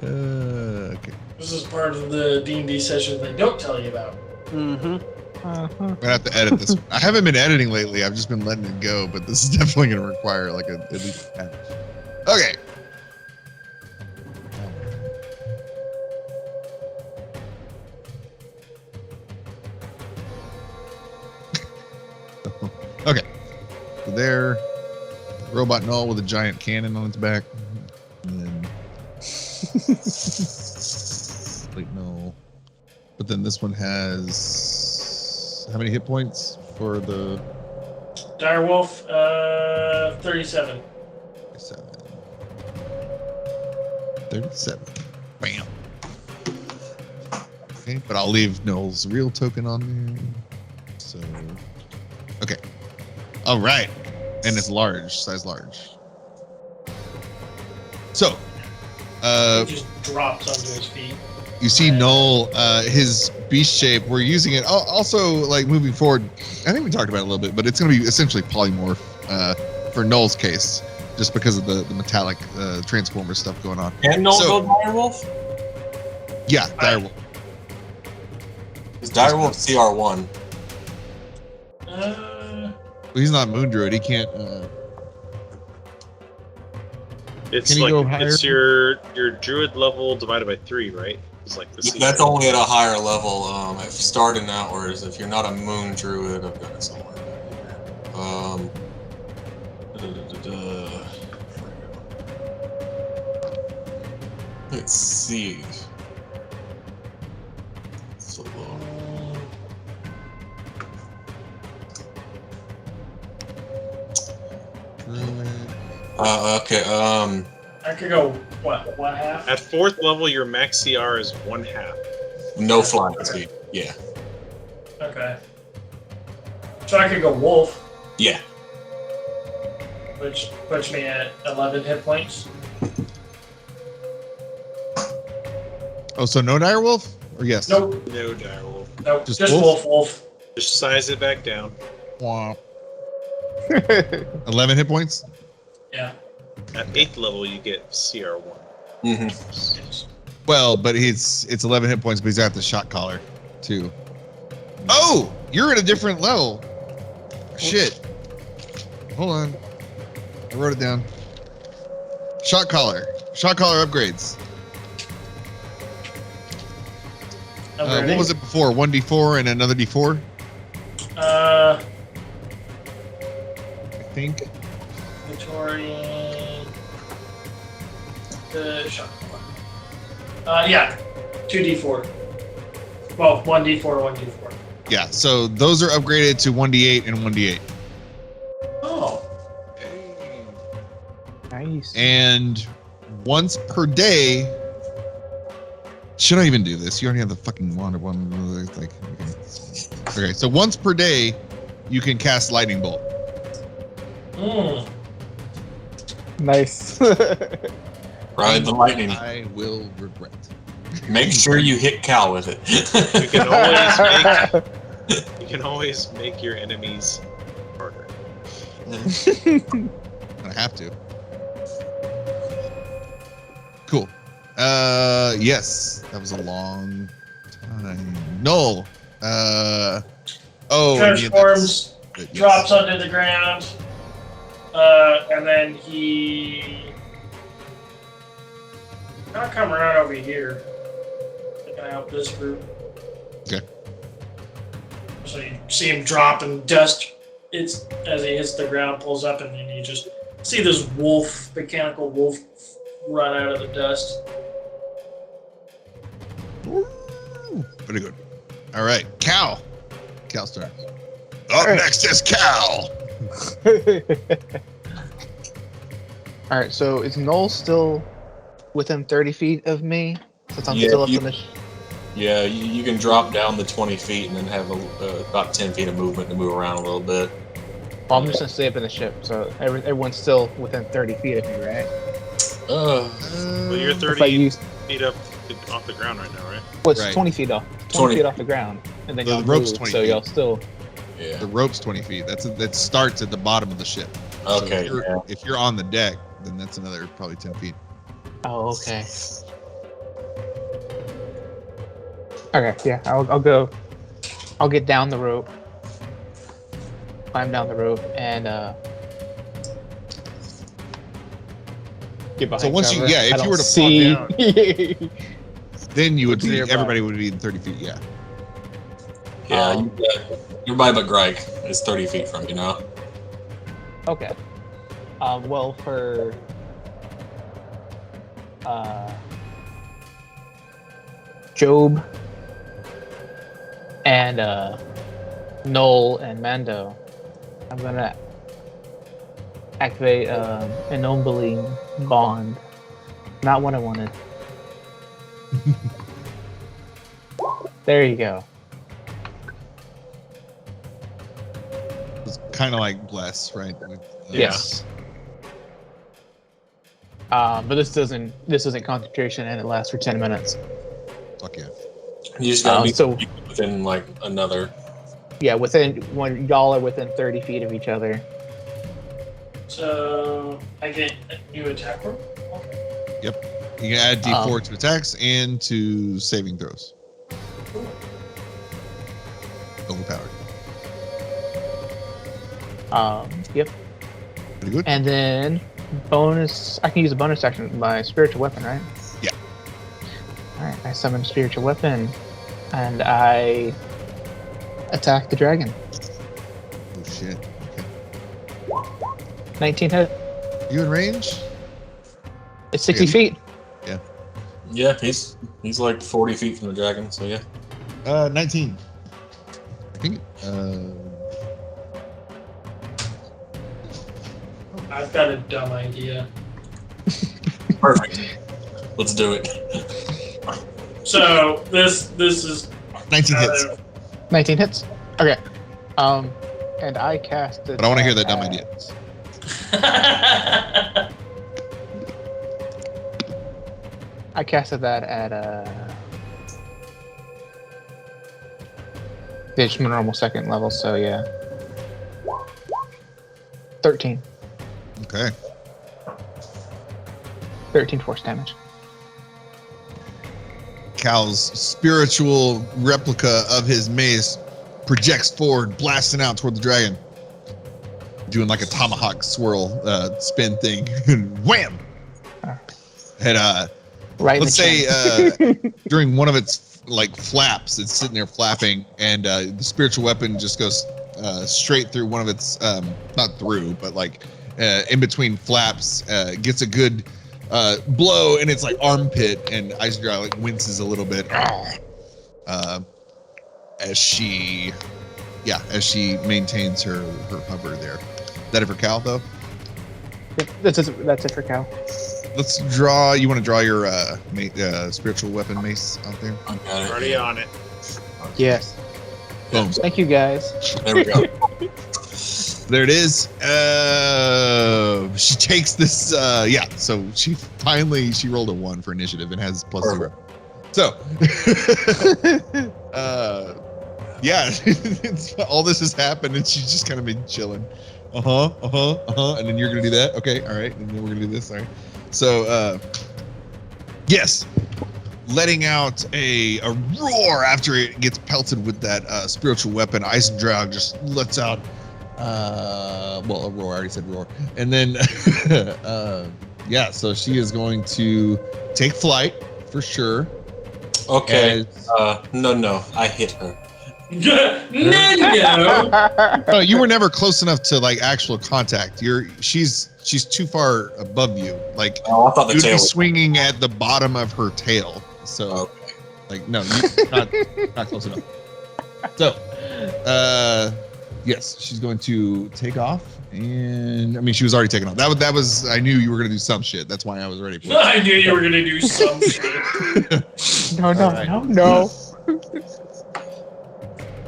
Okay. This is part of the D&D session they don't tell you about. Mm-hmm. I'm gonna have to edit this. I haven't been editing lately. I've just been letting it go, but this is definitely gonna require like at least a patch. Okay. Okay. So there, robot Null with a giant cannon on its back. And then wait, no. But then this one has how many hit points for the Direwolf, 37. 37. Bam. Okay, but I'll leave Null's real token on there. So, okay. All right, and it's large, size large. So, He just drops onto his feet. you see Null, his beast shape. We're using it also like moving forward. I think we talked about it a little bit, but it's going to be essentially polymorph for Null's case, just because of the metallic transformer stuff going on. Can Null So- go Direwolf? Yeah, Direwolf. Is Direwolf CR1? He's not Moon Druid. He can't. It's Can he like go higher? it's your druid level divided by 3, right? It's like the That's only at a higher level. If starting outwards, if you're not a moon druid, I've got it somewhere. Let's see. So low. Okay. I could go, what half? At 4th level, your max CR is 1/2. No flying speed. Yeah. Okay. So I could go wolf, Yeah. which puts me at 11 hit points. Oh, so no Direwolf? Or yes? Nope. No direwolf. Nope. Just Just wolf? wolf. Just size it back down. Wah. 11 hit points? Yeah. At 8th level, you get CR1. Mm-hmm. Well, but it's 11 hit points, but he's got the shot collar too. Oh, you're at a different level. Shit. Hold on. I wrote it down. Shot collar. Shot collar upgrades. What was it before? 1d4 and another d4? I think. Victorian. The shot. Yeah. 2d4. Well, 1d4, 1d4. Yeah, so those are upgraded to 1d8 and 1d8. Oh. Nice. And once per day. Should I even do this? You already have the fucking wand of one. Like, okay, so once per day, you can cast lightning bolt. Nice. Ride the lightning. I will regret. Make sure you hit Cal with it. You can always make your enemies harder. I have to. Cool. Yes, that was a long time. Null. Transforms, yes. drops onto the ground, and then he gonna come right over here. They're gonna help this group. Okay. So you see him drop and dust. It's as he hits the ground, pulls up, and then you just see this wolf, mechanical wolf, run out of the dust. Ooh, pretty good. All right, Cal. Cal's turn. Up next is Cal. All right, so is Null still within 30 feet of me? Since I'm Yeah, still up in the. Yeah, you can drop down the 20 feet and then have about 10 feet of movement to move around a little bit. Well, I'm just gonna stay up in the ship, so everyone's still within 30 feet of me, right? Well, you're If I 30 use feet up off the ground right now, right? what's Right. 20 feet off, 20 feet off the ground, and then The y'all rope's move, 20 so feet. y'all still. Yeah. The rope's 20 feet. That starts at the bottom of the ship. So Okay. if you're on the deck, then that's another probably 10 feet. Oh, okay. Okay, yeah, I'll go. I'll get down the rope, climb down the rope, and get behind So once cover. you- yeah, if I you don't were to see. fall Then you would What's be, nearby? everybody would be in 30 feet, yeah. Yeah, you're by but Gryke is 30 feet from you now. Okay. Well, for Jobe and Null and Mando, I'm gonna activate ennobling bond. Not what I wanted. There you go. It's kind of like bless, right? With, Yes. But this isn't concentration, and it lasts for 10 minutes. Fuck yeah. You just gotta be so- within like another. Yeah, when y'all are within 30 feet of each other. So I get a new attack roll. You can add D4 to attacks and to saving throws. Overpowered. Yep. Pretty good. And then bonus, I can use a bonus action, my spiritual weapon, right? Yeah. Alright, I summon a spiritual weapon, and I attack the dragon. Oh shit. Okay. 19 hit. You in range? It's 60 Yeah. feet. Yeah, he's like 40 feet from the dragon. So yeah. 19. I think. I've got a dumb idea. Perfect. Let's do it. So this is 19 hits. 19 hits. Okay. And I cast it. But I want to hear that dumb idea. I casted that at it's my normal second level, so yeah. 13. Okay. 13 force damage. Cal's spiritual replica of his mace projects forward, blasting out toward the dragon. Doing like a tomahawk swirl spin thing. And wham! And Right. in let's the say chin. during one of its like flaps, it's sitting there flapping, and the spiritual weapon just goes straight through one of its not through, but like in between flaps, gets a good blow in its like armpit, and Isendraug like winces a little bit as she maintains her hover there. Is that it for Cal though? Yep, that's it for Cal. Let's draw. You want to draw your spiritual weapon mace out there? I got it. Already on it. Yes. Boom. Thank you guys. There we go. There it is. She takes this. So she rolled a 1 for initiative and has +0. So, Yeah, all this has happened, and she's just kind of been chilling. And then you're gonna do that. Okay, all right. And then we're gonna do this. All right. So, yes, letting out a roar after it gets pelted with that spiritual weapon. Isendraug just lets out, well, a roar. I already said roar. And then, yeah. So she is going to take flight for sure. Okay. No, I hit her. No. No, you were never close enough to like actual contact. She's too far above you. Like Oh, I thought the you'd tail be was. swinging at the bottom of her tail. So, Okay. like, no, not close enough. So, yes, she's going to take off, and I mean, she was already taking off. That was. I knew you were gonna do some shit. That's why I was ready for it. I knew you were gonna do some shit. No.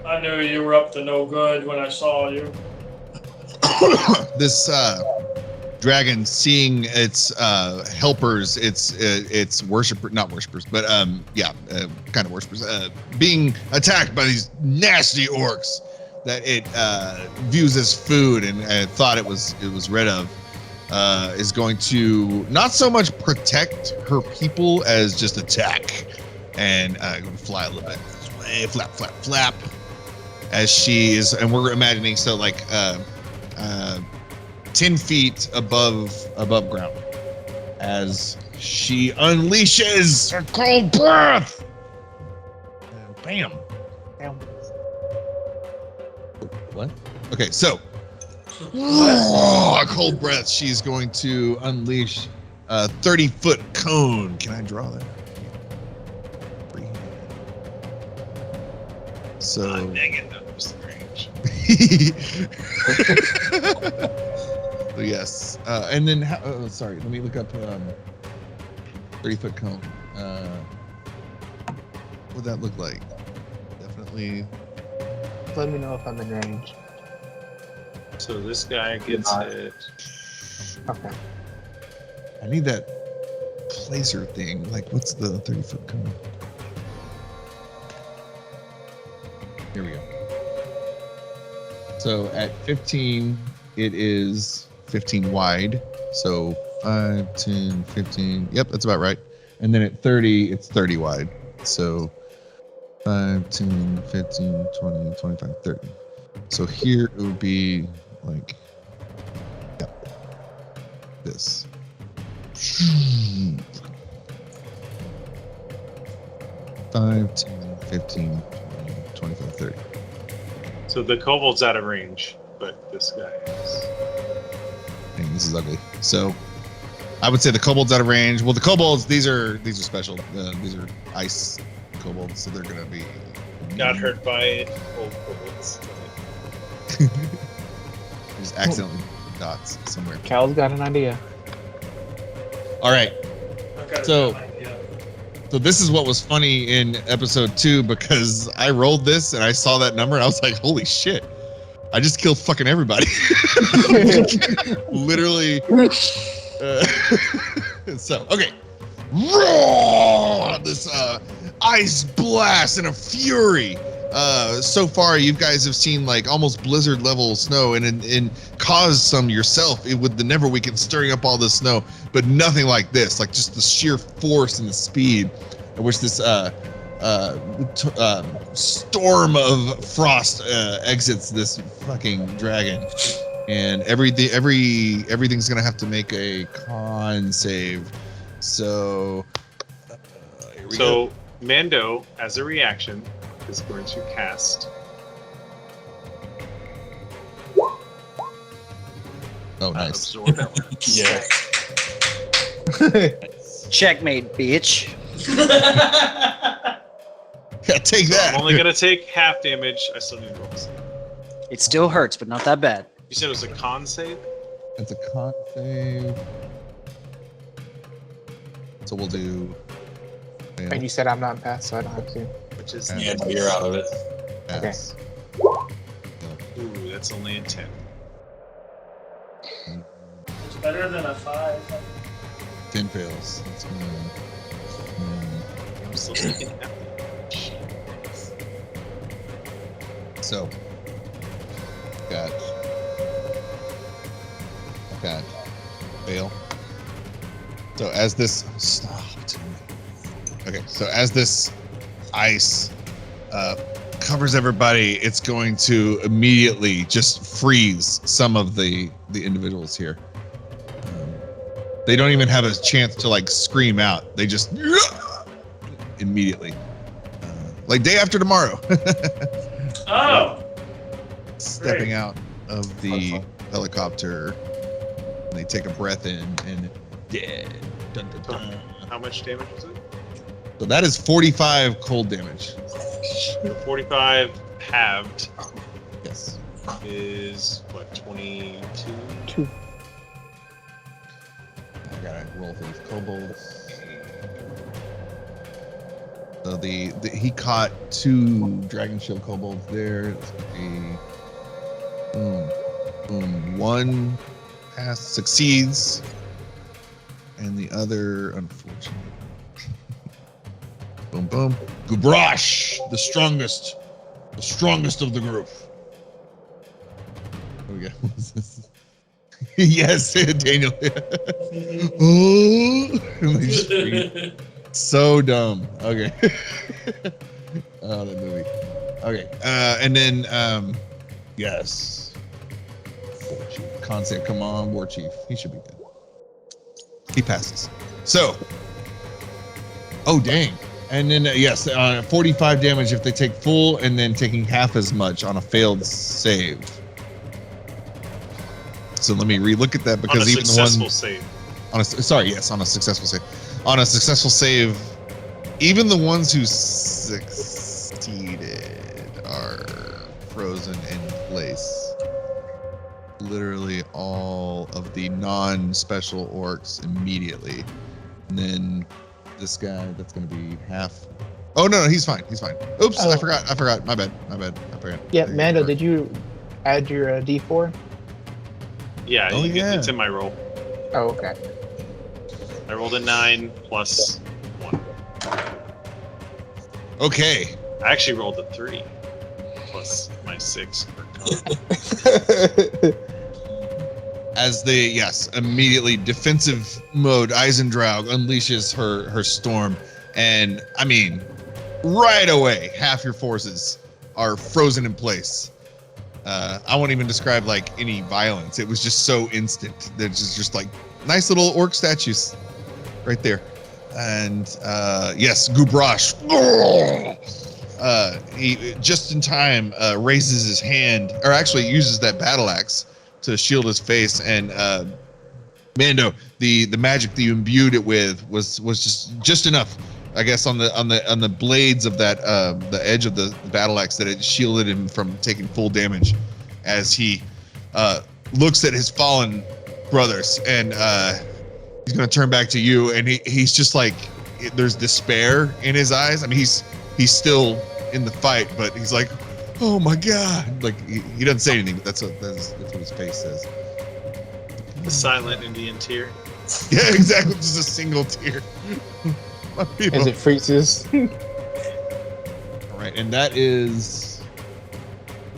I knew you were up to no good when I saw you. This dragon, seeing its helpers, its not worshippers, but kind of worshippers, being attacked by these nasty orcs that it views as food and thought it was rid of, is going to not so much protect her people as just attack and fly a little bit, flap, flap, flap. As she is, and we're imagining, so like 10 feet above ground, as she unleashes her cold breath. Bam. What? Okay, so a cold breath. She's going to unleash a 30-foot cone. Can I draw that? So. Dang it, that was the range. So yes, and then sorry, let me look up 30-foot cone. What would that look like? Definitely. Let me know if I'm in range. So this guy gets hit. Okay. I need that placer thing. Like, what's the 30-foot cone? Here we go. So at 15, it is 15 wide. So 5, 10, 15. Yep, that's about right. And then at 30, it's 30 wide. So 5, 10, 15, 20, 25, 30. So here it would be like, yep, this. 5, 10, 15, 20, 25, 30. So the kobold's out of range, but this guy is. Dang, this is ugly. So I would say the kobolds out of range. Well, the kobolds, these are special. These are ice kobolds, so they're gonna be. Got hurt by old kobolds. There's accidentally dots somewhere. Cal's got an idea. All right. Okay. So- So this is what was funny in episode 2, because I rolled this and I saw that number and I was like, holy shit. I just killed fucking everybody. Literally. So, okay. Roar! This ice blast and a fury. So far, you guys have seen like almost blizzard level snow and caused some yourself with the Neverweakened stirring up all this snow, but nothing like this. Like just the sheer force and the speed at which this storm of frost exits this fucking dragon, and everything's gonna have to make a con save. So here we go. So Mando, as a reaction, is going to cast. Oh, nice. Absorb Element. Yeah. Checkmate, bitch. Yeah, take that. I'm only gonna take half damage. I still need rolls. It still hurts, but not that bad. You said it was a con save? It's a con save. So we'll do. fail, And you said I'm not passed, so I don't have to. Which is Yeah, no, you're out of it. pass. ooh, that's only a 10. It's better than a 5. 10 fails. That's gonna, I'm still taking half damage. So, got fail. So as this stopped. Okay, so as this ice covers everybody, it's going to immediately just freeze some of the individuals here. They don't even have a chance to like scream out. They just immediately, like day after tomorrow. Oh, Stepping great. out of the helicopter, and they take a breath in and dead. Dun, dun, dun. How much damage was it? So that is 45 cold damage. 45 halved Yes. is what, 22? Two. I gotta roll for these kobolds. So he caught 2 dragon shield kobolds there. It's gonna be boom. One pass succeeds, and the other, unfortunately. Boom, boom. Gubrash, the strongest of the group. There we go. Yes, Daniel. Oh, they scream. So dumb. Okay. Oh, that movie. Okay. And then, yes. War Chief. Concept, come on, War Chief. He should be good. He passes. So. Oh, dang. And then, yes, 45 damage if they take full, and then taking half as much on a failed save. So let me relook at that, because even the one save. on a successful save. On a successful save, even the ones who succeeded are frozen in place. Literally all of the non-special orcs immediately. And then this guy, that's going to be half. Oh, no, he's fine. He's fine. Oops, Oh. I forgot. My bad. I forgot. Yeah, Mando, did you add your D4? Yeah, Oh, yeah. it's in my roll. Oh, okay. I rolled a 9 plus 1. Okay. I actually rolled a 3 plus my 6 for con. As the immediately defensive mode, Isendraug unleashes her storm, and I mean, right away, half your forces are frozen in place. I won't even describe like any violence. It was just so instant. There's just like nice little orc statues right there, and yes, Gubrash. He just in time raises his hand, or actually uses that battle axe to shield his face, and Mando, the magic that you imbued it with was just enough, I guess, on the blades of that the edge of the battle axe, that it shielded him from taking full damage as he looks at his fallen brothers, and he's gonna turn back to you, and he's just like, there's despair in his eyes. I mean, he's still in the fight, but he's like, oh my god, like he doesn't say anything, but that's what his face says. The silent Indian tear. Yeah, exactly, just a single tear. My people. As it freezes. All right, and that is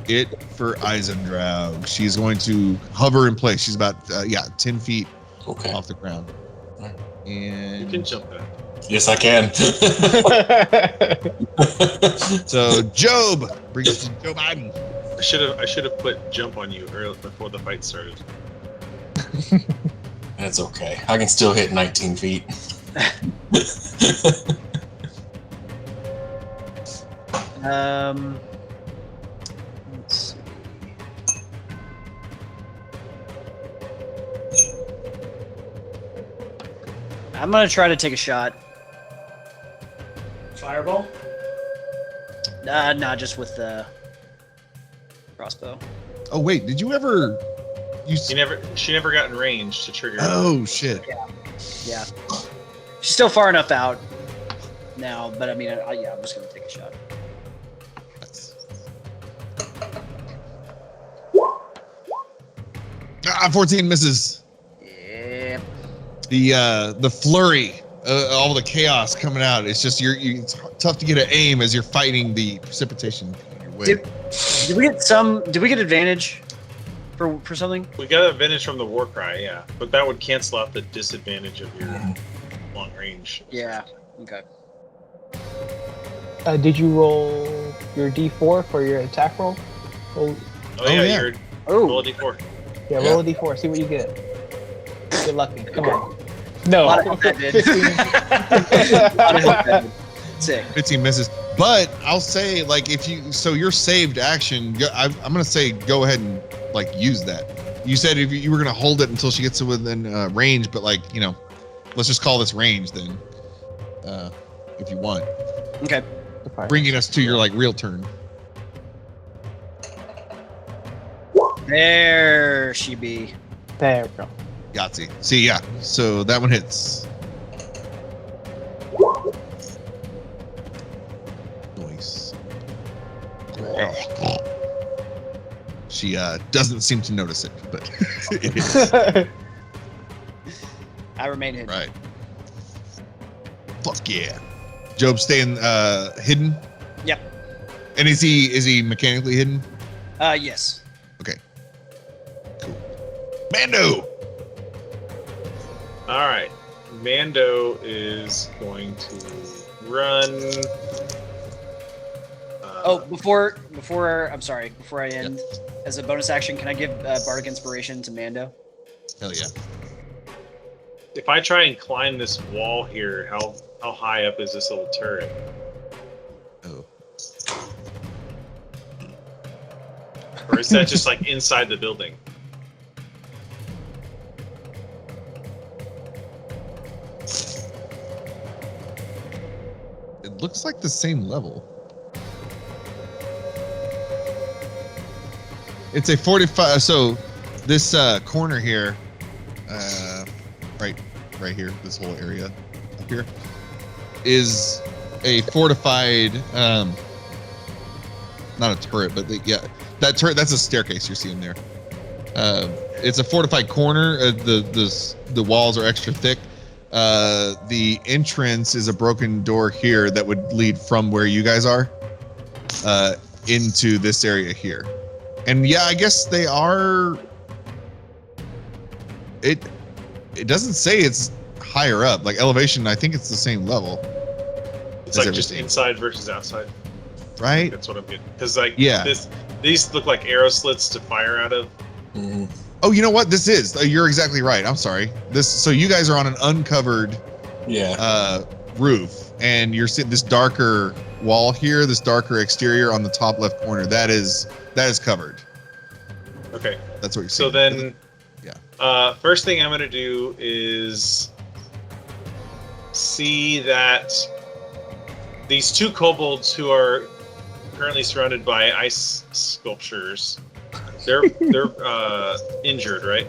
it for Isendraug. She's going to hover in place. She's about 10 feet Okay. off the ground. And You can jump that. Yes, I can. so Jobe brings us to Jobe Eyden. I should have put jump on you early before the fight started. That's okay. I can still hit 19 feet. Let's see. I'm gonna try to take a shot. Fireball? Nah, just with the crossbow. Oh wait, did you ever? She never got in range to trigger. Oh shit. Yeah. She's still far enough out now, but I mean, I'm just gonna take a shot. 14 misses. Yeah. The flurry, all the chaos coming out. It's just it's tough to get an aim as you're fighting the precipitation. way. Did we get advantage for something? We got advantage from the war cry, yeah, but that would cancel out the disadvantage of your long range. Yeah. Okay. Did you roll your D4 for your attack roll? Oh yeah, yeah. you're Oh. roll a d4. Yeah, roll a D4. See what you get. Get lucky. Come on. A No. lot of hope that did. 15. A lot of hope that did. Sick. 15 misses. But I'll say, like, if you, so your saved action, I'm going to say go ahead and, like, use that. You said if you were going to hold it until she gets to within range, but, like, you know, let's just call this range then, if you want. Okay. Bringing us to your, like, real turn. There she be. There we go. Yahtzee. See, yeah. So that one hits. Nice. She doesn't seem to notice it, but it hits. I remain hidden. Right. Fuck yeah. Job staying hidden? Yep. And is he mechanically hidden? Yes. Okay. Cool. Mando! All right, Mando is going to run. Before I end, as a bonus action, can I give Bardic Inspiration to Mando? Hell yeah. If I try and climb this wall here, how high up is this little turret? Oh. Or is that just like inside the building? It looks like the same level. It's a 45. So this corner here, right here, this whole area up here, is a fortified. Not a turret, but that turret. That's a staircase you're seeing there. It's a fortified corner. The walls are extra thick. The entrance is a broken door here that would lead from where you guys are into this area here. And yeah, I guess they are. It doesn't say it's higher up, like elevation. I think it's the same level. It's like just inside versus outside. Right? That's what I'm getting. Because like Yeah. these look like arrow slits to fire out of. Mhm. Oh, you know what? This is. You're exactly right. I'm sorry. So you guys are on an uncovered roof, and you're seeing this darker wall here, this darker exterior on the top left corner. That is covered. Okay. That's what you're So seeing. then, first thing I'm gonna do is see that these two kobolds who are currently surrounded by ice sculptures, they're injured, right?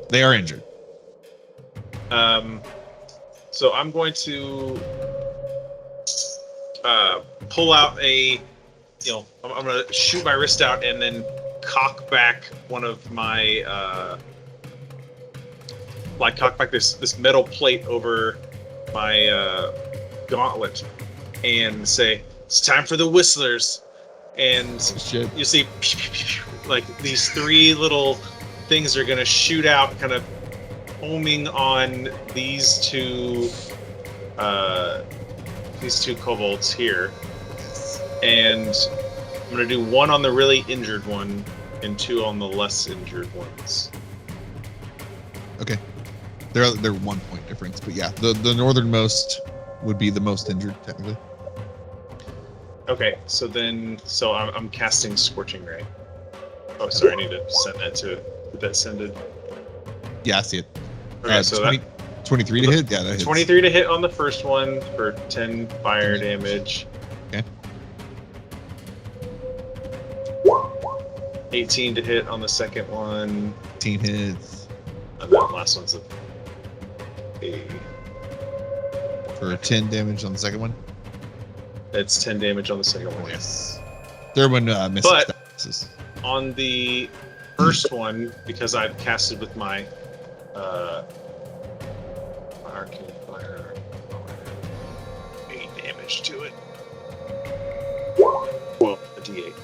They are injured. So I'm going to pull out I'm going to shoot my wrist out and then cock back one of my cock back this metal plate over my gauntlet and say, "It's time for the whistlers." And Shit. you see like these three little things are going to shoot out, kind of homing on these two kobolds here. And I'm going to do one on the really injured one and two on the less injured ones. Okay. They're 1 point difference, but yeah, the northernmost would be the most injured technically. Okay, so I'm casting Scorching Ray. Oh, sorry, I need to send that to it. Did that send it? Yeah, I see it. Okay, so 23 to hit? Yeah, that hits. 23 to hit on the first one for 10 fire damage. Okay. 18 to hit on the second one. 18 hits. And that last one's a For 10 damage on the second one? It's 10 damage on the second one, Yes. Third one misses. But- that misses. On the first one, because I've casted with my Arcane Fire, 8 damage to it. Well, a D8.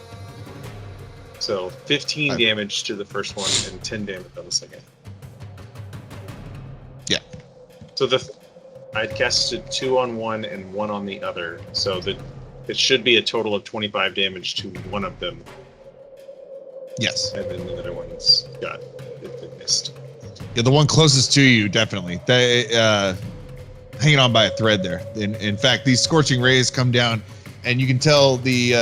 So 15 Five. damage to the first one and 10 damage on the second. Yeah. So I casted 2 on one and 1 on the other. So that it should be a total of 25 damage to one of them. Yes. And then the other one's got it missed. Yeah, the one closest to you, definitely. They hanging on by a thread there. In fact, these scorching rays come down, and you can tell the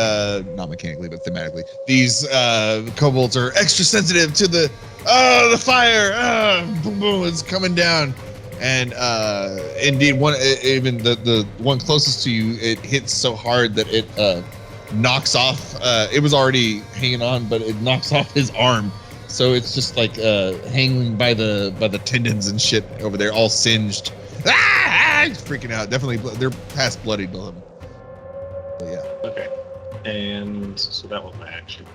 not mechanically but thematically, these kobolds are extra sensitive to the fire. Boom, boom, it's coming down, and indeed, even the one closest to you, it hits so hard that it knocks off. It was already hanging on, but it knocks off his arm. So it's just like hanging by the tendons and shit over there, all singed. He's freaking out. Definitely, they're past bloody blood. But yeah. Okay. And so that was my action.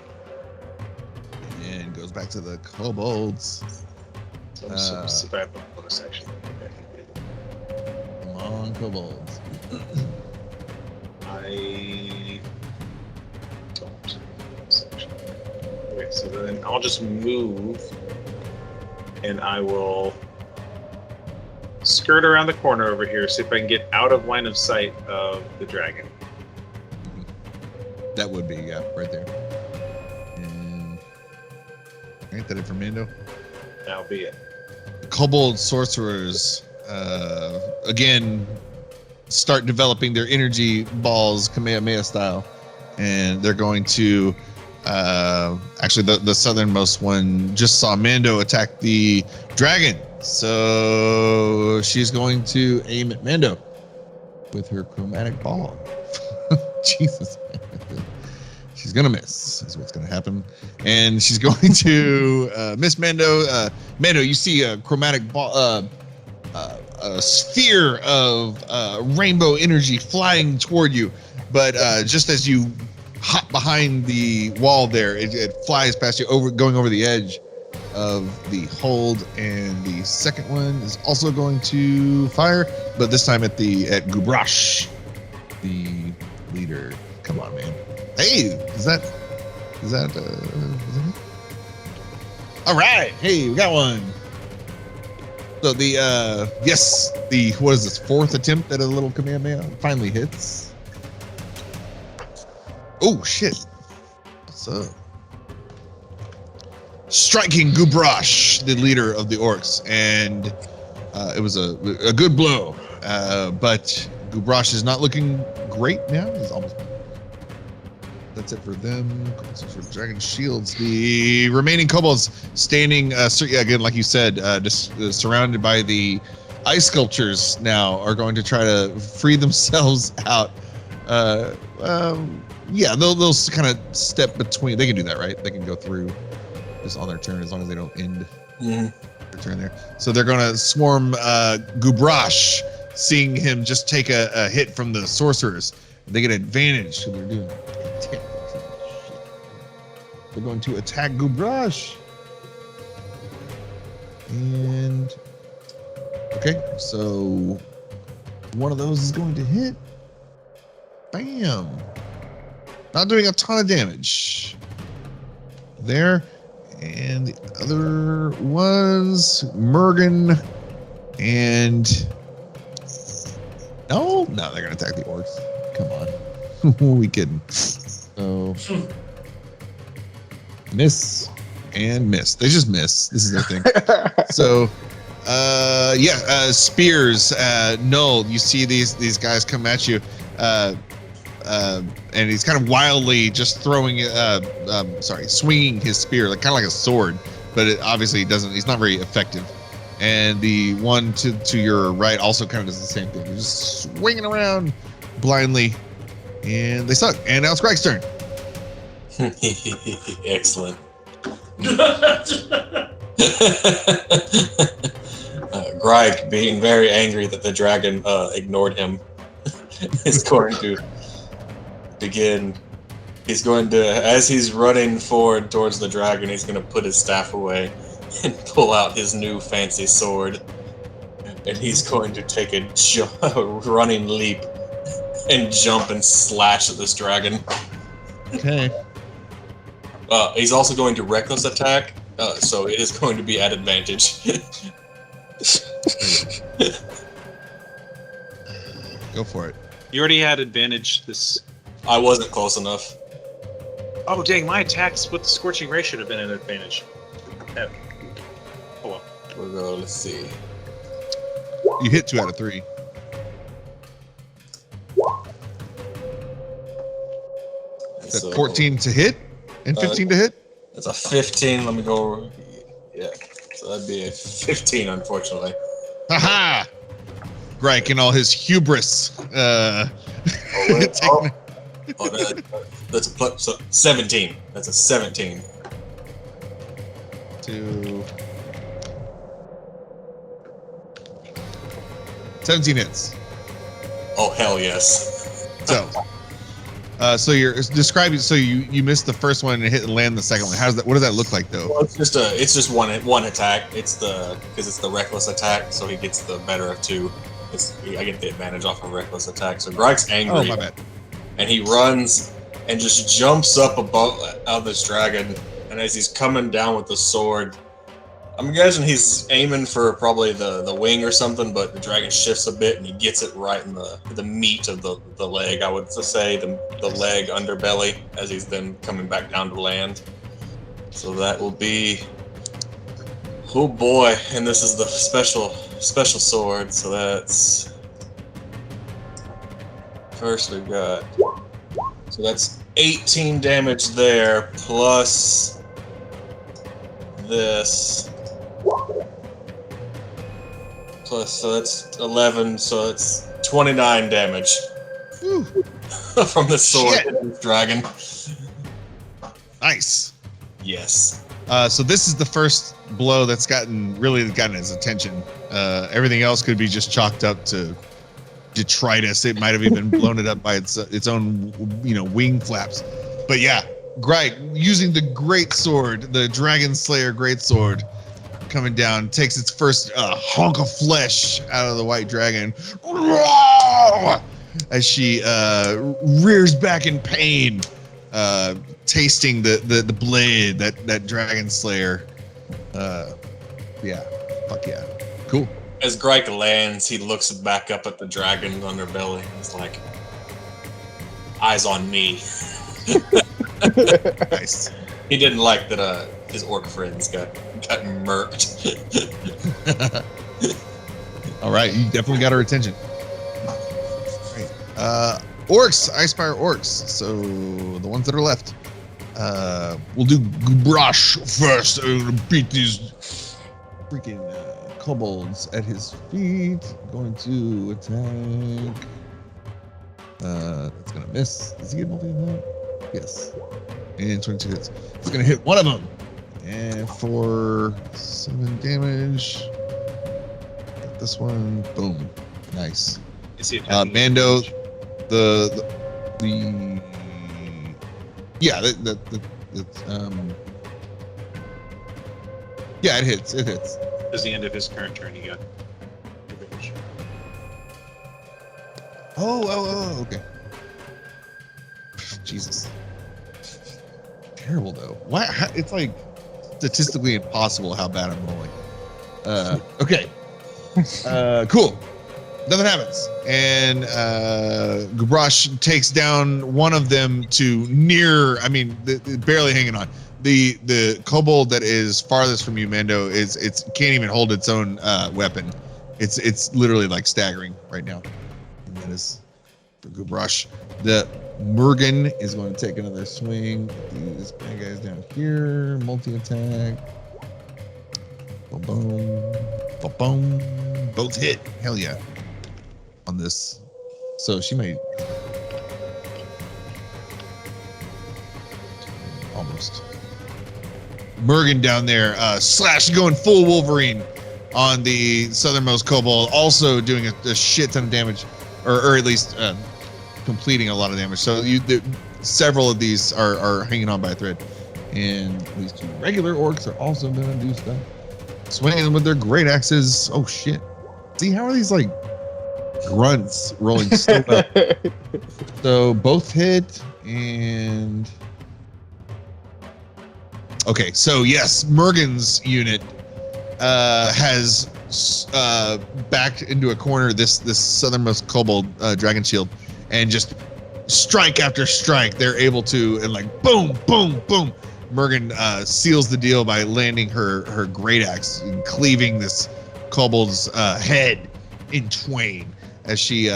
And goes back to the kobolds. So I'm see if I have a bonus action. Okay. Come on, kobolds. I don't. Okay, so then I'll just move, and I will skirt around the corner over here, see if I can get out of line of sight of the dragon. That would be, yeah, right there. And ain't that it for Mando? That'll be it. The kobold sorcerers again start developing their energy balls Kamehameha style, and they're going to actually the southernmost one just saw Mando attack the dragon, so she's going to aim at Mando with her chromatic ball. Jesus. She's gonna miss is what's gonna happen, and she's going to miss Mando. Mando, you see a chromatic ball, a sphere of rainbow energy flying toward you, but just as you hop behind the wall there, it flies past you, going over the edge of the hold, and the second one is also going to fire, but this time at Gubrash, the leader. Come on, man. Hey, is that it? All right. Hey, we got one. So what is this, fourth attempt at a little Kamehameha finally hits. Oh shit. What's up? Striking Gubrash, the leader of the orcs, and it was a good blow. But Gubrash is not looking great now. He's almost. That's it for them. For dragon shields, the remaining kobolds standing, again, like you said, just surrounded by the ice sculptures now, are going to try to free themselves out. Yeah, they'll kind of step between. They can do that, right? They can go through just on their turn as long as they don't end their turn there. So they're going to swarm Gubrash, seeing him just take a hit from the sorcerers. They get advantage, so they're doing. They're going to attack Gubrash. And okay, so one of those is going to hit. Bam. Not doing a ton of damage there. And the other was Murgen and no, they're gonna attack the orcs. Come on. Who are we kidding? So miss and miss. They just miss. This is their thing. So spears. Null, you see these guys come at you, and he's kind of wildly just throwing swinging his spear, like kind of like a sword, but it obviously doesn't. He's not very effective. And the one to your right also kind of does the same thing. He's just swinging around blindly, and they suck. And now it's Gryke's turn. Excellent. Gryke, being very angry that the dragon ignored him, is going to begin. He's going to, as he's running forward towards the dragon, he's going to put his staff away and pull out his new fancy sword. And he's going to take a running leap and jump and slash at this dragon. Okay. He's also going to reckless attack, so it is going to be at advantage. Go for it. You already had advantage this. I wasn't close enough. Oh dang! My attacks with the scorching ray should have been an advantage. Yeah. Oh well. We'll go. Let's see. You hit 2 out of 3. That's So, 14 to hit and 15 to hit. It's a 15. Let me go. Yeah. So that'd be a 15, unfortunately. Haha! Gryke in all his hubris. Taking- That's a plus. So 17. That's a 17. to 17 hits. Oh hell yes. So you're describing. So you missed the first one and hit and land the second one. How's that? What does that look like though? Well, it's just one attack. It's because it's the reckless attack, so he gets the better of 2. I get the advantage off of reckless attack. So Gryke's angry. Oh my bad. And he runs and just jumps up above out of this dragon. And as he's coming down with the sword, I'm guessing he's aiming for probably the wing or something, but the dragon shifts a bit and he gets it right in the meat of the leg. I would say the leg underbelly as he's then coming back down to land. So that will be, oh boy, and this is the special sword. So that's first we've got, so that's 18 damage there plus this. Plus, so that's 11, so it's 29 damage. Whew. From the sword Shit. hitting this dragon. Nice. Yes. So this is the first blow that's gotten his attention. Everything else could be just chalked up to detritus. It might have even blown it up by its own, wing flaps. But yeah, Gryke using the great sword, the Dragon Slayer great sword, coming down, takes its first hunk of flesh out of the white dragon as she rears back in pain, tasting the blade that Dragon Slayer. Yeah, fuck yeah, cool. As Gryke lands, he looks back up at the dragon's underbelly. He's like, "Eyes on me." Nice. He didn't like that his orc friends got murked. All right, you definitely got our attention. Great. Orcs, Icespire Orcs. So the ones that are left. We'll do Gubrash first. Beat these freaking kobolds at his feet. Going to attack. That's gonna miss. Does he get multi-attack? Yes. And 22 hits. It's gonna hit one of them. And for 7 damage. Got this one. Boom. Nice. Is he Mando, the yeah, yeah, it hits. It hits. At the end of his current turn, he got advantage. Oh, okay. Jesus. Terrible though. Why? It's like statistically impossible how bad I'm rolling. Okay. Cool. Nothing happens, and Gubrash takes down one of them to near. I mean, barely hanging on. The kobold that is farthest from you, Mando, it's can't even hold its own weapon. It's literally like staggering right now. And that is for Gubrash. The Murgen is going to take another swing at these bad guys down here. Multi-attack. Boom, boom, boom, boom. Both hit. Hell yeah. On this. So she might. Almost. Murgen down there, slash going full Wolverine on the southernmost kobold, also doing a shit ton of damage, or at least completing a lot of damage. So several of these are hanging on by a thread, and these 2 regular orcs are also gonna do stuff, swinging with their great axes. Oh shit! See, how are these like grunts rolling so well? So both hit, And okay, so yes, Murgen's unit has backed into a corner this southernmost kobold dragon shield, and just strike after strike, they're able to, and like boom, boom, boom. Murgen seals the deal by landing her great axe and cleaving this kobold's head in twain as she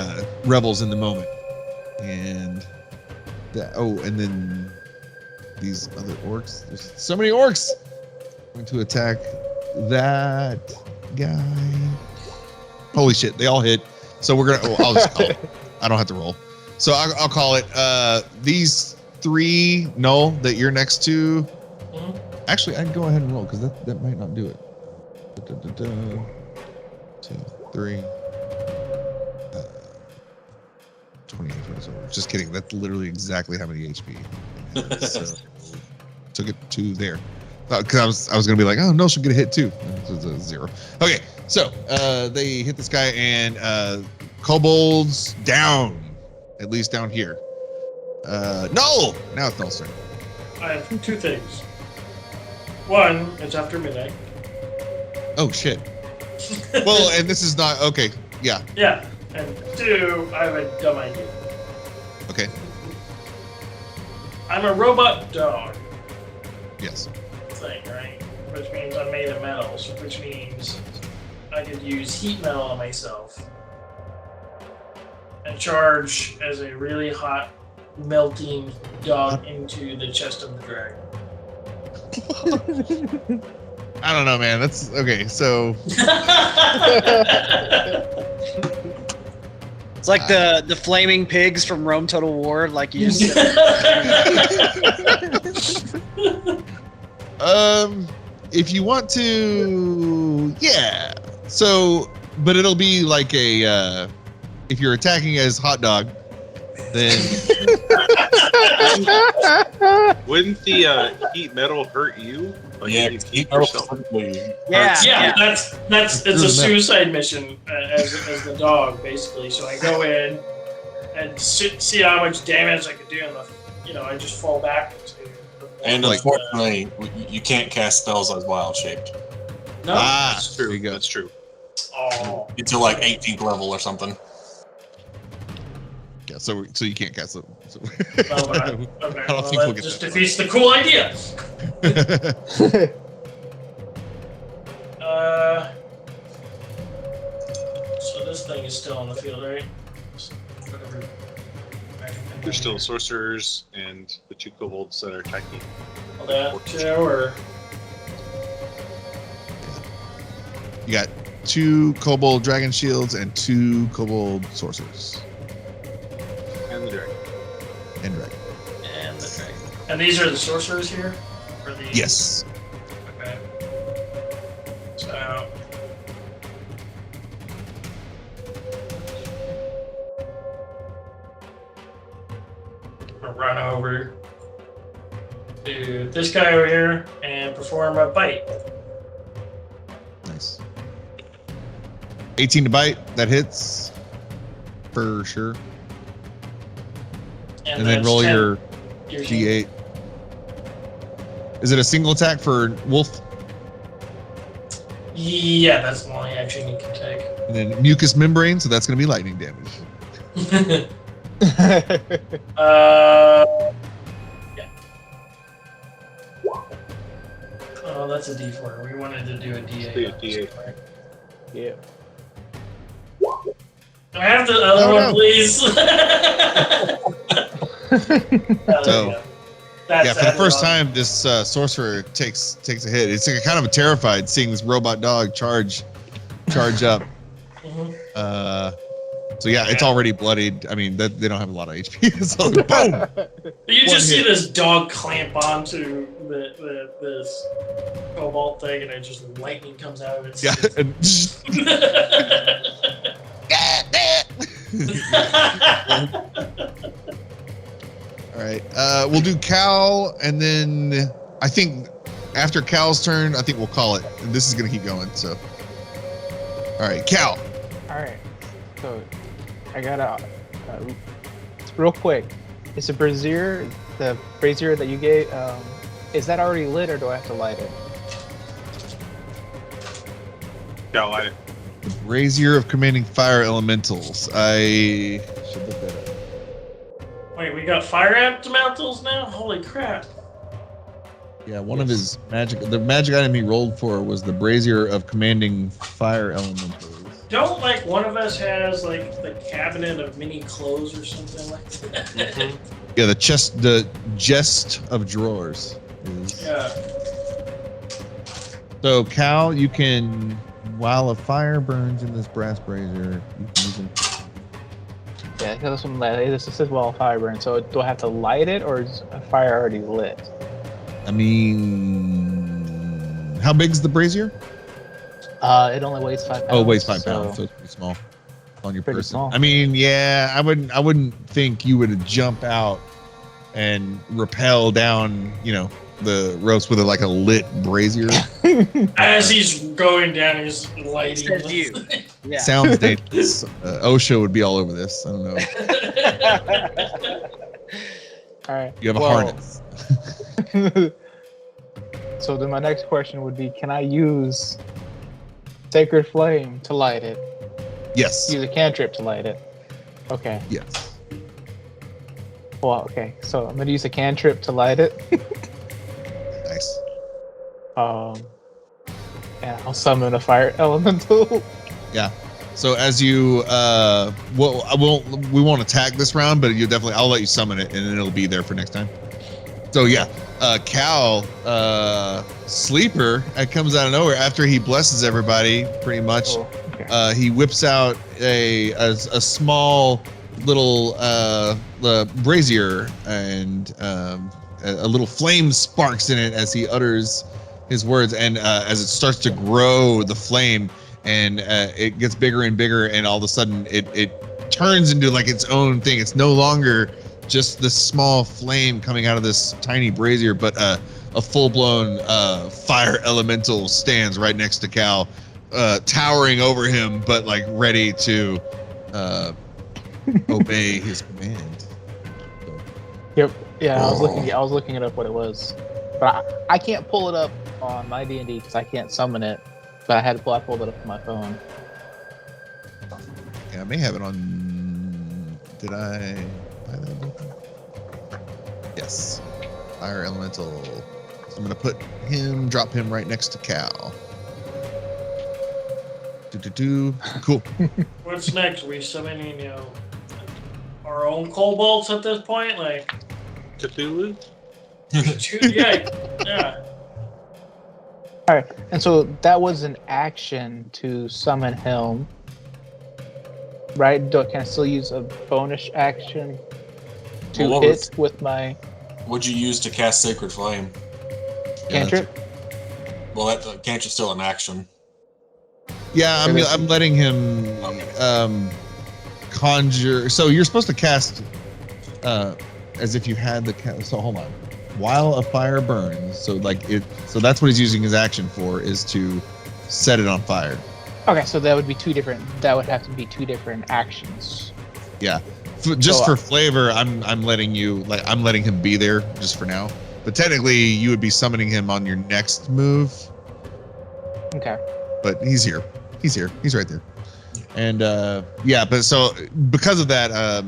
revels in the moment. And that, and then these other orcs. There's so many orcs going to attack that guy. Holy shit! They all hit. So we're gonna. I'll just call it. I don't have to roll. So I'll call it. These 3 Null that you're next to. Actually, I'd go ahead and roll because that might not do it. 2, 3. 28 for over. Just kidding. That's literally exactly how many HP. So took it to there. Because I was gonna be like, oh no, she'll get a hit too. So it's a 0. Okay, so they hit this guy, and kobolds down, at least down here. Null. Now it's Null's turn. I have 2 things. One, it's after midnight. Oh shit. Well, and this is not okay. Yeah. Yeah. And 2, I have a dumb idea. Okay. I'm a robot dog Yes. thing, right? Which means I'm made of metals, which means I could use heat metal on myself and charge as a really hot, melting dog into the chest of the dragon. I don't know, man. That's okay. So It's like the flaming pigs from Rome Total War. Like you just. if you want to, yeah. So, but it'll be like a if you're attacking as hot dog, then Wouldn't the heat metal hurt you? Like, Yeah, you keep yourself? Yeah. That's it's a suicide mission as the dog basically. So I go in and see how much damage I can do, and I just fall back into. And Like- unfortunately, you can't cast spells as wild shaped. No. That's there true. you go. That's true. Oh. Until like 18th level or something. Yeah, so you can't cast it. So. Oh, okay. I don't Well, think that we'll get just that defeats the cool idea. So this thing is still on the field, right? Whatever. There's still sorcerers and the 2 kobolds that are attacking. All that too, or You got 2 kobold dragon shields and 2 kobold sorcerers And the dragon. and dragon. and the dragon. And these are the sorcerers here, or the Yes. Okay. So. I'll run over to this guy over here and perform a bite. Nice. 18 to bite. That hits for sure. And then that's roll 10. your Your D8. Is it a single attack for Wolf? Yeah, that's the only action you can take. And then mucous membrane, so that's going to be lightning damage. Yeah. Oh, that's a D4. We wanted to do a D8. Do a D8. Yeah. Do I have the other Oh, one, no. please? So, yeah, for the first time, this sorcerer takes a hit. It's like kind of terrified seeing this robot dog charge up. Mhm. So yeah, it's already bloodied. I mean, they don't have a lot of HP. So boom. You One just see hit. this dog clamp onto this cobalt thing, and it just lightning comes out of its. Yeah. And all right. We'll do Cal, and then I think after Cal's turn, I think we'll call it. And this is gonna keep going. So, all right, Cal. All right. So I gotta real quick. Is the brazier that you gave, is that already lit or do I have to light it? Yeah, light it. The brazier of commanding fire elementals. I should look that up. Wait, we got fire elementals now? Holy crap. Yeah, one of his the magic item he rolled for was the brazier of commanding fire elementals. Don't like one of us has like the cabinet of mini clothes or something like that? Mhm. Yeah, the chest of drawers. Is. Yeah. So Cal, you can, while a fire burns in this brass brazier, you can use it. Yeah, because this one this says while fire burns. So do I have to light it or is a fire already lit? I mean, how big is the brazier? It only weighs 5 pounds. Oh, it weighs 5 pounds, so it's pretty small on your Pretty person. small. I mean, yeah, I wouldn't think you would jump out and rappel down, the ropes with like a lit brazier. As he's going down, he's lighting. Says you. Yeah. Sounds dangerous. OSHA would be all over this. I don't know. All right. You have a harness. So then my next question would be, can I use Sacred Flame to light it? Yes. Use a cantrip to light it? Okay. Yes. Well, okay. So I'm going to use a cantrip to light it. Nice. And I'll summon a fire elemental. Yeah. So as you, we won't attack this round, but I'll let you summon it, and then it'll be there for next time. So yeah, Cal, sleeper, it comes out of nowhere after he blesses everybody, pretty much. Oh, okay. He whips out a small little brazier, and a little flame sparks in it as he utters his words, and as it starts to grow, the flame, and it gets bigger and bigger, and all of a sudden it turns into like its own thing. It's no longer just this small flame coming out of this tiny brazier, but a full-blown fire elemental stands right next to Cal, towering over him, but like ready to obey his command. Yep. Yeah, I was looking it up what it was, but I can't pull it up on my D&D because I can't summon it. But I pulled it up on my phone. Yeah, I may have it on. Did I buy that book? Yes. Fire elemental. So I'm gonna drop him right next to Cal. Cool. What's next? We summoning, our own kobolds at this point? Like, Cthulhu? yeah. All right, and so that was an action to summon him, right? Can I still use a bonus action to Well, hit with my What'd you use to cast Sacred Flame? cantrip? Well, that cantrip's still an action. Yeah, I'm letting him conjure. So you're supposed to cast as if you had the. So hold on. While a fire burns, so that's what he's using his action for, is to set it on fire. Okay, so that would be two different. That would have to be two different actions. Yeah, for flavor, I'm letting him be there just for now. But technically, you would be summoning him on your next move. Okay. But he's here. He's right there. And but so because of that,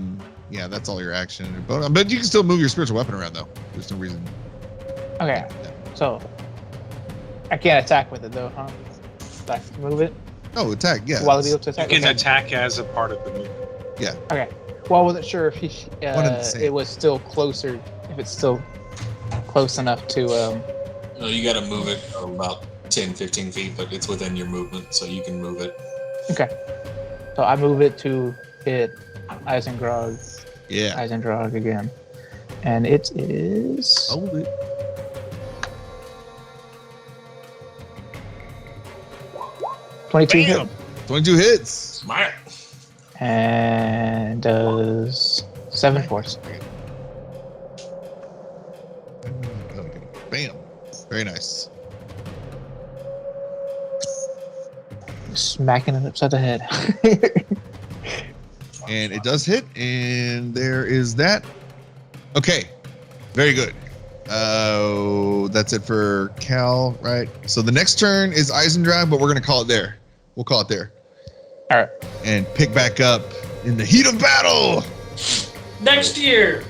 yeah, that's all your action. But you can still move your spiritual weapon around, though. There's no reason. Okay. So I can't attack with it though, huh? I can move it. Oh, attack! Yeah. While be able to attack. You can Okay. attack as a part of the movement. Yeah. Okay. Well, I wasn't sure if One and the same. it was still closer. If it's still close enough to. No, you got to move it about 10, 15 feet, but it's within your movement, so you can move it. Okay. So I move it to hit Isendraug. Yeah. Isendraug again, and it is. Hold it. Bam! 22 hits. Smart. And does 7 force. Okay. Bam. Very nice. Smacking it upside the head. And it does hit, and there is that. Okay, very good. That's it for Cal, right? So the next turn is Isendraug, but we're gonna call it there. We'll call it there. All right. And pick back up in the heat of battle. Next year.